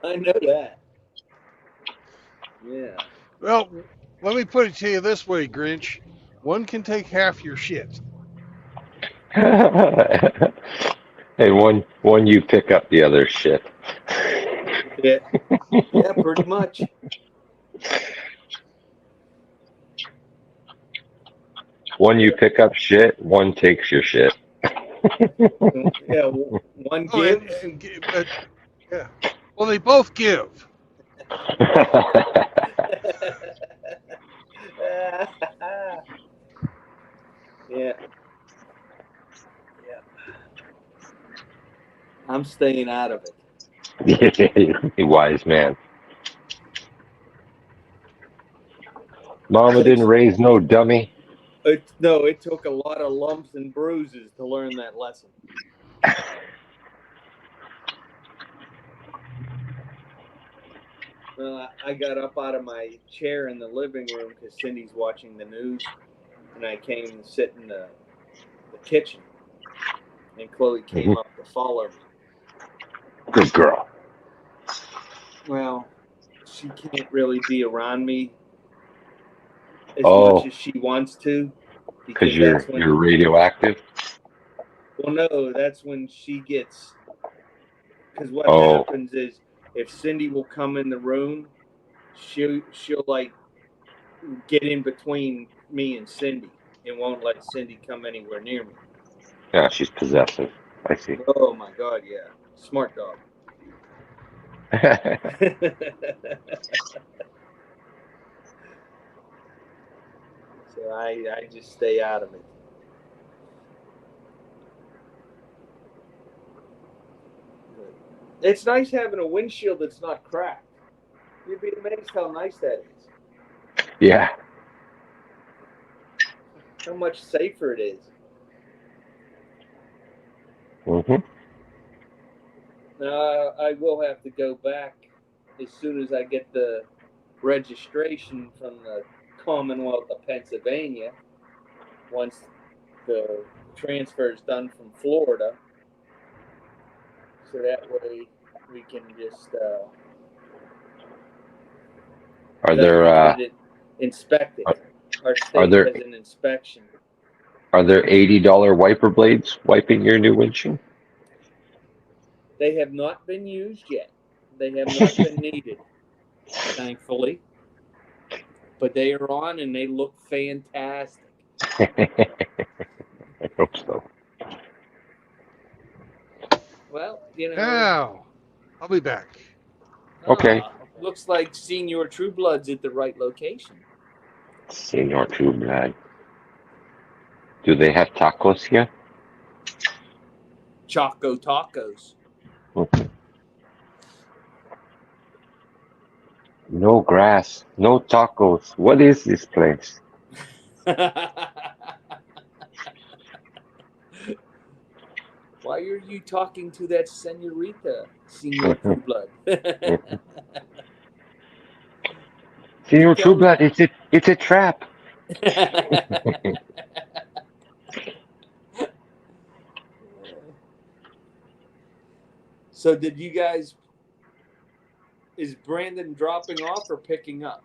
Speaker 9: I know that. Yeah.
Speaker 1: Well, let me put it to you this way, Grinch. One can take half your shit.
Speaker 6: And one you pick up the other shit.
Speaker 9: Yeah. Yeah, pretty much.
Speaker 6: One you pick up shit, one takes your shit.
Speaker 9: Yeah, one gives.
Speaker 1: But, yeah. Well, they both give.
Speaker 9: Yeah. I'm staying out of it.
Speaker 6: You wise man. Mama didn't raise no dummy.
Speaker 9: It took a lot of lumps and bruises to learn that lesson. Well, I got up out of my chair in the living room because Cindy's watching the news, and I came and sit in the kitchen, and Chloe came up to follow me.
Speaker 6: Good girl.
Speaker 9: Well, she can't really be around me as much as she wants to.
Speaker 6: Because you're radioactive?
Speaker 9: Well, no, that's when she gets... Because what happens is, if Cindy will come in the room, she'll like get in between me and Cindy and won't let Cindy come anywhere near me.
Speaker 6: Yeah, she's possessive. I see.
Speaker 9: Oh my God, yeah. Smart dog. So I just stay out of it. It's nice having a windshield that's not cracked. You'd be amazed how nice that is.
Speaker 6: Yeah.
Speaker 9: How much safer it is.
Speaker 6: Mm-hmm.
Speaker 9: I will have to go back as soon as I get the registration from the Commonwealth of Pennsylvania once the transfer is done from Florida. So that way we can just
Speaker 6: Are there
Speaker 9: inspect it. Our state
Speaker 6: are there
Speaker 9: has an inspection.
Speaker 6: are there $80 wiper blades wiping your new windshield?
Speaker 9: They have not been used yet. They have not been needed, thankfully. But they are on and they look fantastic.
Speaker 6: I hope so.
Speaker 9: Well, you know.
Speaker 1: Now, I'll be back.
Speaker 6: Okay.
Speaker 9: Looks like Senior True Blood's at the right location.
Speaker 6: Senor True Blood. Do they have tacos here?
Speaker 9: Choco Tacos.
Speaker 6: No grass, no tacos. What is this place?
Speaker 9: Why are you talking to that senorita, Senor True Blood?
Speaker 6: Senor True Blood, it's a trap.
Speaker 9: So did you guys, is Brandon dropping off or picking up?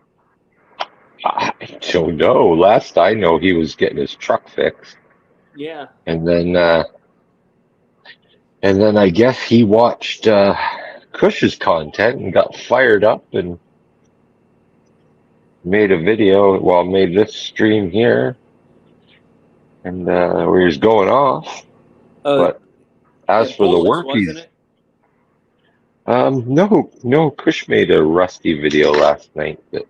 Speaker 6: I don't know. Last I know, he was getting his truck fixed,
Speaker 9: Yeah.
Speaker 6: and then I guess he watched Cush's content and got fired up and made a video. Well, made this stream here, and where he's going off. But as for the work,
Speaker 9: wasn't it?
Speaker 6: no, Kush made a Rusty video last night that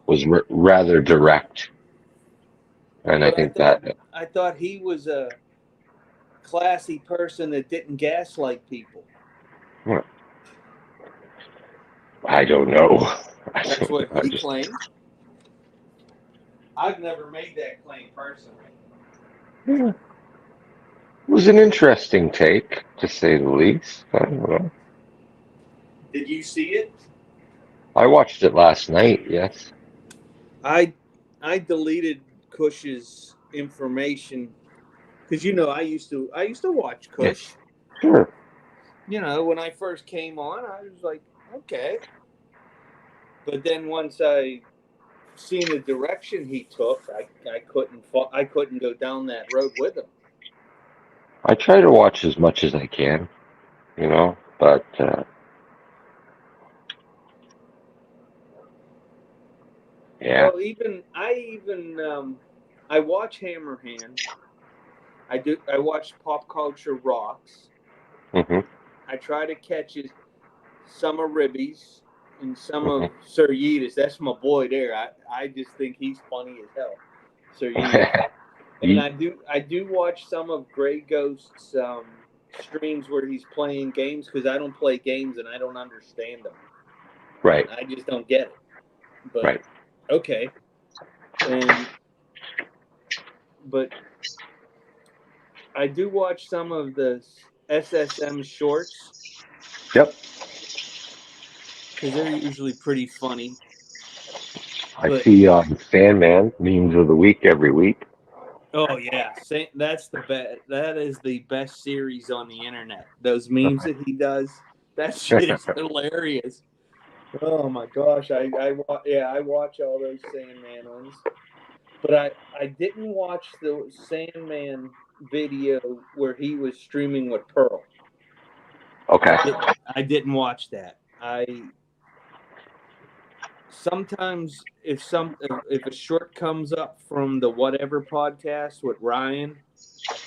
Speaker 6: was rather direct, and
Speaker 9: But
Speaker 6: I think
Speaker 9: I thought he was a classy person that didn't gaslight people.
Speaker 6: I don't know.
Speaker 9: That's what he claimed. I've never made that claim personally.
Speaker 6: It was an interesting take, to say the least. I don't know.
Speaker 9: Did you see it?
Speaker 6: I watched it last night. Yes.
Speaker 9: I deleted Cush's information because I used to watch Cush.
Speaker 6: Sure.
Speaker 9: When I first came on, I was like, okay. But then once I seen the direction he took, I couldn't go down that road with him.
Speaker 6: I try to watch as much as I can, but yeah.
Speaker 9: Well, I watch Hammerhand. I watch Pop Culture Rocks.
Speaker 6: Mm-hmm.
Speaker 9: I try to catch some of Ribby's and some of Sir Yeetus. That's my boy there. I just think he's funny as hell, Sir Yeetus. And I do watch some of Grey Ghost's streams where he's playing games because I don't play games and I don't understand them.
Speaker 6: Right.
Speaker 9: I just don't get it. But
Speaker 6: right.
Speaker 9: Okay. But I do watch some of the SSM shorts.
Speaker 6: Yep.
Speaker 9: Because they're usually pretty funny.
Speaker 6: I see Fan Man memes of the week every week.
Speaker 9: Oh yeah, that's the best. That is the best series on the internet. Those memes that he does, that shit is hilarious. Oh my gosh, I watch all those Sandman ones, but I didn't watch the Sandman video where he was streaming with Pearl.
Speaker 6: Okay.
Speaker 9: I didn't watch that. Sometimes if a short comes up from the Whatever podcast with Ryan,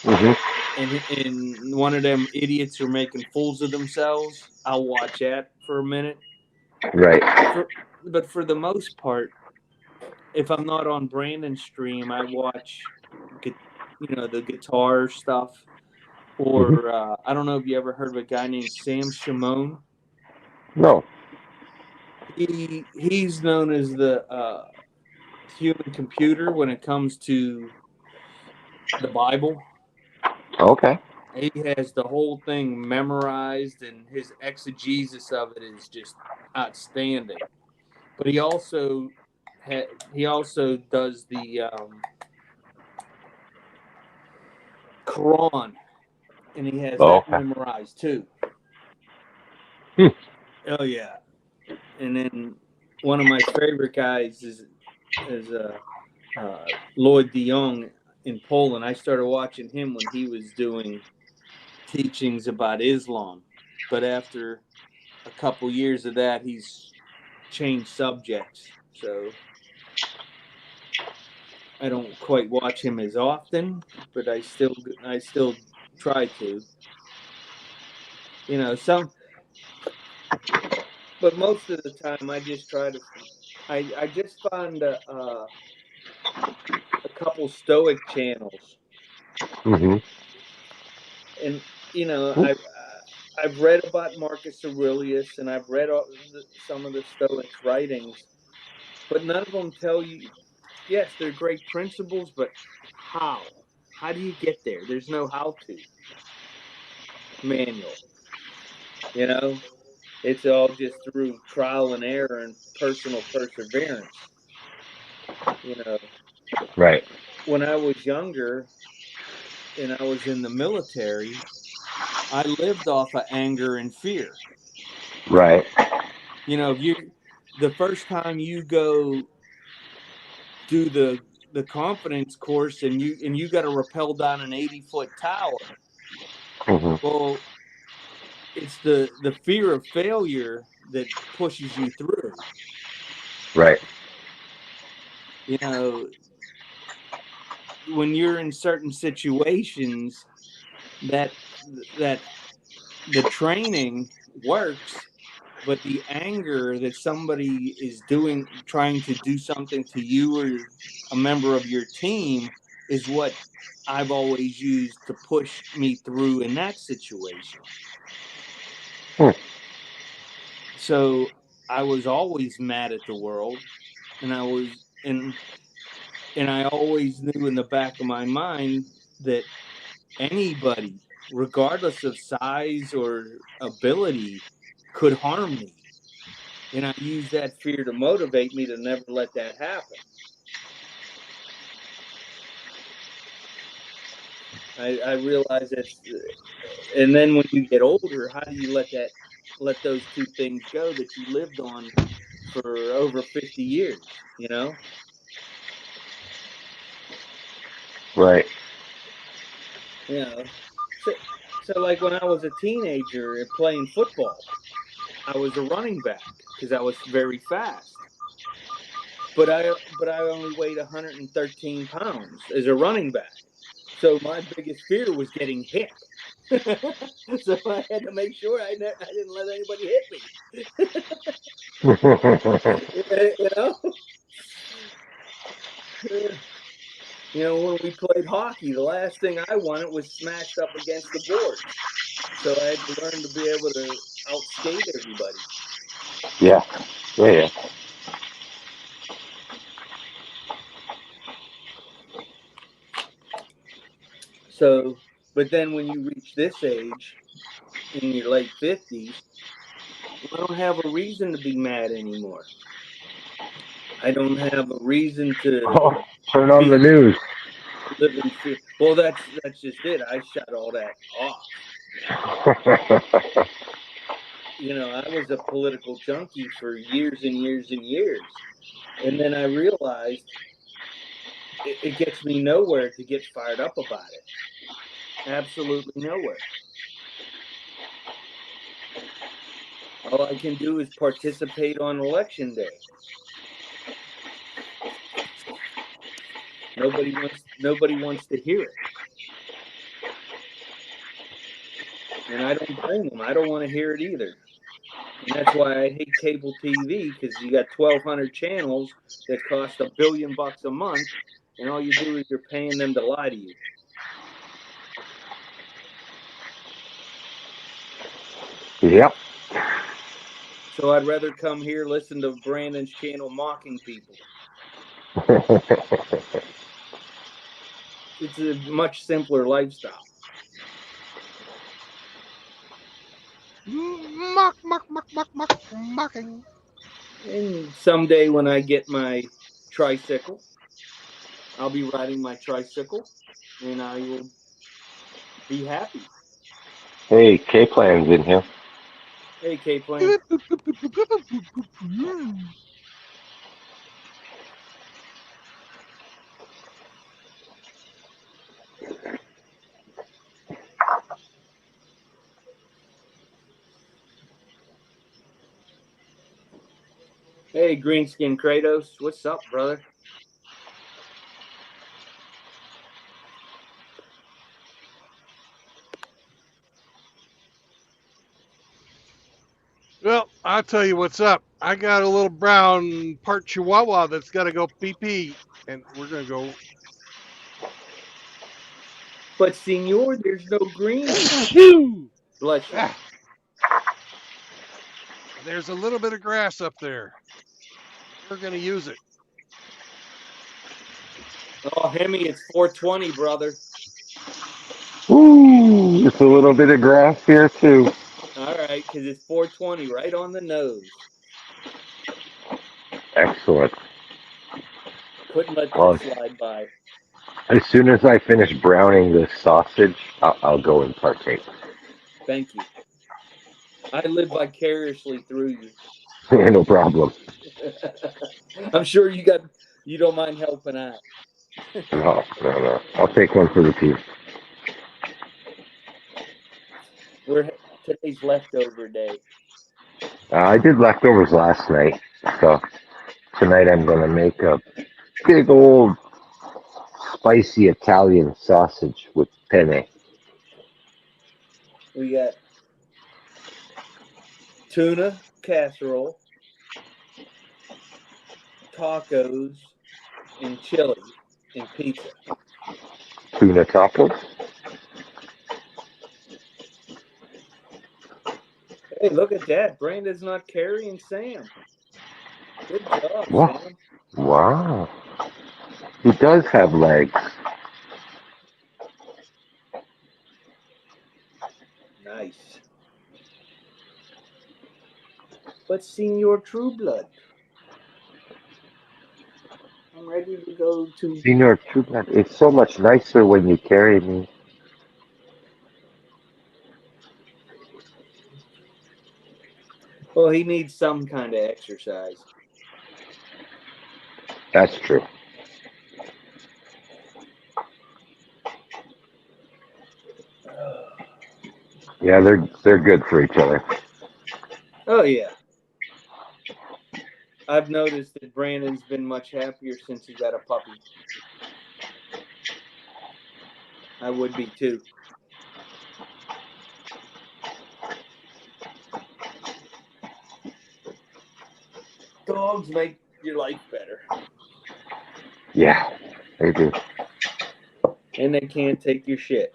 Speaker 9: and one of them idiots are making fools of themselves, I'll watch that for a minute.
Speaker 6: Right.
Speaker 9: But for the most part, if I'm not on Brandon's stream, I watch, the guitar stuff. Or I don't know if you ever heard of a guy named Sam Shimon.
Speaker 6: No.
Speaker 9: He's known as the human computer when it comes to the Bible.
Speaker 6: Okay.
Speaker 9: He has the whole thing memorized, and his exegesis of it is just outstanding. But he also does the Quran, and he has
Speaker 6: Oh,
Speaker 9: that
Speaker 6: okay.
Speaker 9: memorized too.
Speaker 6: Hmm.
Speaker 9: Oh yeah. And then one of my favorite guys is Lloyd de Jong in Poland. I started watching him when he was doing teachings about Islam, but after a couple years of that, he's changed subjects. So I don't quite watch him as often, but I still try to. You know, but most of the time I just try to. I just found a couple Stoic channels,
Speaker 6: Hmm.
Speaker 9: and you know I've read about Marcus Aurelius, and I've read some of the Stoics' writings, but none of them tell you. Yes, they're great principles, but how? How do you get there? There's no how-to manual. You know, it's all just through trial and error and personal perseverance. You know,
Speaker 6: Right.
Speaker 9: when I was younger and I was in the military, I lived off of anger and fear.
Speaker 6: Right.
Speaker 9: You know, if the first time you go do the confidence course and you got to rappel down an 80-foot tower,
Speaker 6: Hmm.
Speaker 9: well, it's the fear of failure that pushes you through.
Speaker 6: Right.
Speaker 9: You know, when you're in certain situations, that the training works, but the anger that somebody is trying to do something to you or a member of your team is what I've always used to push me through in that situation.
Speaker 6: Hmm.
Speaker 9: So I was always mad at the world, and I always knew in the back of my mind that anybody, regardless of size or ability, could harm me. And I use that fear to motivate me to never let that happen. I realize that's, and then when you get older, how do you let those two things go that you lived on for over 50 years, you know?
Speaker 6: Right.
Speaker 9: You know, so like when I was a teenager playing football, I was a running back because I was very fast. But I only weighed 113 pounds as a running back. So my biggest fear was getting hit. So I had to make sure I didn't let anybody hit me. You know, you know, when we played hockey, the last thing I wanted was smashed up against the boards. So I had to learn to be able to outskate everybody.
Speaker 6: Yeah. Yeah. Yeah.
Speaker 9: So, but then when you reach this age, in your late 50s, I don't have a reason to be mad anymore. I don't have a reason to
Speaker 6: Oh, turn on
Speaker 9: be
Speaker 6: the news.
Speaker 9: living fear. Well, that's just it. I shut all that off. You know, I was a political junkie for years and years and years, and then I realized it gets me nowhere to get fired up about it. Absolutely nowhere. All I can do is participate on election day. Nobody wants to hear it. And I don't blame them. I don't want to hear it either. And that's why I hate cable TV, because you got 1,200 channels that cost $1 billion a month, and all you do is you're paying them to lie to you.
Speaker 6: Yep.
Speaker 9: So I'd rather come here, listen to Brandon's channel mocking people. It's a much simpler lifestyle.
Speaker 1: Mocking.
Speaker 9: And someday when I get my tricycle, I'll be riding my tricycle, and I will be happy.
Speaker 6: Hey, K Plan's in here.
Speaker 9: Hey, K-Plan. Hey, Greenskin Kratos. What's up, brother?
Speaker 1: Well, I'll tell you what's up. I got a little brown part Chihuahua that's got to go pee pee, and we're gonna go.
Speaker 9: But, Senor, there's no green.
Speaker 1: Phew!
Speaker 9: Bless you.
Speaker 1: Ah, there's a little bit of grass up there. We're gonna use it.
Speaker 9: Oh, Hemi, it's 420, brother.
Speaker 6: Ooh, it's a little bit of grass here too.
Speaker 9: All right, because it's 420 right on the nose.
Speaker 6: Excellent.
Speaker 9: Couldn't let
Speaker 6: Well,
Speaker 9: that slide by.
Speaker 6: as soon as I finish browning this sausage, I'll go and partake.
Speaker 9: Thank you. I live vicariously through you.
Speaker 6: No problem.
Speaker 9: I'm sure you don't mind helping out.
Speaker 6: No. I'll take one for the team.
Speaker 9: Today's leftover day.
Speaker 6: I did leftovers last night, so tonight I'm gonna make a big old spicy Italian sausage with penne.
Speaker 9: We got tuna casserole, tacos, and chili, and pizza.
Speaker 6: Tuna tacos.
Speaker 9: Hey, look at that. Brandon's not carrying Sam. Good job,
Speaker 6: Wow.
Speaker 9: Sam.
Speaker 6: Wow. He does have legs.
Speaker 9: Nice. But Senor True Blood, I'm ready to go to.
Speaker 6: Senor Trublat, it's so much nicer when you carry me.
Speaker 9: Well, he needs some kind of exercise.
Speaker 6: That's true. Yeah, they're good for each other.
Speaker 9: Oh, yeah. I've noticed that Brandon's been much happier since he got a puppy. I would be too. Dogs make your life better.
Speaker 6: Yeah, they do.
Speaker 9: And they can't take your shit.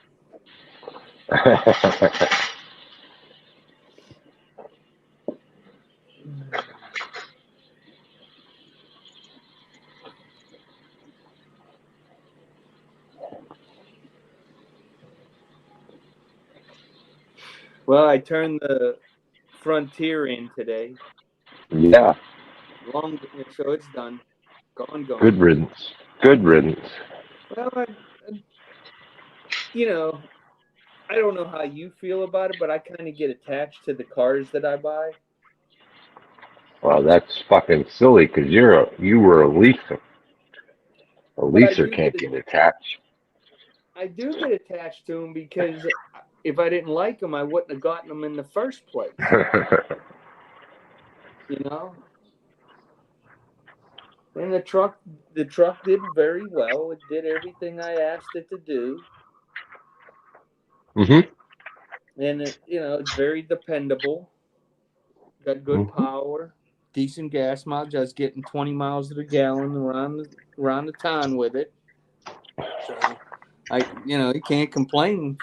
Speaker 9: Well, I turned the Frontier in today.
Speaker 6: Yeah,
Speaker 9: So it's done. Gone.
Speaker 6: good riddance. Good riddance.
Speaker 9: Well, I don't know how you feel about it, but I kind of get attached to the cars that I buy.
Speaker 6: Well, that's fucking silly because you were a leaser. A leaser can't get attached.
Speaker 9: I do get attached to them because if I didn't like them, I wouldn't have gotten them in the first place. You know? And the truck did very well. It did everything I asked it to do. And it's very dependable. Got good power, decent gas mileage. I was getting 20 miles to the gallon around the town with it. So you can't complain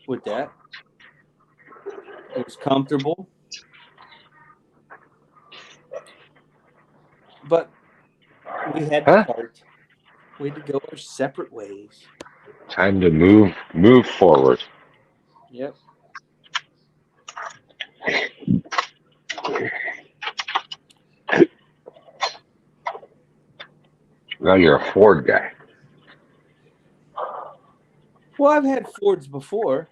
Speaker 9: with that. It was comfortable. But we had to part. We had to go our separate ways.
Speaker 6: Time to move forward.
Speaker 9: Yep.
Speaker 6: Now you're a Ford guy.
Speaker 9: Well, I've had Fords before.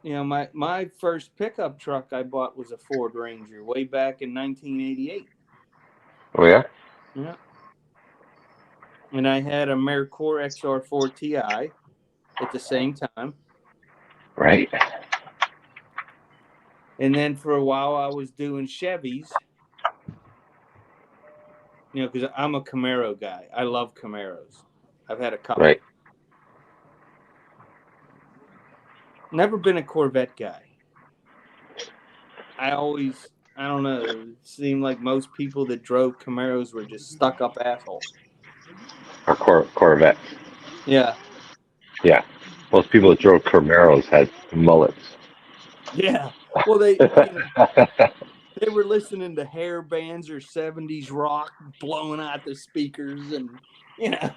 Speaker 9: You know, my first pickup truck I bought was a Ford Ranger way back in 1988.
Speaker 6: Oh yeah.
Speaker 9: Yeah. And I had a Mercor XR4 Ti at the same time.
Speaker 6: Right.
Speaker 9: And then for a while I was doing Chevys. You know, because I'm a Camaro guy. I love Camaros. I've had a couple.
Speaker 6: Right.
Speaker 9: Never been a Corvette guy. I don't know, it seemed like most people that drove Camaros were just stuck up assholes.
Speaker 6: Or Corvette.
Speaker 9: Yeah.
Speaker 6: Yeah. Most people that drove Camaros had mullets.
Speaker 9: Yeah. Well, they were listening to hair bands or 70s rock blowing out the speakers, and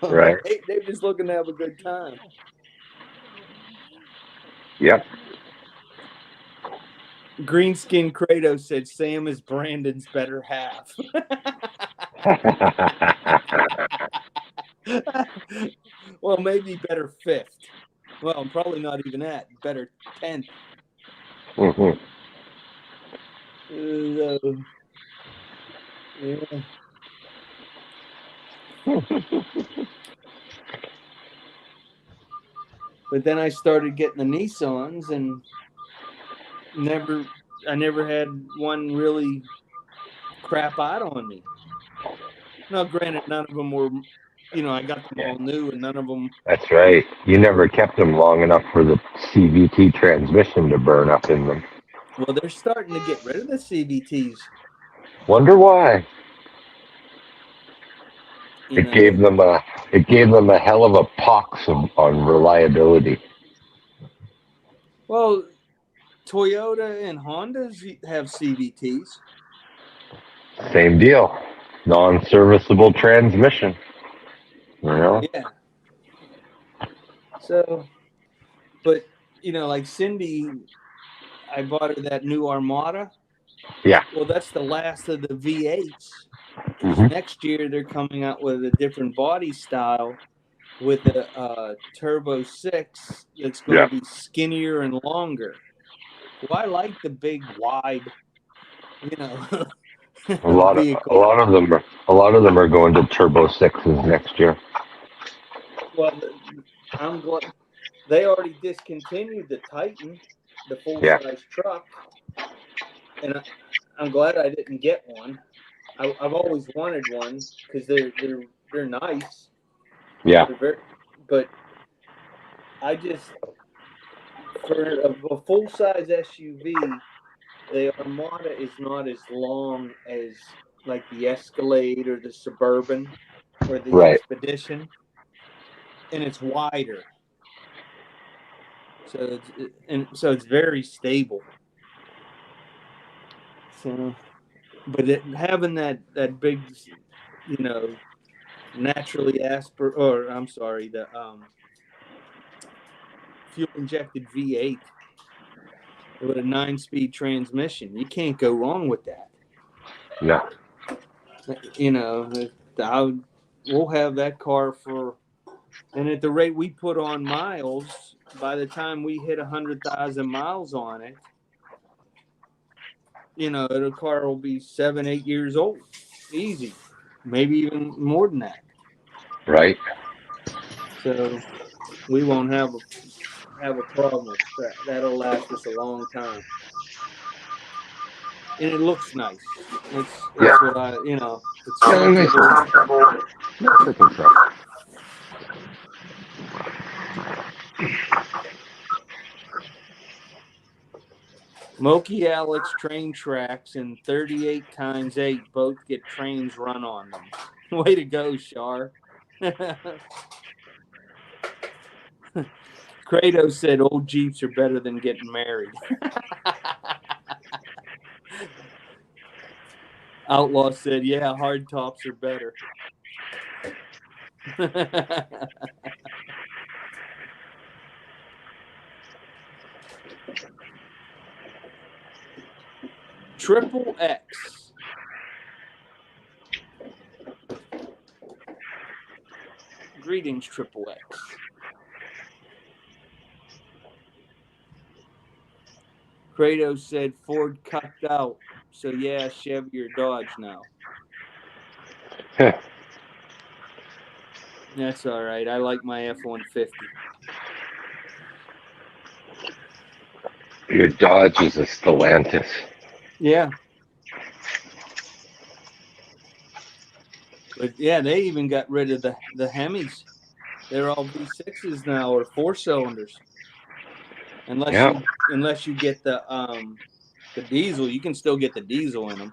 Speaker 6: Right.
Speaker 9: they were just looking to have a good time.
Speaker 6: Yep.
Speaker 9: Greenskin Kratos said Sam is Brandon's better half. Well, maybe better fifth. Well, probably not even that. Better 10th.
Speaker 6: Mm-hmm.
Speaker 9: Yeah. But then I started getting the Nissans, and I never had one really crap out on me. Now, granted, none of them were, I got them all new, and none of them.
Speaker 6: That's right. You never kept them long enough for the CVT transmission to burn up in them.
Speaker 9: Well, they're starting to get rid of the CVTs.
Speaker 6: Wonder why? It gave them a hell of a pox on reliability.
Speaker 9: Well, Toyota and Hondas have CVTs.
Speaker 6: Same deal. Non-serviceable transmission. You know?
Speaker 9: Yeah. So, but like Cindy, I bought her that new Armada.
Speaker 6: Yeah.
Speaker 9: Well, that's the last of the V8s. Because
Speaker 6: Mm-hmm.
Speaker 9: next year they're coming out with a different body style with a Turbo 6 that's going to be skinnier and longer. Well, I like the big, wide,
Speaker 6: A lot
Speaker 9: vehicle.
Speaker 6: of them are going to Turbo 6s next year.
Speaker 9: Well, I'm glad they already discontinued the Titan, the full-size truck, and I'm glad I didn't get one. I've always wanted one because they're nice.
Speaker 6: Yeah.
Speaker 9: But I just, for a full-size SUV, the Armada is not as long as like the Escalade or the Suburban or the Expedition, and it's wider. So it's very stable. So, but having that big, naturally the fuel injected V8 with a 9-speed transmission, you can't go wrong with that.
Speaker 6: No.
Speaker 9: We'll have that car and at the rate we put on miles, by the time we hit 100,000 miles on it, the car will be 7-8 years old, easy, maybe even more than that.
Speaker 6: Right.
Speaker 9: So we won't have a problem with that. That'll last us a long time, and it looks nice. That's what I, it's comfortable. Moki Alex train tracks and 38 times 8 both get trains run on them. Way to go, Shar. Kratos said old Jeeps are better than getting married. Outlaw said, yeah, hard tops are better. Triple X. Greetings, Triple X. Kratos said Ford cucked out, so yeah, Chevy or Dodge now. That's all right. I like my F-150.
Speaker 6: Your Dodge is a Stellantis.
Speaker 9: Yeah. But yeah, they even got rid of the Hemis. They're all V6s now, or 4-cylinders. Unless you get the diesel, you can still get the diesel in them.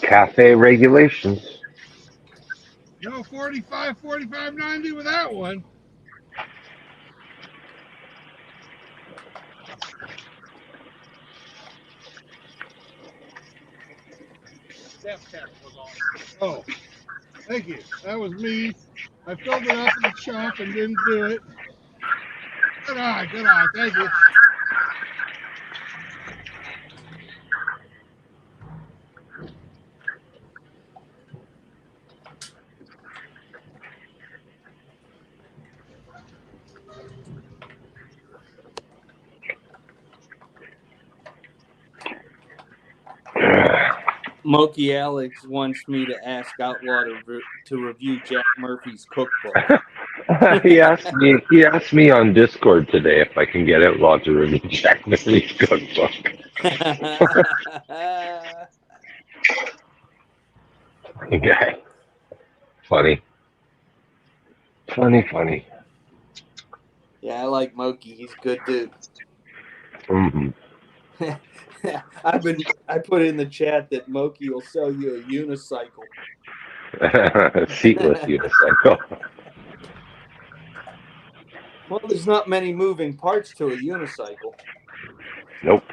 Speaker 6: Cafe regulations.
Speaker 1: No 45, 90 with that one. Oh, thank you. That was me. I filled it up in the shop and didn't do it. Good eye, good eye. Thank you.
Speaker 9: Moki Alex wants me to ask Outlaw to review Jack Murphy's cookbook.
Speaker 6: He asked me on Discord today if I can get Outlaw to review Jack Murphy's cookbook. Okay. Funny.
Speaker 9: Yeah, I like Moki. He's a good dude.
Speaker 6: Mm-hmm.
Speaker 9: I put in the chat that Moki will sell you a unicycle.
Speaker 6: Seatless unicycle.
Speaker 9: Well, there's not many moving parts to a unicycle.
Speaker 6: Nope.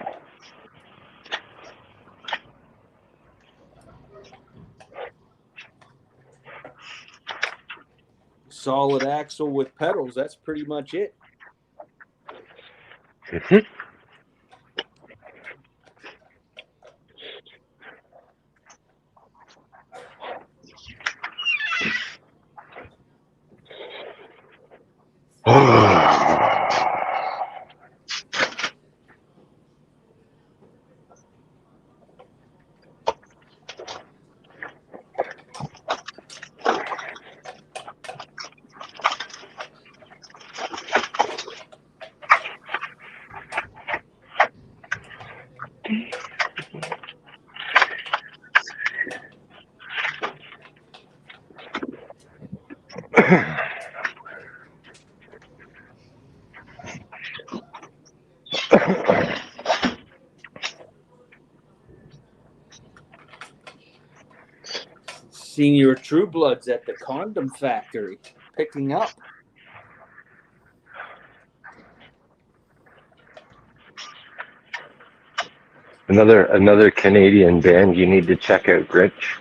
Speaker 9: Solid axle with pedals. That's pretty much it.
Speaker 6: Mm-hmm.
Speaker 9: Senior True Bloods at the condom factory picking up.
Speaker 6: Another Canadian band you need to check out, Rich.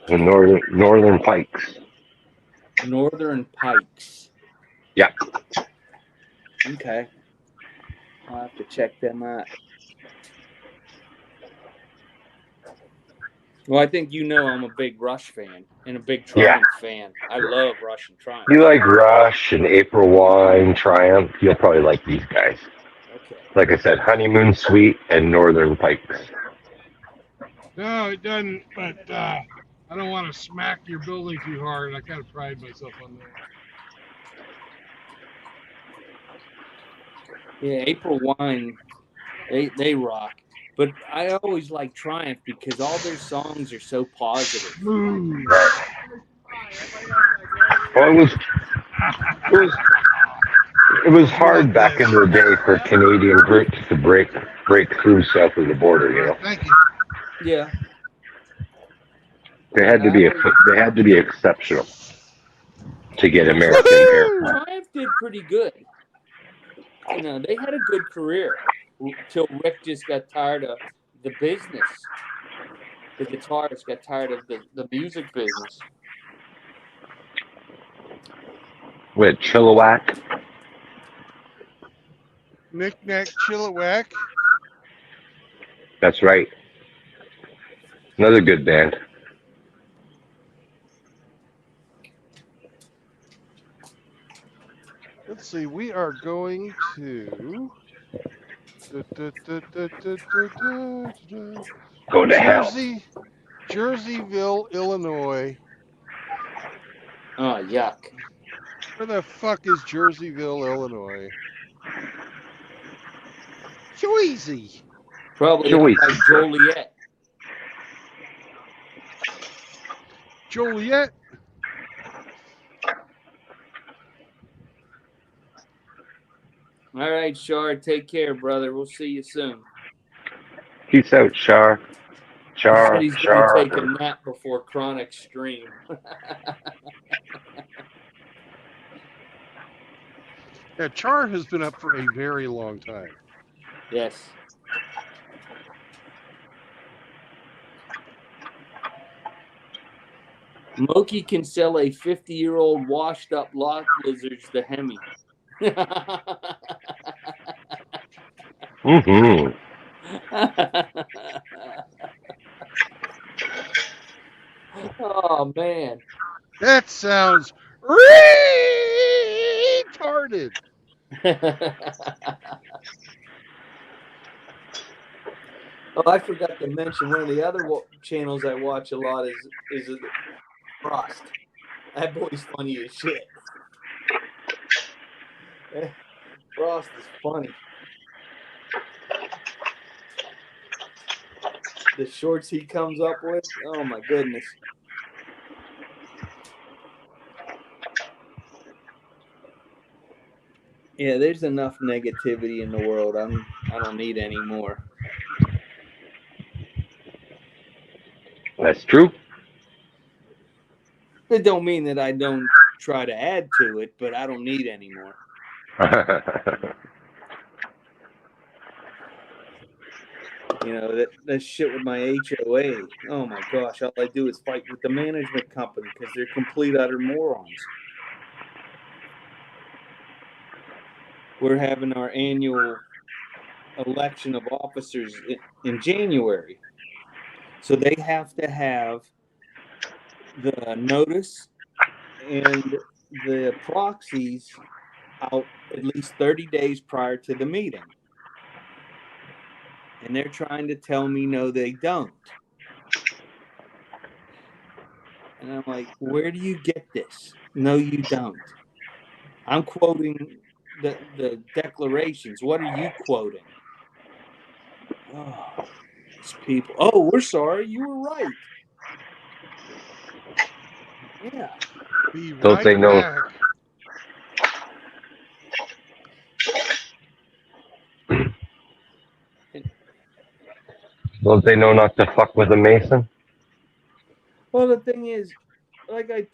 Speaker 6: The Northern Pikes.
Speaker 9: Northern Pikes.
Speaker 6: Yeah.
Speaker 9: Okay. I'll have to check them out. Well, I think you know I'm a big Rush fan and a big Triumph fan. I love Rush and Triumph.
Speaker 6: You like Rush and April Wine, Triumph. You'll probably like these guys.
Speaker 9: Okay.
Speaker 6: Like I said, Honeymoon Suite and Northern Pikes.
Speaker 1: No, it doesn't, but I don't want to smack your building too hard. I kind of pride myself on that.
Speaker 9: Yeah, April Wine, they rock. But I always like Triumph because all their songs are so positive.
Speaker 6: Well, it was hard back in the day for Canadian groups to break through south of the border. You know.
Speaker 1: Thank you.
Speaker 9: Yeah.
Speaker 6: They had to be exceptional to get American airplane.
Speaker 9: Triumph did pretty good. You know, they had a good career until Rick just got tired of the business. The guitarist got tired of the music business.
Speaker 6: With Chilliwack.
Speaker 1: Knick-knack, Chilliwack.
Speaker 6: That's right. Another good band.
Speaker 1: Let's see. We are going to
Speaker 6: Go to hell.
Speaker 1: Jerseyville, Illinois.
Speaker 9: Oh, yuck.
Speaker 1: Where the fuck is Jerseyville, Illinois? So easy.
Speaker 9: Probably up
Speaker 6: Joey.
Speaker 9: by Joliet.
Speaker 1: Joliet.
Speaker 9: All right, Shard. Take care, brother. We'll see you soon.
Speaker 6: Peace out, Char.
Speaker 9: He said
Speaker 6: Char.
Speaker 9: he's going to
Speaker 6: Char.
Speaker 9: take a nap before Chronic stream.
Speaker 1: Yeah, Char has been up for a very long time.
Speaker 9: Yes. Moki can sell a 50-year-old washed-up lot lizards the Hemi.
Speaker 6: Mm-hmm.
Speaker 9: Oh, man.
Speaker 1: That sounds retarded.
Speaker 9: Oh, I forgot to mention one of the other channels I watch a lot is Frost. That boy's funny as shit. Frost is funny. The shorts he comes up with, oh my goodness. Yeah, there's enough negativity in the world. I don't need any more.
Speaker 6: That's true.
Speaker 9: It don't mean that I don't try to add to it, but I don't need any more. You know, that shit with my HOA. Oh my gosh, all I do is fight with the management company because they're complete utter morons. We're having our annual election of officers in January. So they have to have the notice and the proxies out at least 30 days prior to the meeting. And they're trying to tell me no, they don't. And I'm like, where do you get this? No, you don't. I'm quoting the declarations. What are you quoting? Oh, these people. Oh, we're sorry. You were right. Yeah.
Speaker 1: Be
Speaker 6: Don't
Speaker 1: right
Speaker 6: they know?
Speaker 1: back.
Speaker 6: Don't they know not to fuck with a Mason?
Speaker 9: Well, the thing is, like I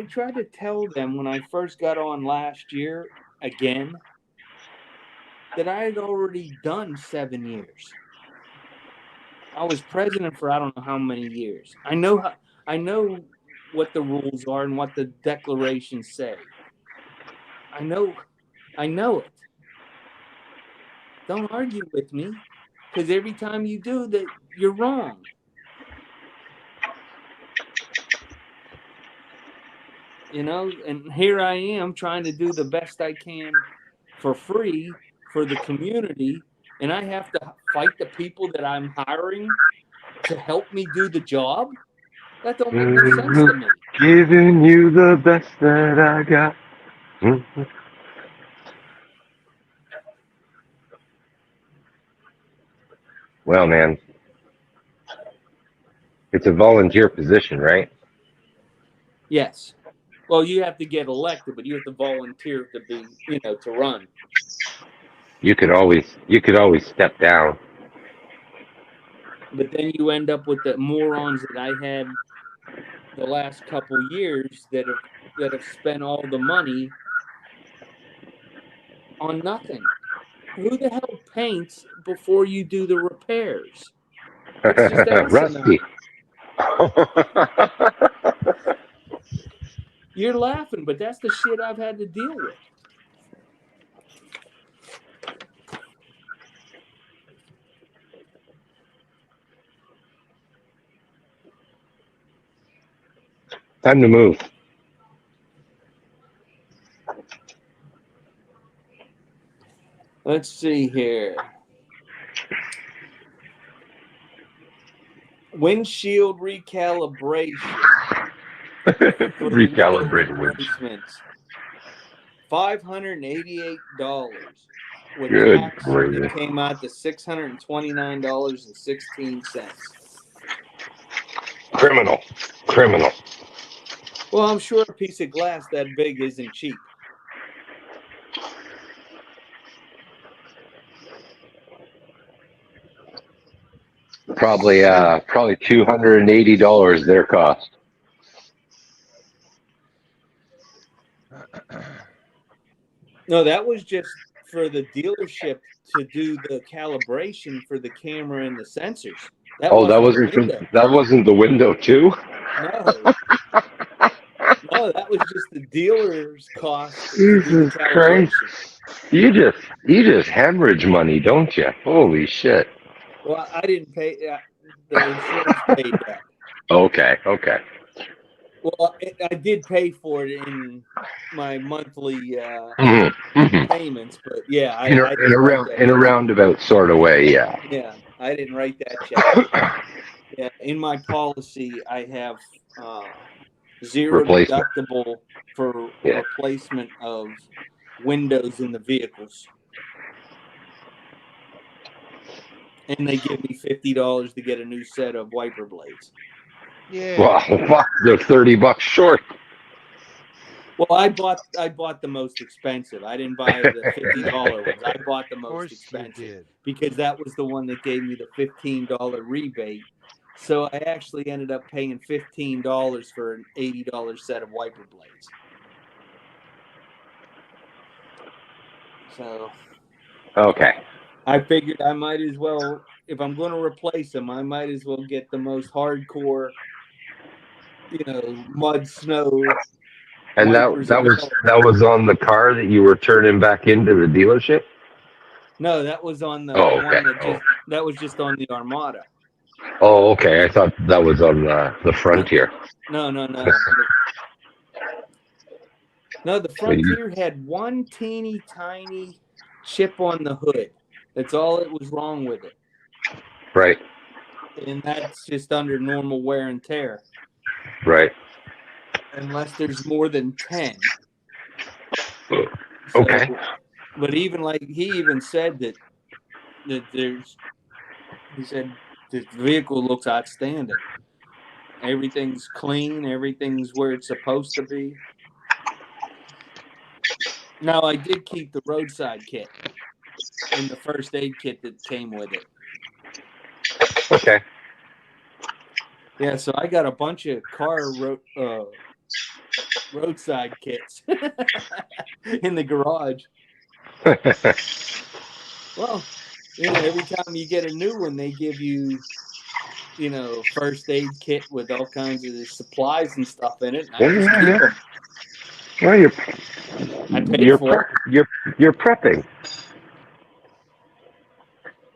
Speaker 9: tried to tell them when I first got on last year again that I had already done 7 years. I was president for I don't know how many years. I know what the rules are and what the declarations say. I know it. Don't argue with me, because every time you do that, you're wrong. You know, and here I am trying to do the best I can for free for the community, and I have to fight the people that I'm hiring to help me do the job? That don't make no sense to me.
Speaker 6: Giving you the best that I got. Mm-hmm. Well, man, it's a volunteer position, right?
Speaker 9: Yes. Well, you have to get elected, but you have to volunteer to be, to run.
Speaker 6: You could always step down.
Speaker 9: But then you end up with the morons that I had the last couple years that have spent all the money on nothing. Who the hell paints before you do the repairs? It's just asinine.
Speaker 6: Rusty.
Speaker 9: You're laughing, but that's the shit I've had to deal with.
Speaker 6: Time to move.
Speaker 9: Let's see here. Windshield recalibration.
Speaker 6: Recalibrated windshield.
Speaker 9: Replacements. $588. With
Speaker 6: Good
Speaker 9: tax,
Speaker 6: gravy.
Speaker 9: it came out to $629.16.
Speaker 6: Criminal.
Speaker 9: Well, I'm sure a piece of glass that big isn't cheap.
Speaker 6: Probably $280 their cost.
Speaker 9: No, that was just for the dealership to do the calibration for the camera and the sensors. That
Speaker 6: wasn't the window too?
Speaker 9: No. No, that was just the dealer's cost to do the
Speaker 6: Jesus
Speaker 9: calibration.
Speaker 6: Christ. You just hemorrhage money, don't you? Holy shit.
Speaker 9: Well, I didn't pay the insurance paid that.
Speaker 6: Okay.
Speaker 9: Well, I did pay for it in my monthly payments, but yeah,
Speaker 6: In a roundabout sort of way, yeah.
Speaker 9: Yeah, I didn't write that check. Yeah, in my policy, I have zero
Speaker 6: Replacement.
Speaker 9: deductible for replacement of windows in the vehicles, and they give me $50 to get a new set of wiper blades.
Speaker 1: Yeah.
Speaker 6: Well, fuck, they're $30 short.
Speaker 9: Well, I bought the most expensive. I didn't buy the $50 ones. I bought the most expensive because that was the one that gave me the $15 rebate. So I actually ended up paying $15 for an $80 set of wiper blades. So
Speaker 6: Okay.
Speaker 9: I figured I might as well, if I'm going to replace them, I might as well get the most hardcore, mud, snow.
Speaker 6: And that was on the car that you were turning back into the dealership?
Speaker 9: No, that was on the
Speaker 6: one
Speaker 9: that was just on the Armada.
Speaker 6: Oh, okay. I thought that was on the Frontier.
Speaker 9: No. No, the Frontier had one teeny tiny chip on the hood. That's all it was wrong with it.
Speaker 6: Right.
Speaker 9: And that's just under normal wear and tear.
Speaker 6: Right.
Speaker 9: Unless there's more than 10.
Speaker 6: Okay.
Speaker 9: But he even said that he said the vehicle looks outstanding. Everything's clean. Everything's where it's supposed to be. Now, I did keep the roadside kit and the first aid kit that came with it.
Speaker 6: Okay.
Speaker 9: Yeah, so I got a bunch of car roadside kits in the garage. Well, every time you get a new one, they give you, first aid kit with all kinds of supplies and stuff in it. And I just keep them.
Speaker 6: Well, you're prepping.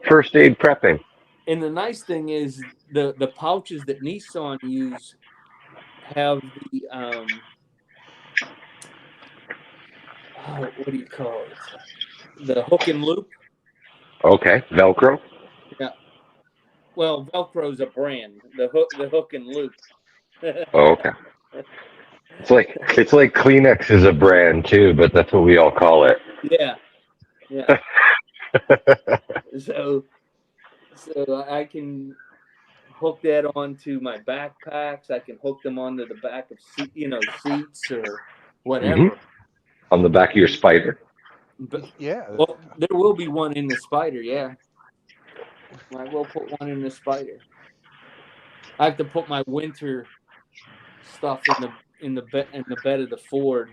Speaker 6: First aid prepping.
Speaker 9: And the nice thing is the pouches that Nissan use have the what do you call it? The hook and loop.
Speaker 6: Okay, Velcro.
Speaker 9: Yeah. Well, Velcro's a brand. The hook and loop.
Speaker 6: Oh, okay. It's like Kleenex is a brand too, but that's what we all call it.
Speaker 9: Yeah. So I can hook that onto my backpacks. I can hook them onto the back of seats or whatever.
Speaker 6: Mm-hmm. On the back of your Spider.
Speaker 9: But, well, there will be one in the Spider. Yeah, I will put one in the Spider. I have to put my winter stuff in the bed of the Ford.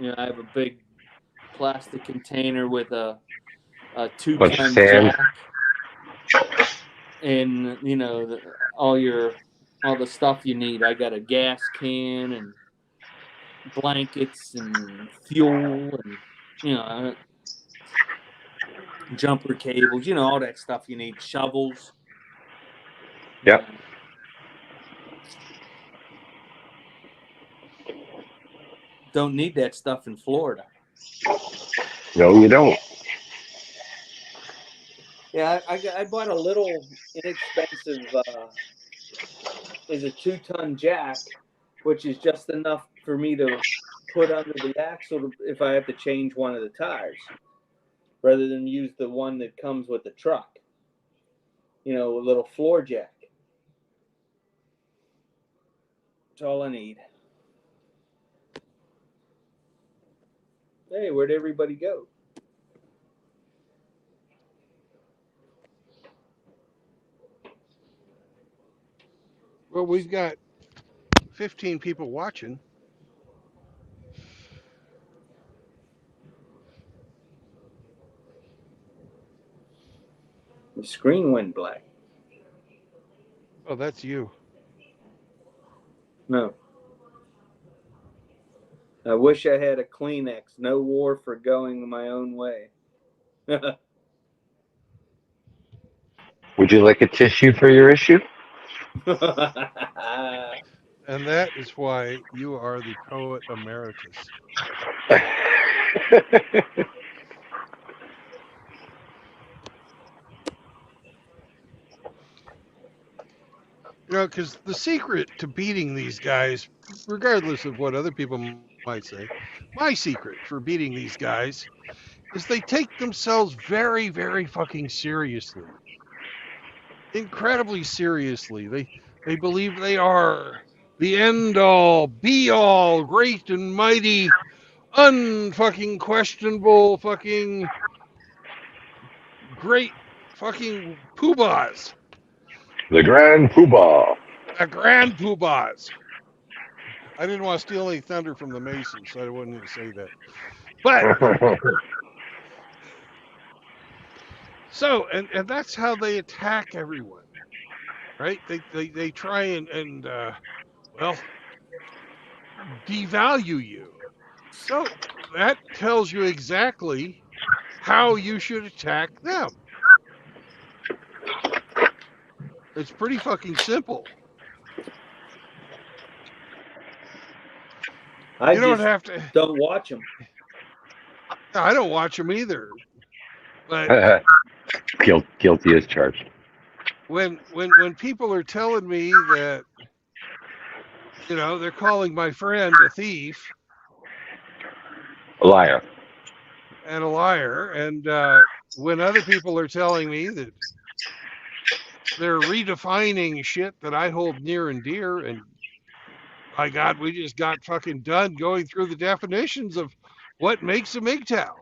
Speaker 9: I have a big plastic container with a 2-ton jack, and all your all the stuff you need. I got a gas can and blankets and fuel and jumper cables, all that stuff you need. Shovels.
Speaker 6: Yep.
Speaker 9: Don't need that stuff in Florida.
Speaker 6: No, you don't.
Speaker 9: Yeah, I bought a little inexpensive, is a 2-ton jack, which is just enough for me to put under the axle if I have to change one of the tires, rather than use the one that comes with the truck. A little floor jack. That's all I need. Hey, where'd everybody go?
Speaker 1: Well, we've got 15 people watching.
Speaker 9: The screen went black.
Speaker 1: Oh, that's you.
Speaker 9: No. I wish I had a Kleenex. No war for going my own way.
Speaker 6: Would you like a tissue for your issue?
Speaker 1: And that is why you are the poet emeritus. Because the secret to beating these guys, regardless of what other people might say, my secret for beating these guys is they take themselves very, very fucking seriously. Incredibly seriously. They believe they are the end all, be all, great and mighty, unfucking questionable, fucking great fucking poobahs.
Speaker 6: The Grand Poobah.
Speaker 1: The grand poobahs. I didn't want to steal any thunder from the Masons, so I wasn't going to say that. But so, and that's how they attack everyone, right? They try and well, devalue you. So that tells you exactly how you should attack them. It's pretty fucking simple.
Speaker 9: I
Speaker 1: You don't
Speaker 9: just
Speaker 1: have to.
Speaker 9: don't watch them.
Speaker 1: I don't watch them either. But
Speaker 6: Guilty as charged.
Speaker 1: when people are telling me that, they're calling my friend a thief,
Speaker 6: A liar.
Speaker 1: and a liar, and when other people are telling me that they're redefining shit that I hold near and dear, and my God, we just got fucking done going through the definitions of what makes a MGTOW.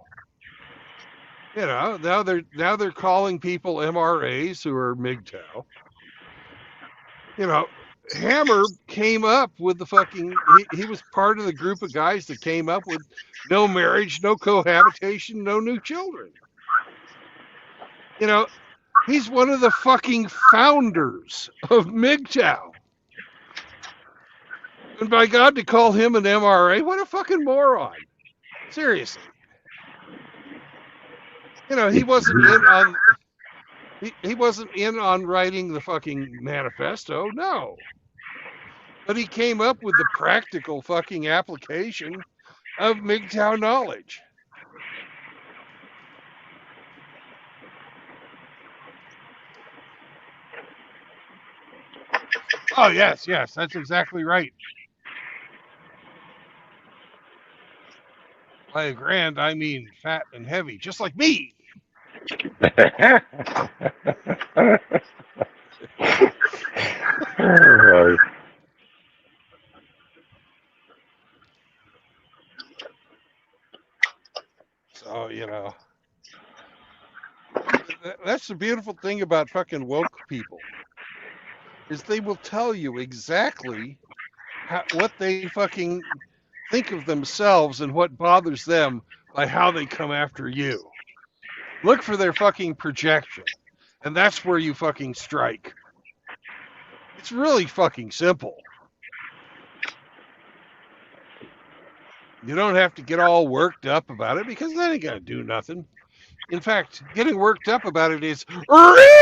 Speaker 1: Now they're calling people MRAs who are MGTOW. Hammer came up with the fucking. He was part of the group of guys that came up with no marriage, no cohabitation, no new children. He's one of the fucking founders of MGTOW. And by God, to call him an MRA, what a fucking moron. Seriously. He wasn't in on he wasn't in on writing the fucking manifesto, no. But he came up with the practical fucking application of MGTOW knowledge. Oh, yes, that's exactly right. By a grand, I mean fat and heavy, just like me. So, that's the beautiful thing about fucking woke people, is they will tell you exactly what they fucking think of themselves and what bothers them by how they come after you. Look for their fucking projection, and that's where you fucking strike. It's really fucking simple. You don't have to get all worked up about it because that ain't gonna do nothing. In fact, getting worked up about it is retarded.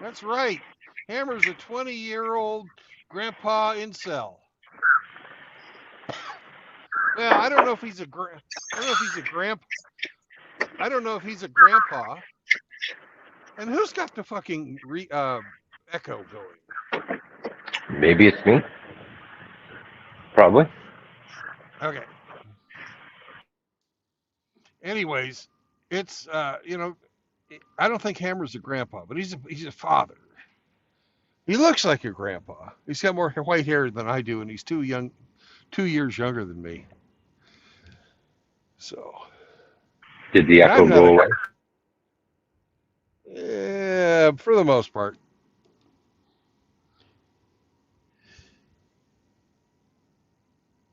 Speaker 1: That's right. Hammer's a 20-year-old grandpa incel. Well, I don't know if he's a I don't know if he's a grandpa. I don't know if he's a grandpa. And who's got the fucking echo going?
Speaker 6: Maybe it's me. Probably.
Speaker 1: Okay. Anyways, it's I don't think Hammer's a grandpa, but he's a father. He looks like your grandpa. He's got more white hair than I do, and he's 2 years younger than me. So.
Speaker 6: Did the echo go away?
Speaker 1: Yeah, for the most part.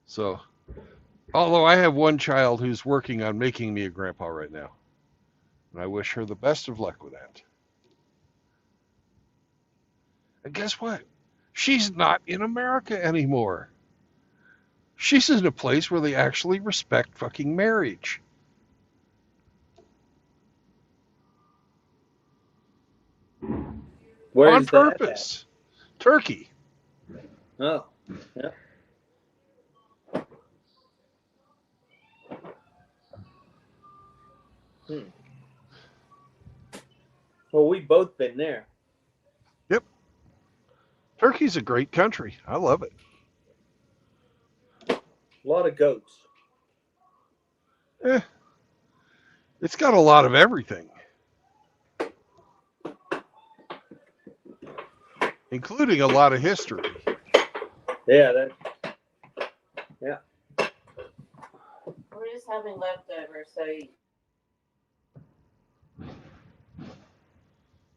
Speaker 1: So, although I have one child who's working on making me a grandpa right now, and I wish her the best of luck with that. And guess what? She's not in America anymore. She's in a place where they actually respect fucking marriage.
Speaker 9: Where
Speaker 1: on
Speaker 9: is that at?
Speaker 1: purpose. Turkey.
Speaker 9: Oh, yeah. Well, we've both been there.
Speaker 1: Yep. Turkey's a great country. I love it.
Speaker 9: A lot of goats.
Speaker 1: It's got a lot of everything, including a lot of history.
Speaker 9: Yeah, yeah.
Speaker 10: We're just having leftovers, so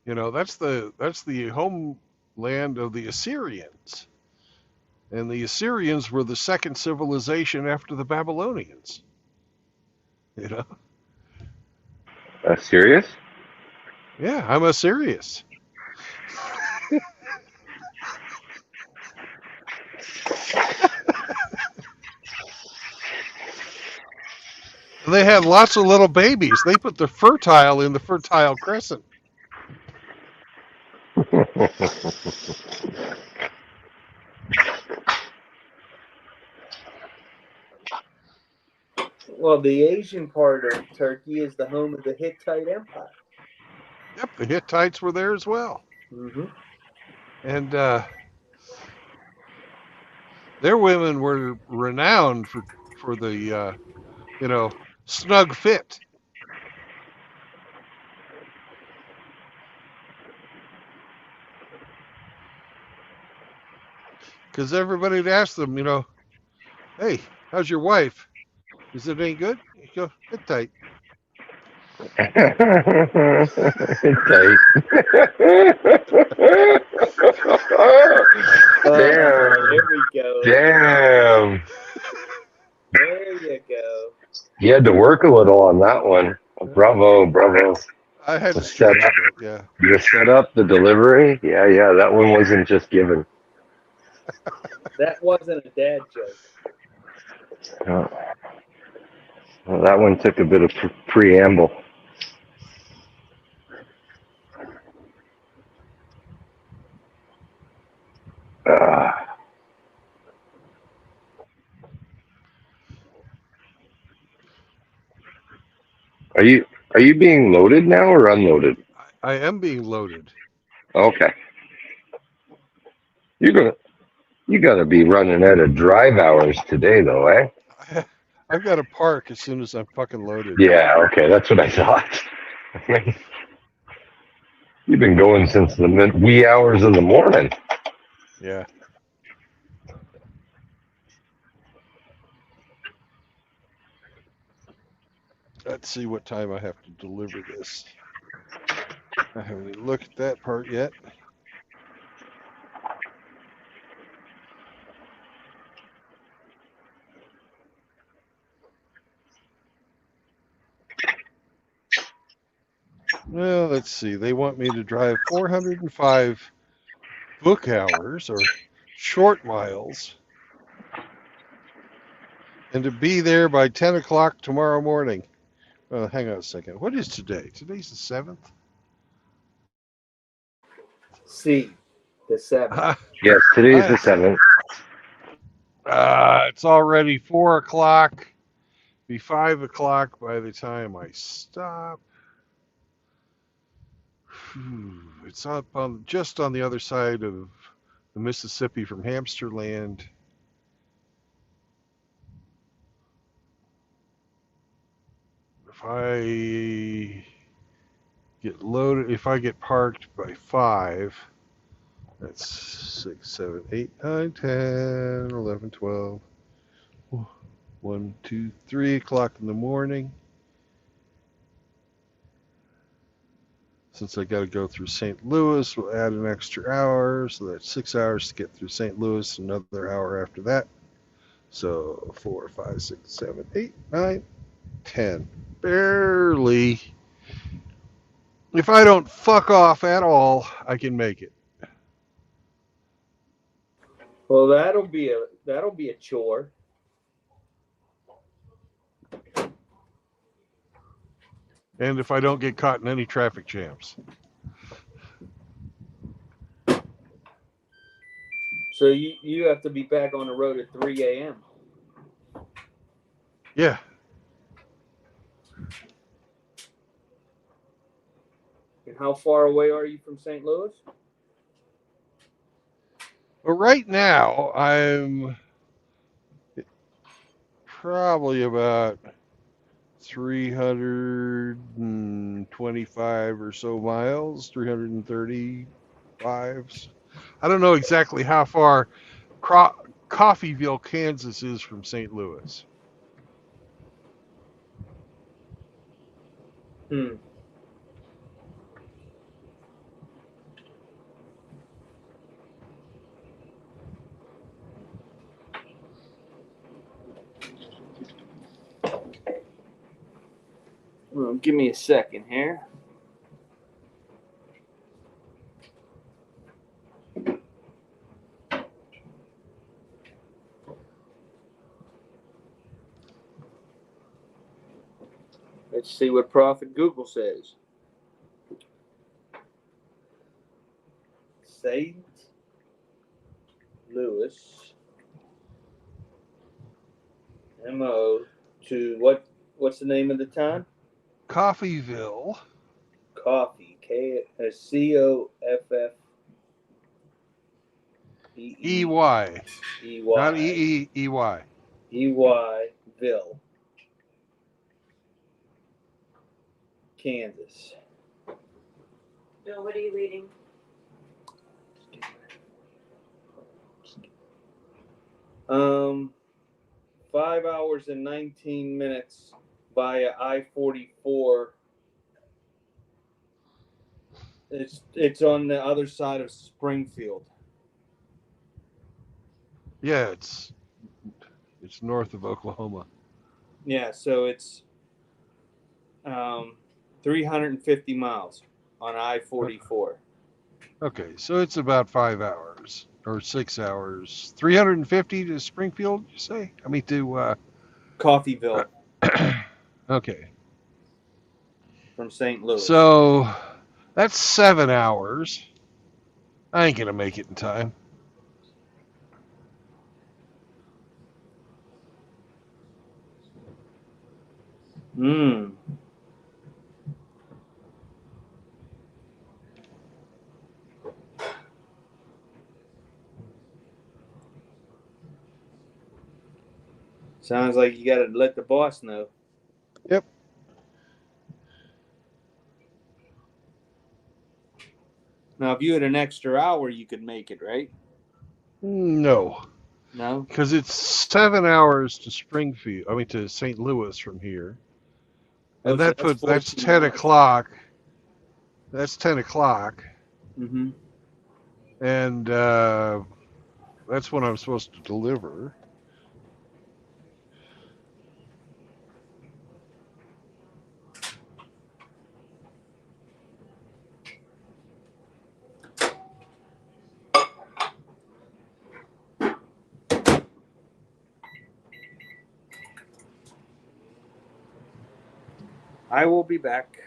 Speaker 1: That's the homeland of the Assyrians. And the Assyrians were the second civilization after the Babylonians.
Speaker 6: Serious?
Speaker 1: Yeah, I'm a serious. They had lots of little babies. They put the fertile in the Fertile Crescent.
Speaker 9: Well, the Asian part of Turkey is the home of the Hittite Empire.
Speaker 1: Yep, the Hittites were there as well.
Speaker 9: Mm-hmm.
Speaker 1: And their women were renowned for the snug fit. Because everybody would ask them, hey, how's your wife? Is it any good? You go, Hittite.
Speaker 6: Tight. Damn.
Speaker 9: There we go.
Speaker 6: Damn.
Speaker 9: There you go.
Speaker 6: You had to work a little on that one. Bravo.
Speaker 1: I had to
Speaker 6: The
Speaker 1: stretch
Speaker 6: setup.
Speaker 1: it, yeah.
Speaker 6: The setup, the delivery. Yeah, that one wasn't just given.
Speaker 9: That wasn't a dad joke.
Speaker 6: Well, that one took a bit of preamble. Are you being loaded now or unloaded?
Speaker 1: I am being loaded.
Speaker 6: Okay. You gotta be running out of drive hours today, though, eh?
Speaker 1: I've got to park as soon as I'm fucking loaded.
Speaker 6: Yeah. Okay, that's what I thought. You've been going since the wee hours of the morning.
Speaker 1: Yeah. Let's see what time I have to deliver this. I haven't even looked at that part yet. Well, let's see. They want me to drive 405 book hours or short miles and to be there by 10 o'clock tomorrow morning. Hang on a second. What is today? Today's the 7th?
Speaker 9: C, the 7th.
Speaker 6: Yes, today's the 7th.
Speaker 1: It's already 4 o'clock. Be 5 o'clock by the time I stop. It's up on just on the other side of the Mississippi from Hamsterland. If I get loaded, if I get parked by 5, that's 6, 7, 8, 9, 10, 11, 12, 1, 2, 3 o'clock in the morning. Since I got to go through St. Louis, we'll add an extra hour, so that's 6 hours to get through St. Louis, another hour after that. So 4, 5, 6, 7, 8, 9, 10. Barely. If I don't fuck off at all, I can make it.
Speaker 9: Well, that'll be a chore.
Speaker 1: And if I don't get caught in any traffic jams.
Speaker 9: So you have to be back on the road at 3 a.m.
Speaker 1: Yeah.
Speaker 9: And how far away are you from St. Louis?
Speaker 1: But right now, I'm probably about 325 or so miles, 335. I don't know exactly how far Coffeyville, Kansas is from St. Louis.
Speaker 9: Well, give me a second here. Let's see what Prophet Google says. St. Louis, MO to what's the name of the town?
Speaker 1: Coffeyville.
Speaker 9: Coffee, Coffey.
Speaker 1: E-Y. Not E-E-E-Y.
Speaker 9: E-Y-ville, Kansas.
Speaker 10: Bill, what are you reading?
Speaker 9: Um, 5 hours and 19 minutes via I-44. It's on the other side of Springfield.
Speaker 1: Yeah, it's north of Oklahoma.
Speaker 9: Yeah, so it's 350 miles on I-44.
Speaker 1: Okay, so it's about 5 hours or 6 hours. 350 to Springfield, you say? I mean to
Speaker 9: Coffeyville
Speaker 1: okay.
Speaker 9: from St. Louis.
Speaker 1: So that's 7 hours. I ain't gonna make it in time.
Speaker 9: Sounds like you got to let the boss know.
Speaker 1: Yep.
Speaker 9: Now, if you had an extra hour, you could make it, right?
Speaker 1: No.
Speaker 9: No?
Speaker 1: Because it's 7 hours to Springfield. I mean to St. Louis from here. And
Speaker 9: so
Speaker 1: that's 10
Speaker 9: miles.
Speaker 1: o'clock. That's 10 o'clock.
Speaker 9: Mm-hmm.
Speaker 1: And that's when I'm supposed to deliver.
Speaker 9: I will be back.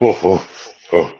Speaker 6: Oh, oh, oh.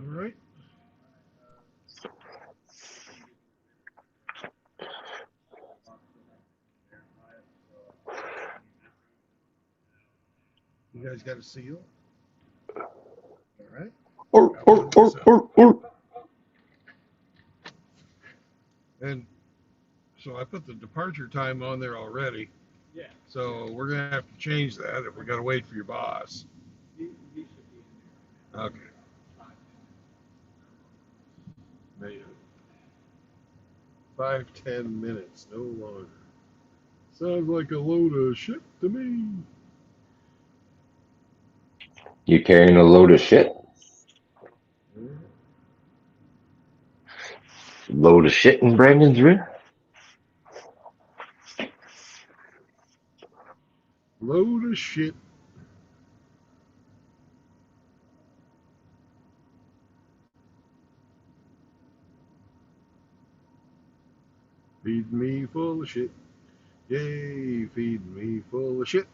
Speaker 1: right. You guys got a seal? All right. And so I put the departure time on there already. Yeah. So we're gonna have to change that if we gotta wait for your boss. Okay. Man. 5-10 minutes, no longer. Sounds like a load of shit to me.
Speaker 6: You carrying a load of shit? Load of shit in Brandon's rear?
Speaker 1: Load of shit. Feed me full of shit. Yay, feed me full of shit.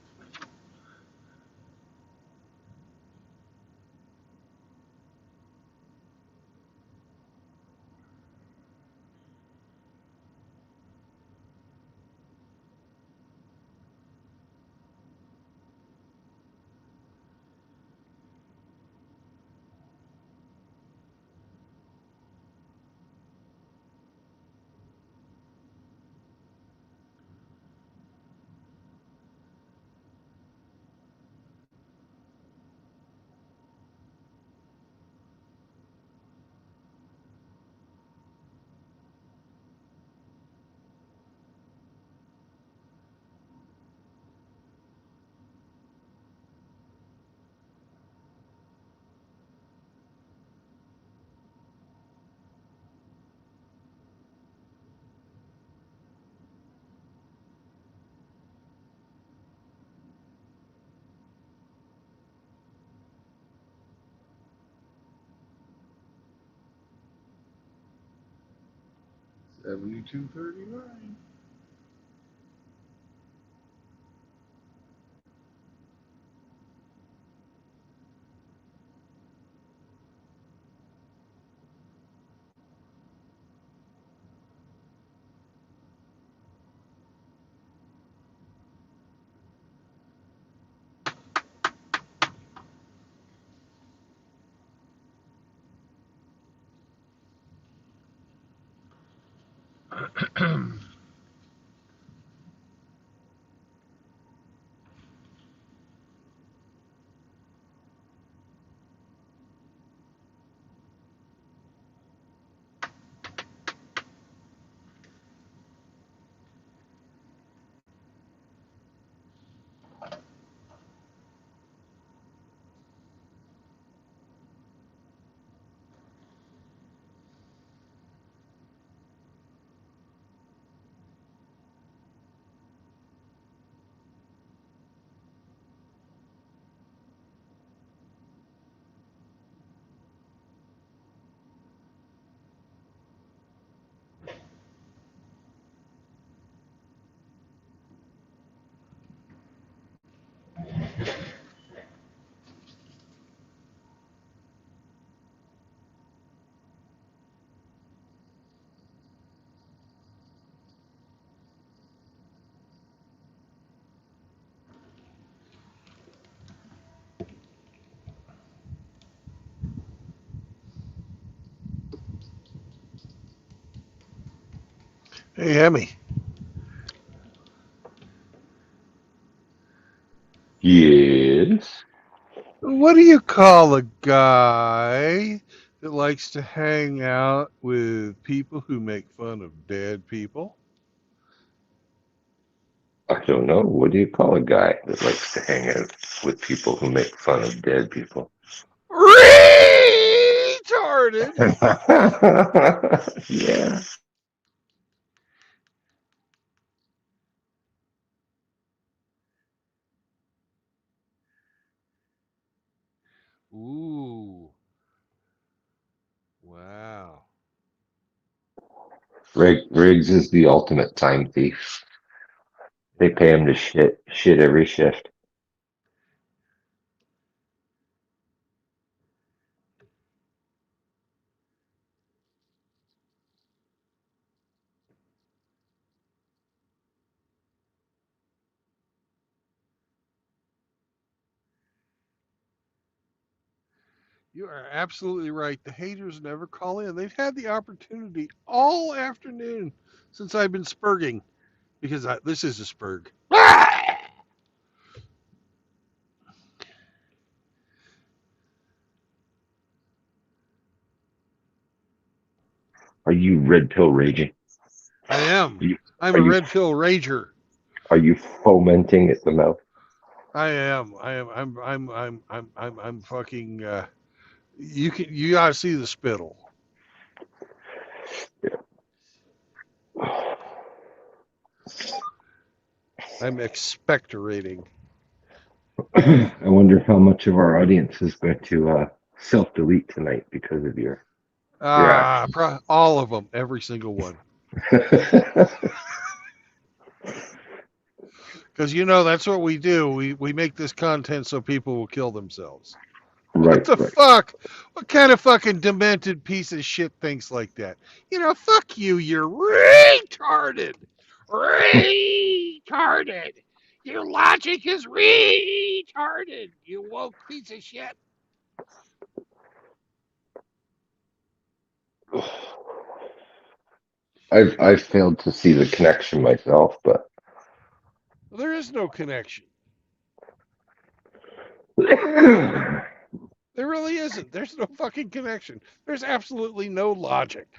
Speaker 1: $72.39. Hey, Emmy,
Speaker 6: Yes.
Speaker 1: what do you call a guy that likes to hang out with people who make fun of dead people?
Speaker 6: I don't know. What do you call a guy that likes to hang out with people who make fun of dead people?
Speaker 1: Retarded.
Speaker 6: Yeah.
Speaker 1: Ooh, wow.
Speaker 6: Riggs is the ultimate time thief. They pay him to shit every shift.
Speaker 1: You are absolutely right. The haters never call in. They've had the opportunity all afternoon since I've been spurging because this is a spurg.
Speaker 6: Are you red pill raging?
Speaker 1: I am.
Speaker 6: Are you,
Speaker 1: I'm
Speaker 6: are
Speaker 1: a
Speaker 6: you
Speaker 1: red pill rager.
Speaker 6: are you fomenting at the mouth?
Speaker 1: I am. I am. I'm fucking. You gotta see the spittle. I'm expectorating.
Speaker 6: I wonder how much of our audience is going to self-delete tonight because of your actions.
Speaker 1: All of them, every single one. Because that's what we do. We make this content so people will kill themselves. What
Speaker 6: Right,
Speaker 1: the
Speaker 6: right.
Speaker 1: fuck? What kind of fucking demented piece of shit thinks like that? Fuck you. You're retarded. Retarded. Your logic is retarded. You woke piece of shit.
Speaker 6: I've failed to see the connection myself, but
Speaker 1: There is no connection. There really isn't. There's no fucking connection. There's absolutely no logic.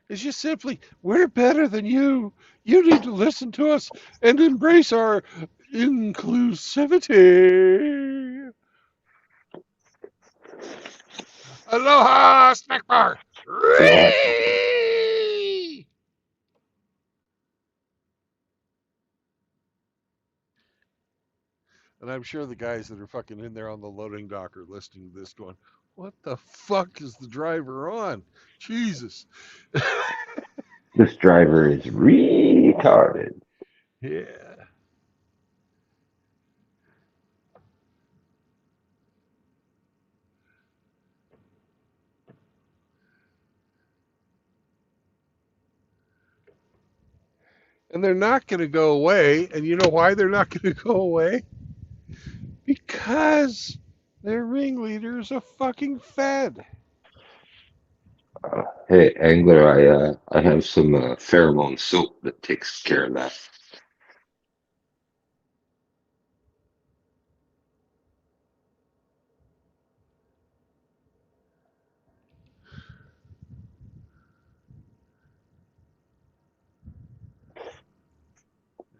Speaker 1: It's just simply, we're better than you. You need to listen to us and embrace our inclusivity. Aloha, snack bar. And I'm sure the guys that are fucking in there on the loading dock are listening to this going, what the fuck is the driver on? Jesus.
Speaker 6: this driver is retarded.
Speaker 1: Yeah. And they're not going to go away. And you know why they're not going to go away? Because their ringleader's a fucking Fed.
Speaker 6: Hey, Angler, I have some pheromone soap that takes care of that.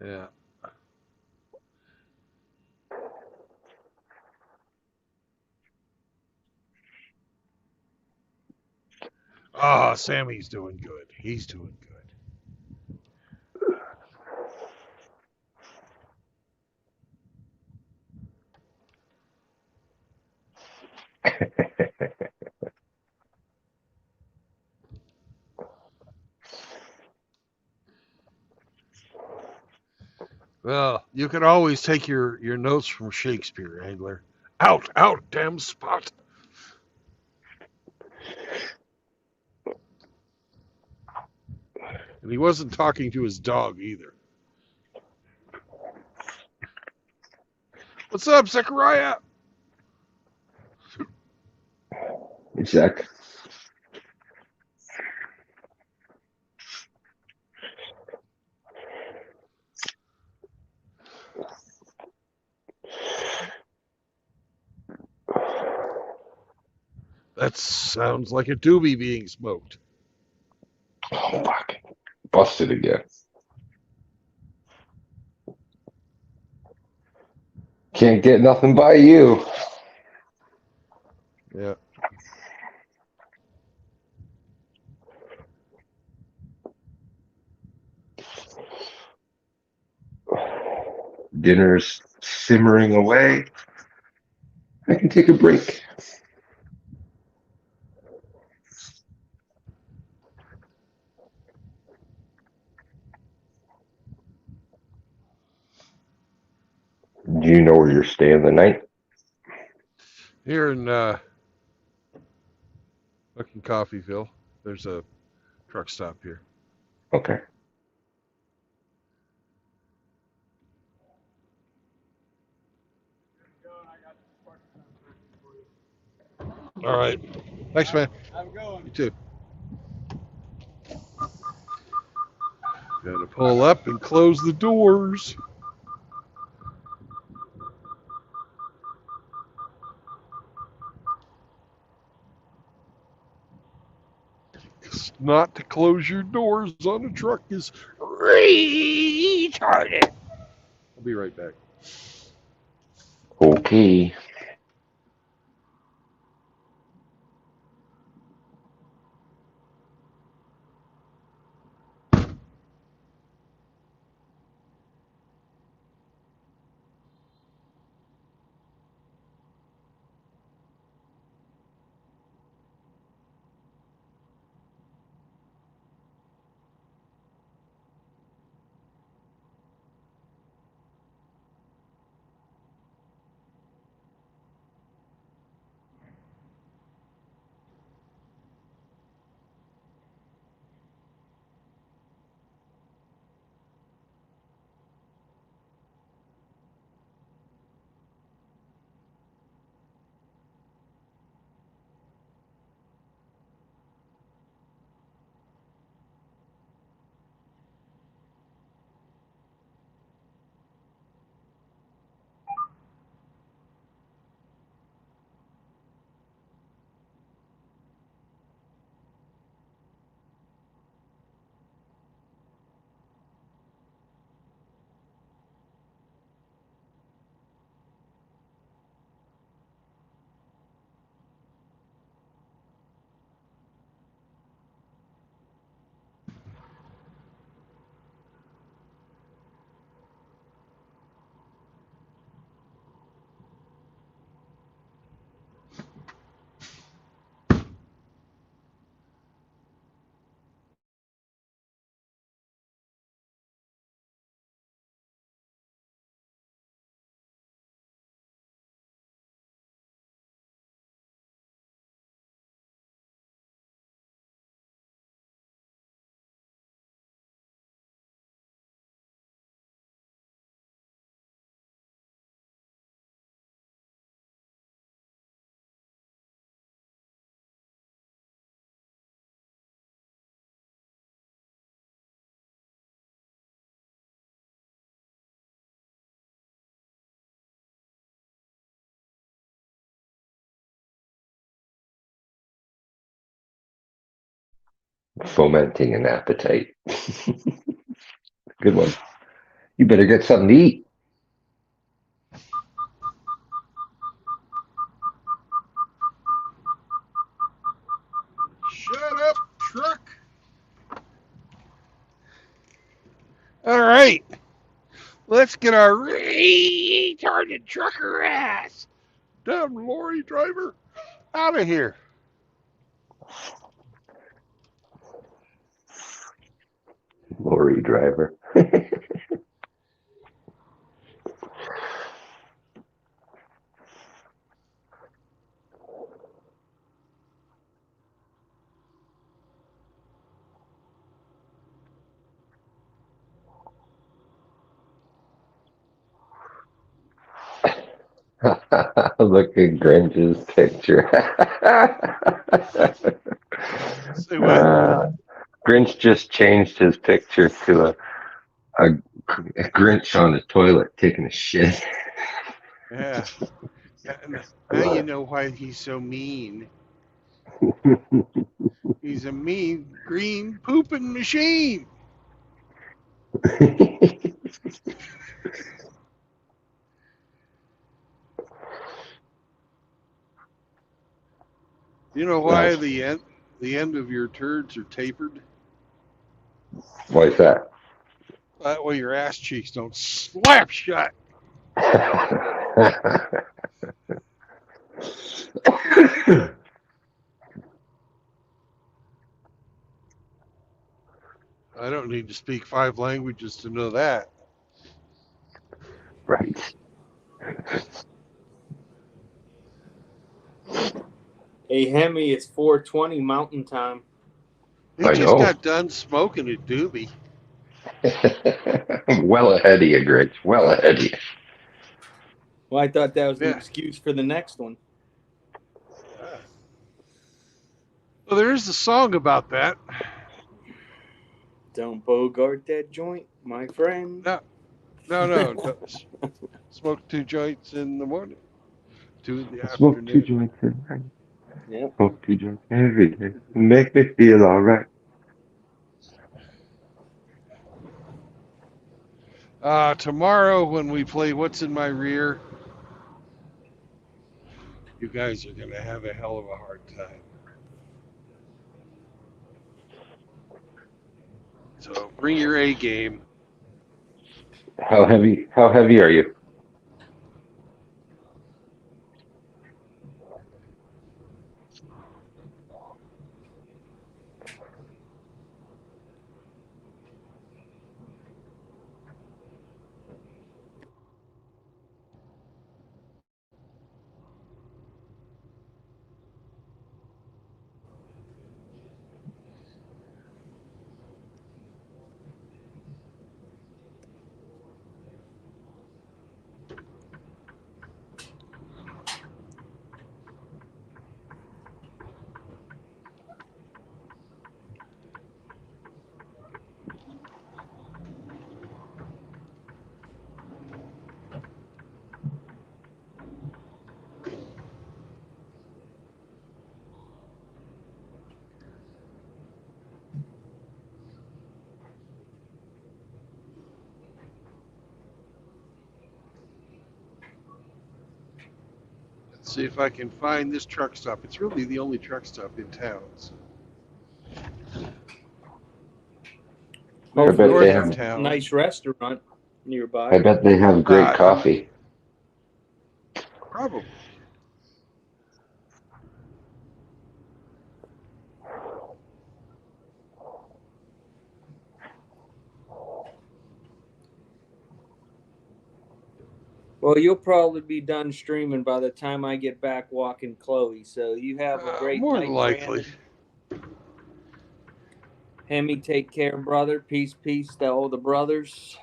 Speaker 1: Yeah. Oh, Sammy's doing good. He's doing good. Well, you can always take your notes from Shakespeare, Angler. Out, damn spot. And he wasn't talking to his dog either. What's up, Zechariah?
Speaker 6: Zach,
Speaker 1: That sounds like a doobie being smoked.
Speaker 6: oh fuck, busted again. Can't get nothing by you.
Speaker 1: Yeah.
Speaker 6: Dinner's simmering away. I can take a break. Do you know where you're staying the night?
Speaker 1: Here in fucking Coffeeville, there's a truck stop here.
Speaker 6: Okay.
Speaker 1: All right. Thanks, man. Have a good one. You too. Gotta pull up and close the doors. Not to close your doors on a truck is retarded. I'll be right back.
Speaker 6: Okay. Fomenting an appetite. Good one. You better get something to eat.
Speaker 1: Shut up, truck. All right. Let's get our retarded trucker ass, dumb lorry driver, out of here.
Speaker 6: Lorry driver. Look at Grinch's picture.
Speaker 1: Say what?
Speaker 6: Grinch just changed his picture to a Grinch on the toilet taking a shit.
Speaker 1: Yeah. Now you know why he's so mean. He's a mean green pooping machine. You know why the end of your turds are tapered?
Speaker 6: Why is that?
Speaker 1: That way your ass cheeks don't slap shut. I don't need to speak 5 languages to know that.
Speaker 6: Right.
Speaker 9: Hey, Hemi, it's 4:20 Mountain Time.
Speaker 1: He
Speaker 6: I
Speaker 1: just
Speaker 6: know.
Speaker 1: got done smoking a doobie.
Speaker 6: Well ahead of you, Grinch. Well ahead of you.
Speaker 9: Well, I thought that was an
Speaker 1: Yeah.
Speaker 9: excuse for the next one.
Speaker 1: Well, there is a song about that.
Speaker 9: Don't bogart that joint, my friend.
Speaker 1: No. Don't smoke 2 joints in the morning, 2 in the
Speaker 6: I smoke 2
Speaker 1: afternoon.
Speaker 6: joints a night.
Speaker 9: Yep.
Speaker 6: Smoke 2 joints every day. Make me feel alright.
Speaker 1: Tomorrow when we play What's in My Rear, you guys are going to have a hell of a hard time. So bring your A game.
Speaker 6: How heavy are you?
Speaker 1: Let's see if I can find this truck stop. It's really the only truck stop in town. So.
Speaker 6: I bet
Speaker 9: Hopefully,
Speaker 1: North
Speaker 6: they
Speaker 1: of
Speaker 6: have.
Speaker 1: town.
Speaker 9: nice restaurant nearby.
Speaker 6: I bet they have great coffee.
Speaker 1: Probably.
Speaker 9: Well, you'll probably be done streaming by the time I get back walking Chloe. So you have a great
Speaker 1: More
Speaker 9: night,
Speaker 1: than likely.
Speaker 9: Brandon. Hemi, take care, brother. Peace to all the brothers.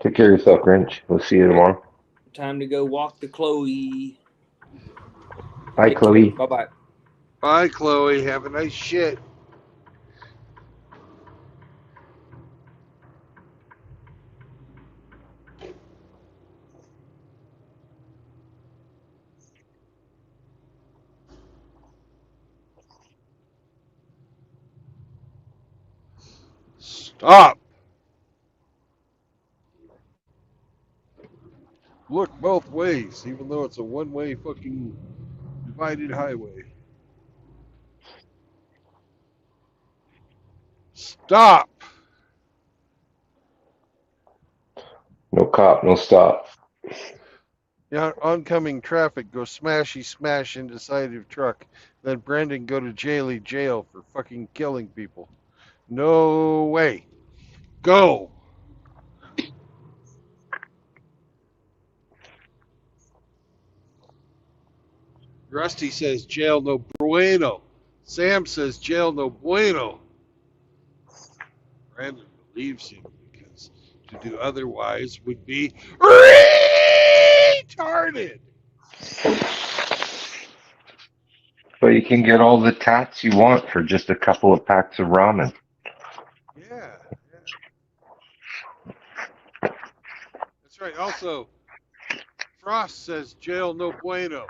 Speaker 6: Take care of yourself, Grinch. We'll see you tomorrow.
Speaker 9: Time to go walk the Chloe.
Speaker 6: Bye, Chloe.
Speaker 9: Bye-bye.
Speaker 1: Bye, Chloe. Have a nice shit. Stop. Look both ways, even though it's a one-way fucking divided highway. Stop.
Speaker 6: No cop, no stop.
Speaker 1: Yeah, oncoming traffic go smashy smash into side of truck. Then Brendan go to jail for fucking killing people. No way. Go. Rusty says jail no bueno. Sam says jail no bueno. Brandon believes him because to do otherwise would be retarded.
Speaker 6: But you can get all the tats you want for just a couple of packs of ramen.
Speaker 1: Yeah. That's right. Also, Frost says jail no bueno.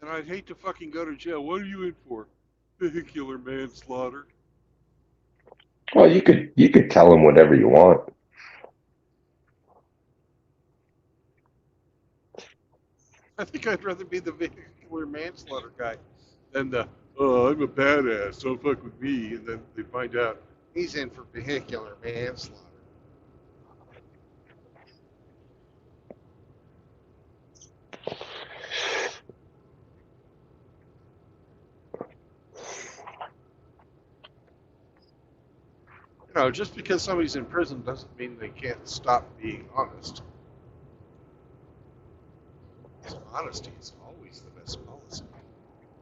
Speaker 1: And I'd hate to fucking go to jail. What are you in for? Vehicular manslaughter.
Speaker 6: Well, you could tell them whatever you want.
Speaker 1: I think I'd rather be the vehicular manslaughter guy than the, oh, I'm a badass, don't fuck with me. And then they find out he's in for vehicular manslaughter. You know, just because somebody's in prison doesn't mean they can't stop being honest. So honesty is always the best policy.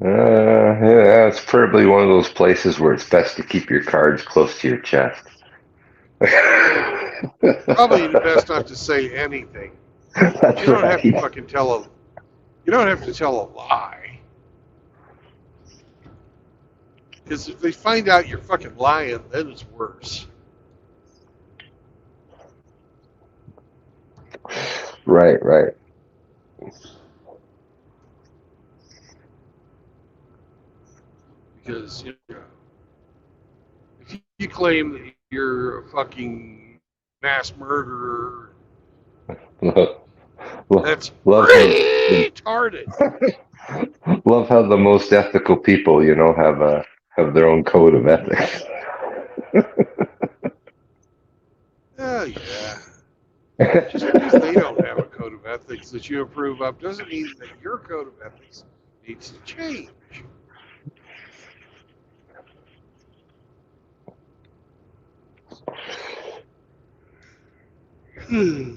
Speaker 6: Yeah, it's probably one of those places where it's best to keep your cards close to your chest.
Speaker 1: Probably best not to say anything.
Speaker 6: That's
Speaker 1: You don't have to
Speaker 6: right.
Speaker 1: fucking tell a. You don't have to tell a lie. Because if they find out you're fucking lying, then it's worse.
Speaker 6: Right, right.
Speaker 1: Because if you claim that you're a fucking mass murderer, that's
Speaker 6: Love
Speaker 1: retarded.
Speaker 6: love how the most ethical people, have their own code of ethics.
Speaker 1: Oh yeah. Just because they don't have a code of ethics that you approve of doesn't mean that your code of ethics needs to change. Hmm.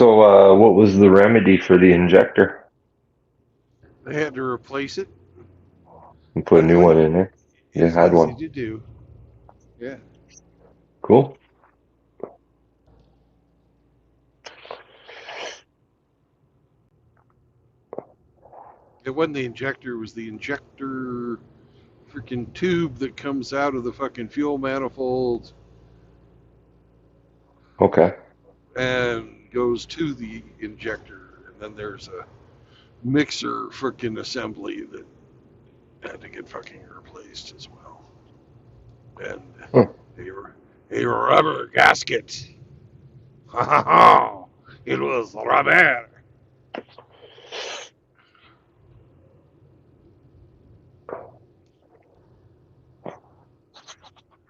Speaker 6: So, what was the remedy for the injector?
Speaker 1: They had to replace it.
Speaker 6: And put a new one
Speaker 1: Luckily,
Speaker 6: in there. You
Speaker 1: it's
Speaker 6: had
Speaker 1: easy
Speaker 6: one.
Speaker 1: to do. Yeah.
Speaker 6: Cool.
Speaker 1: It wasn't the injector, it was the injector freaking tube that comes out of the fucking fuel manifold
Speaker 6: Okay.
Speaker 1: and goes to the injector. And then there's a mixer freaking assembly that had to get fucking replaced as well. And
Speaker 6: Huh.
Speaker 1: a rubber gasket. Ha ha ha! It was rubber.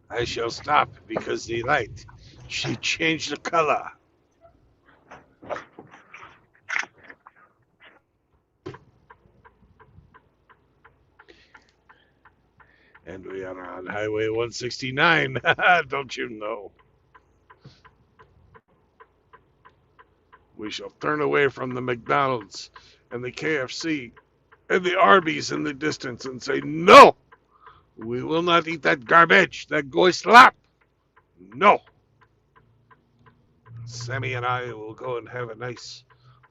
Speaker 1: I shall stop because the light, she changed the color. And we are on Highway 169. Don't you know? We shall turn away from the McDonald's and the KFC and the Arby's in the distance and say, no, we will not eat that garbage, that goy slop. No. Sammy and I will go and have a nice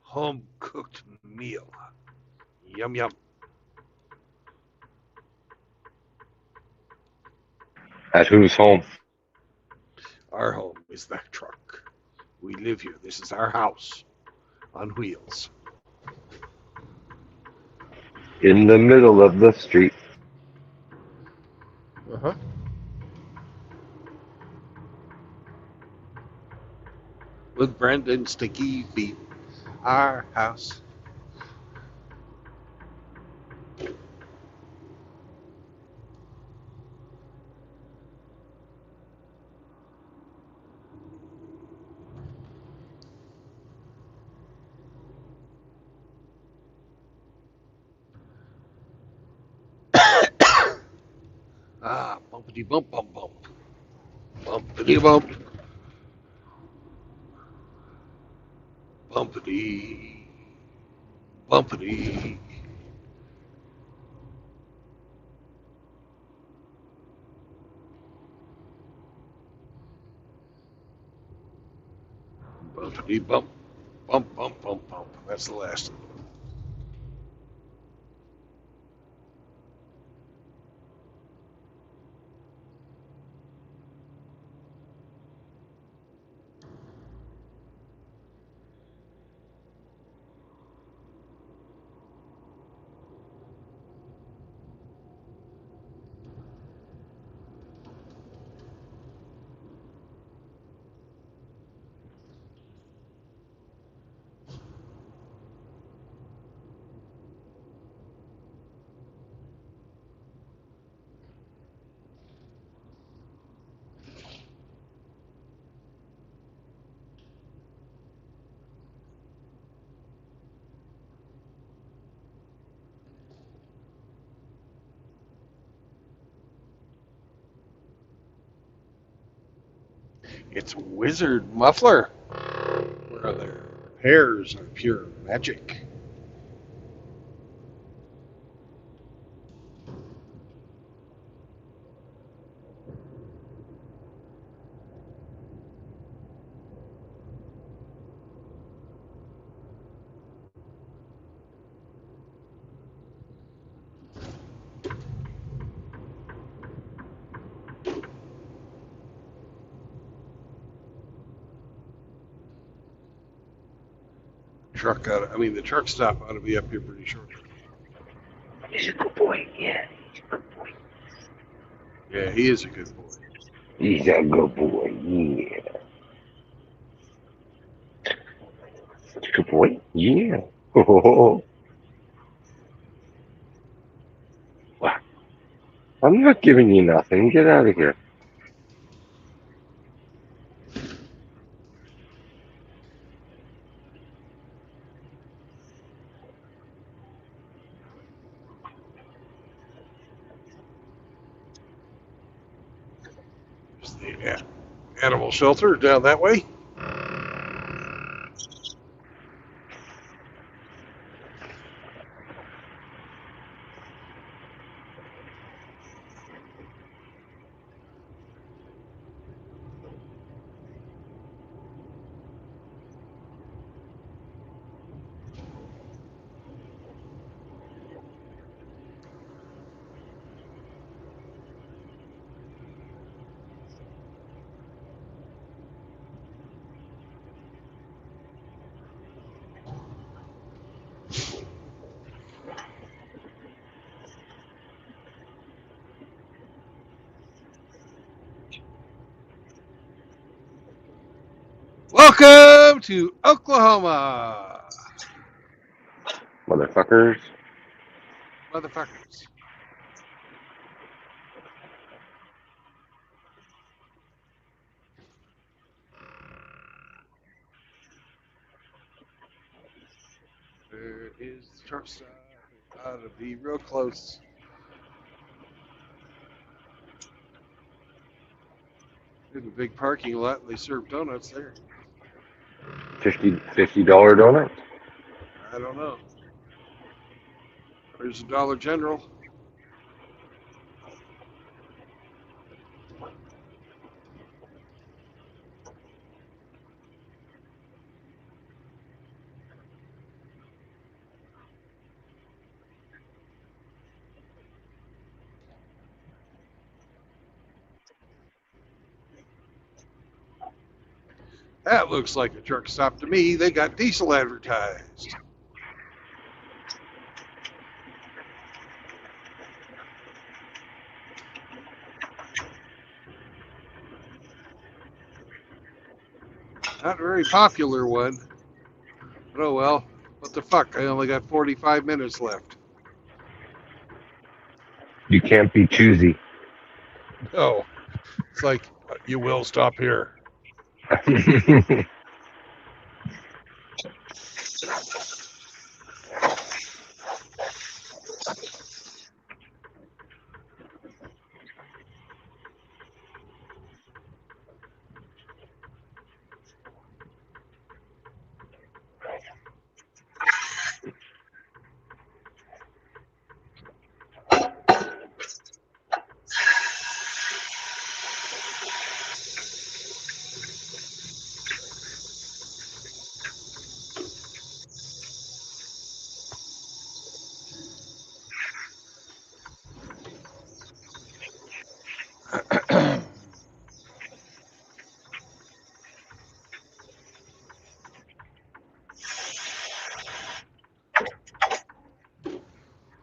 Speaker 1: home cooked meal. Yum, yum.
Speaker 6: At whose home?
Speaker 1: Our home is that truck. We live here. This is our house on wheels.
Speaker 6: In the middle of the street.
Speaker 1: Uh-huh. With Brendan Sticky Feet, our house. Ah, bumpity bump bump bump. Bumpity bump. Bumpity. Bumpity. Bumpity bump. Bump bump bump bump. That's the last one. It's Wizard Muffler. Where their hairs are pure magic. The truck stop ought to be up here pretty shortly.
Speaker 6: He's a good boy. Yeah.
Speaker 1: Yeah, he is a good boy.
Speaker 6: He's a good boy. Yeah. Good boy. Yeah. Oh. What? I'm not giving you nothing. Get out of here.
Speaker 1: There's the animal shelter down that way. Welcome to Oklahoma,
Speaker 6: Motherfuckers.
Speaker 1: motherfuckers. Where is the truck stop? It ought to be real close. There's a big parking lot, and they serve donuts there.
Speaker 6: $50 donut.
Speaker 1: I don't know. There's a Dollar General. That looks like a truck stop to me. They got diesel advertised. Not a very popular one. But oh well. What the fuck? I only got 45 minutes left.
Speaker 6: You can't be choosy.
Speaker 1: No. It's like, you will stop here.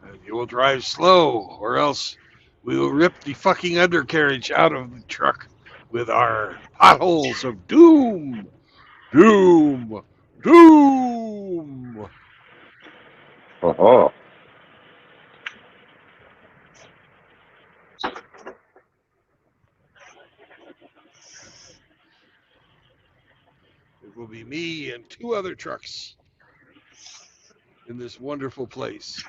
Speaker 1: And you will drive slow, or else we will rip the fucking undercarriage out of the truck with our potholes of doom. Doom. Doom.
Speaker 6: Oh,
Speaker 1: It will be me and two other trucks in this wonderful place.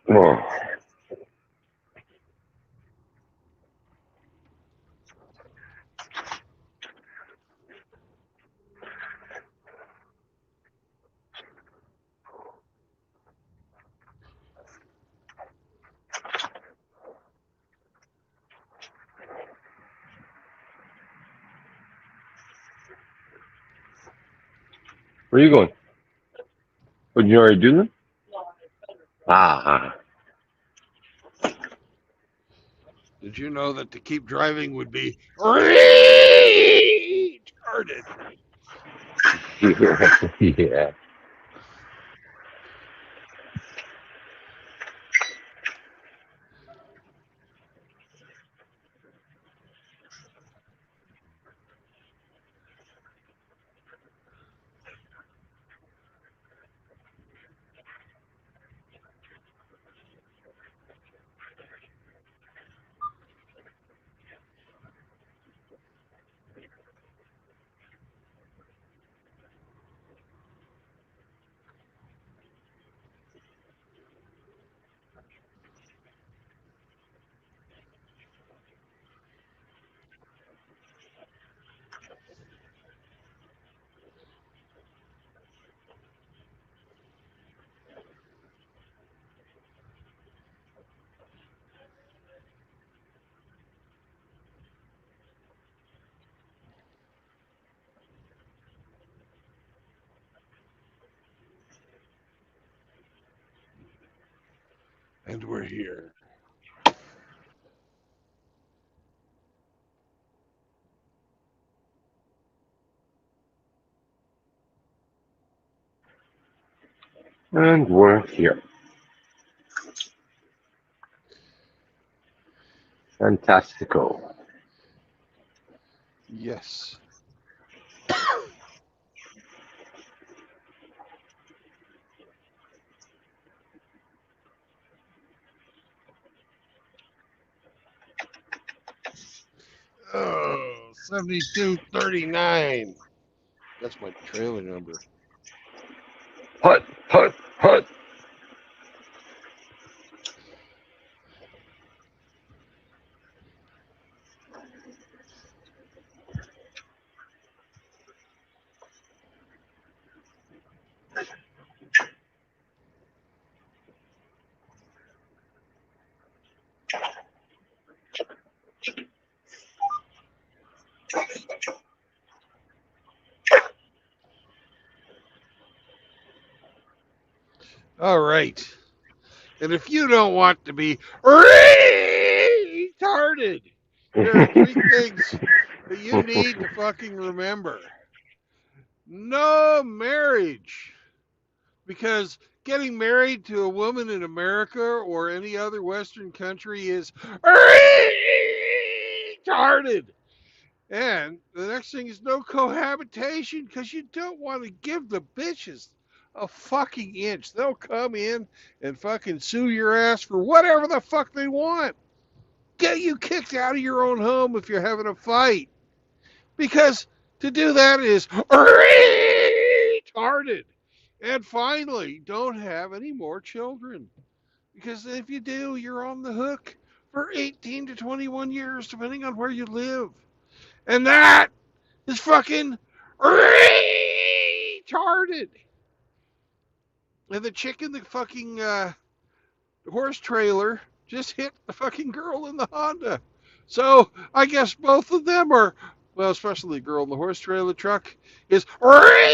Speaker 6: oh. Where are you going? Oh, did you already do them? Ah.
Speaker 1: Did you know that to keep driving would be retarded?
Speaker 6: Yeah.
Speaker 1: And we're here.
Speaker 6: And we're here. Fantastico.
Speaker 1: Yes. Oh, 7239. That's my trailer number.
Speaker 6: Hut, hut, hut.
Speaker 1: All right. And if you don't want to be retarded, there are three things that you need to fucking remember. No marriage. Because getting married to a woman in America or any other Western country is retarded. And the next thing is no cohabitation because you don't want to give the bitches a fucking inch. They'll come in and fucking sue your ass for whatever the fuck they want. Get you kicked out of your own home if you're having a fight. Because to do that is retarded. And finally, don't have any more children. Because if you do, you're on the hook for 18 to 21 years, depending on where you live. And that is fucking retarded. And the chick in the fucking horse trailer just hit the fucking girl in the Honda. So I guess both of them are, well, especially the girl in the horse trailer truck is retarded.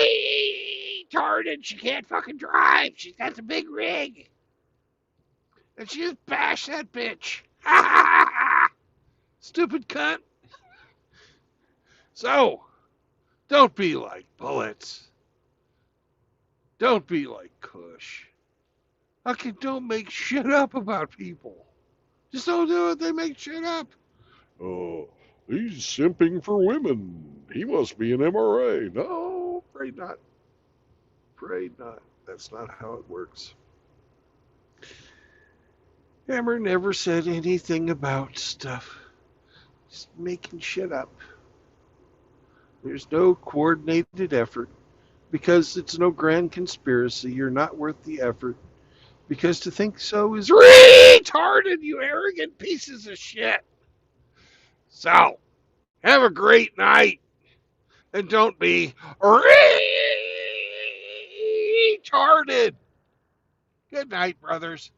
Speaker 1: She can't fucking drive. She's got the big rig. And she just bashed that bitch. Stupid cunt. So, don't be like bullets. Don't be like Kush. Okay, don't make shit up about people. Just don't do it. They make shit up. Oh, he's simping for women. He must be an MRA. No, afraid not. Afraid not. That's not how it works. Hammer never said anything about stuff. Just making shit up. There's no coordinated effort because it's no grand conspiracy. You're not worth the effort because to think so is retarded, you arrogant pieces of shit. So, have a great night and don't be retarded. Good night, brothers.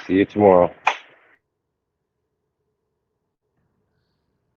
Speaker 6: See you tomorrow.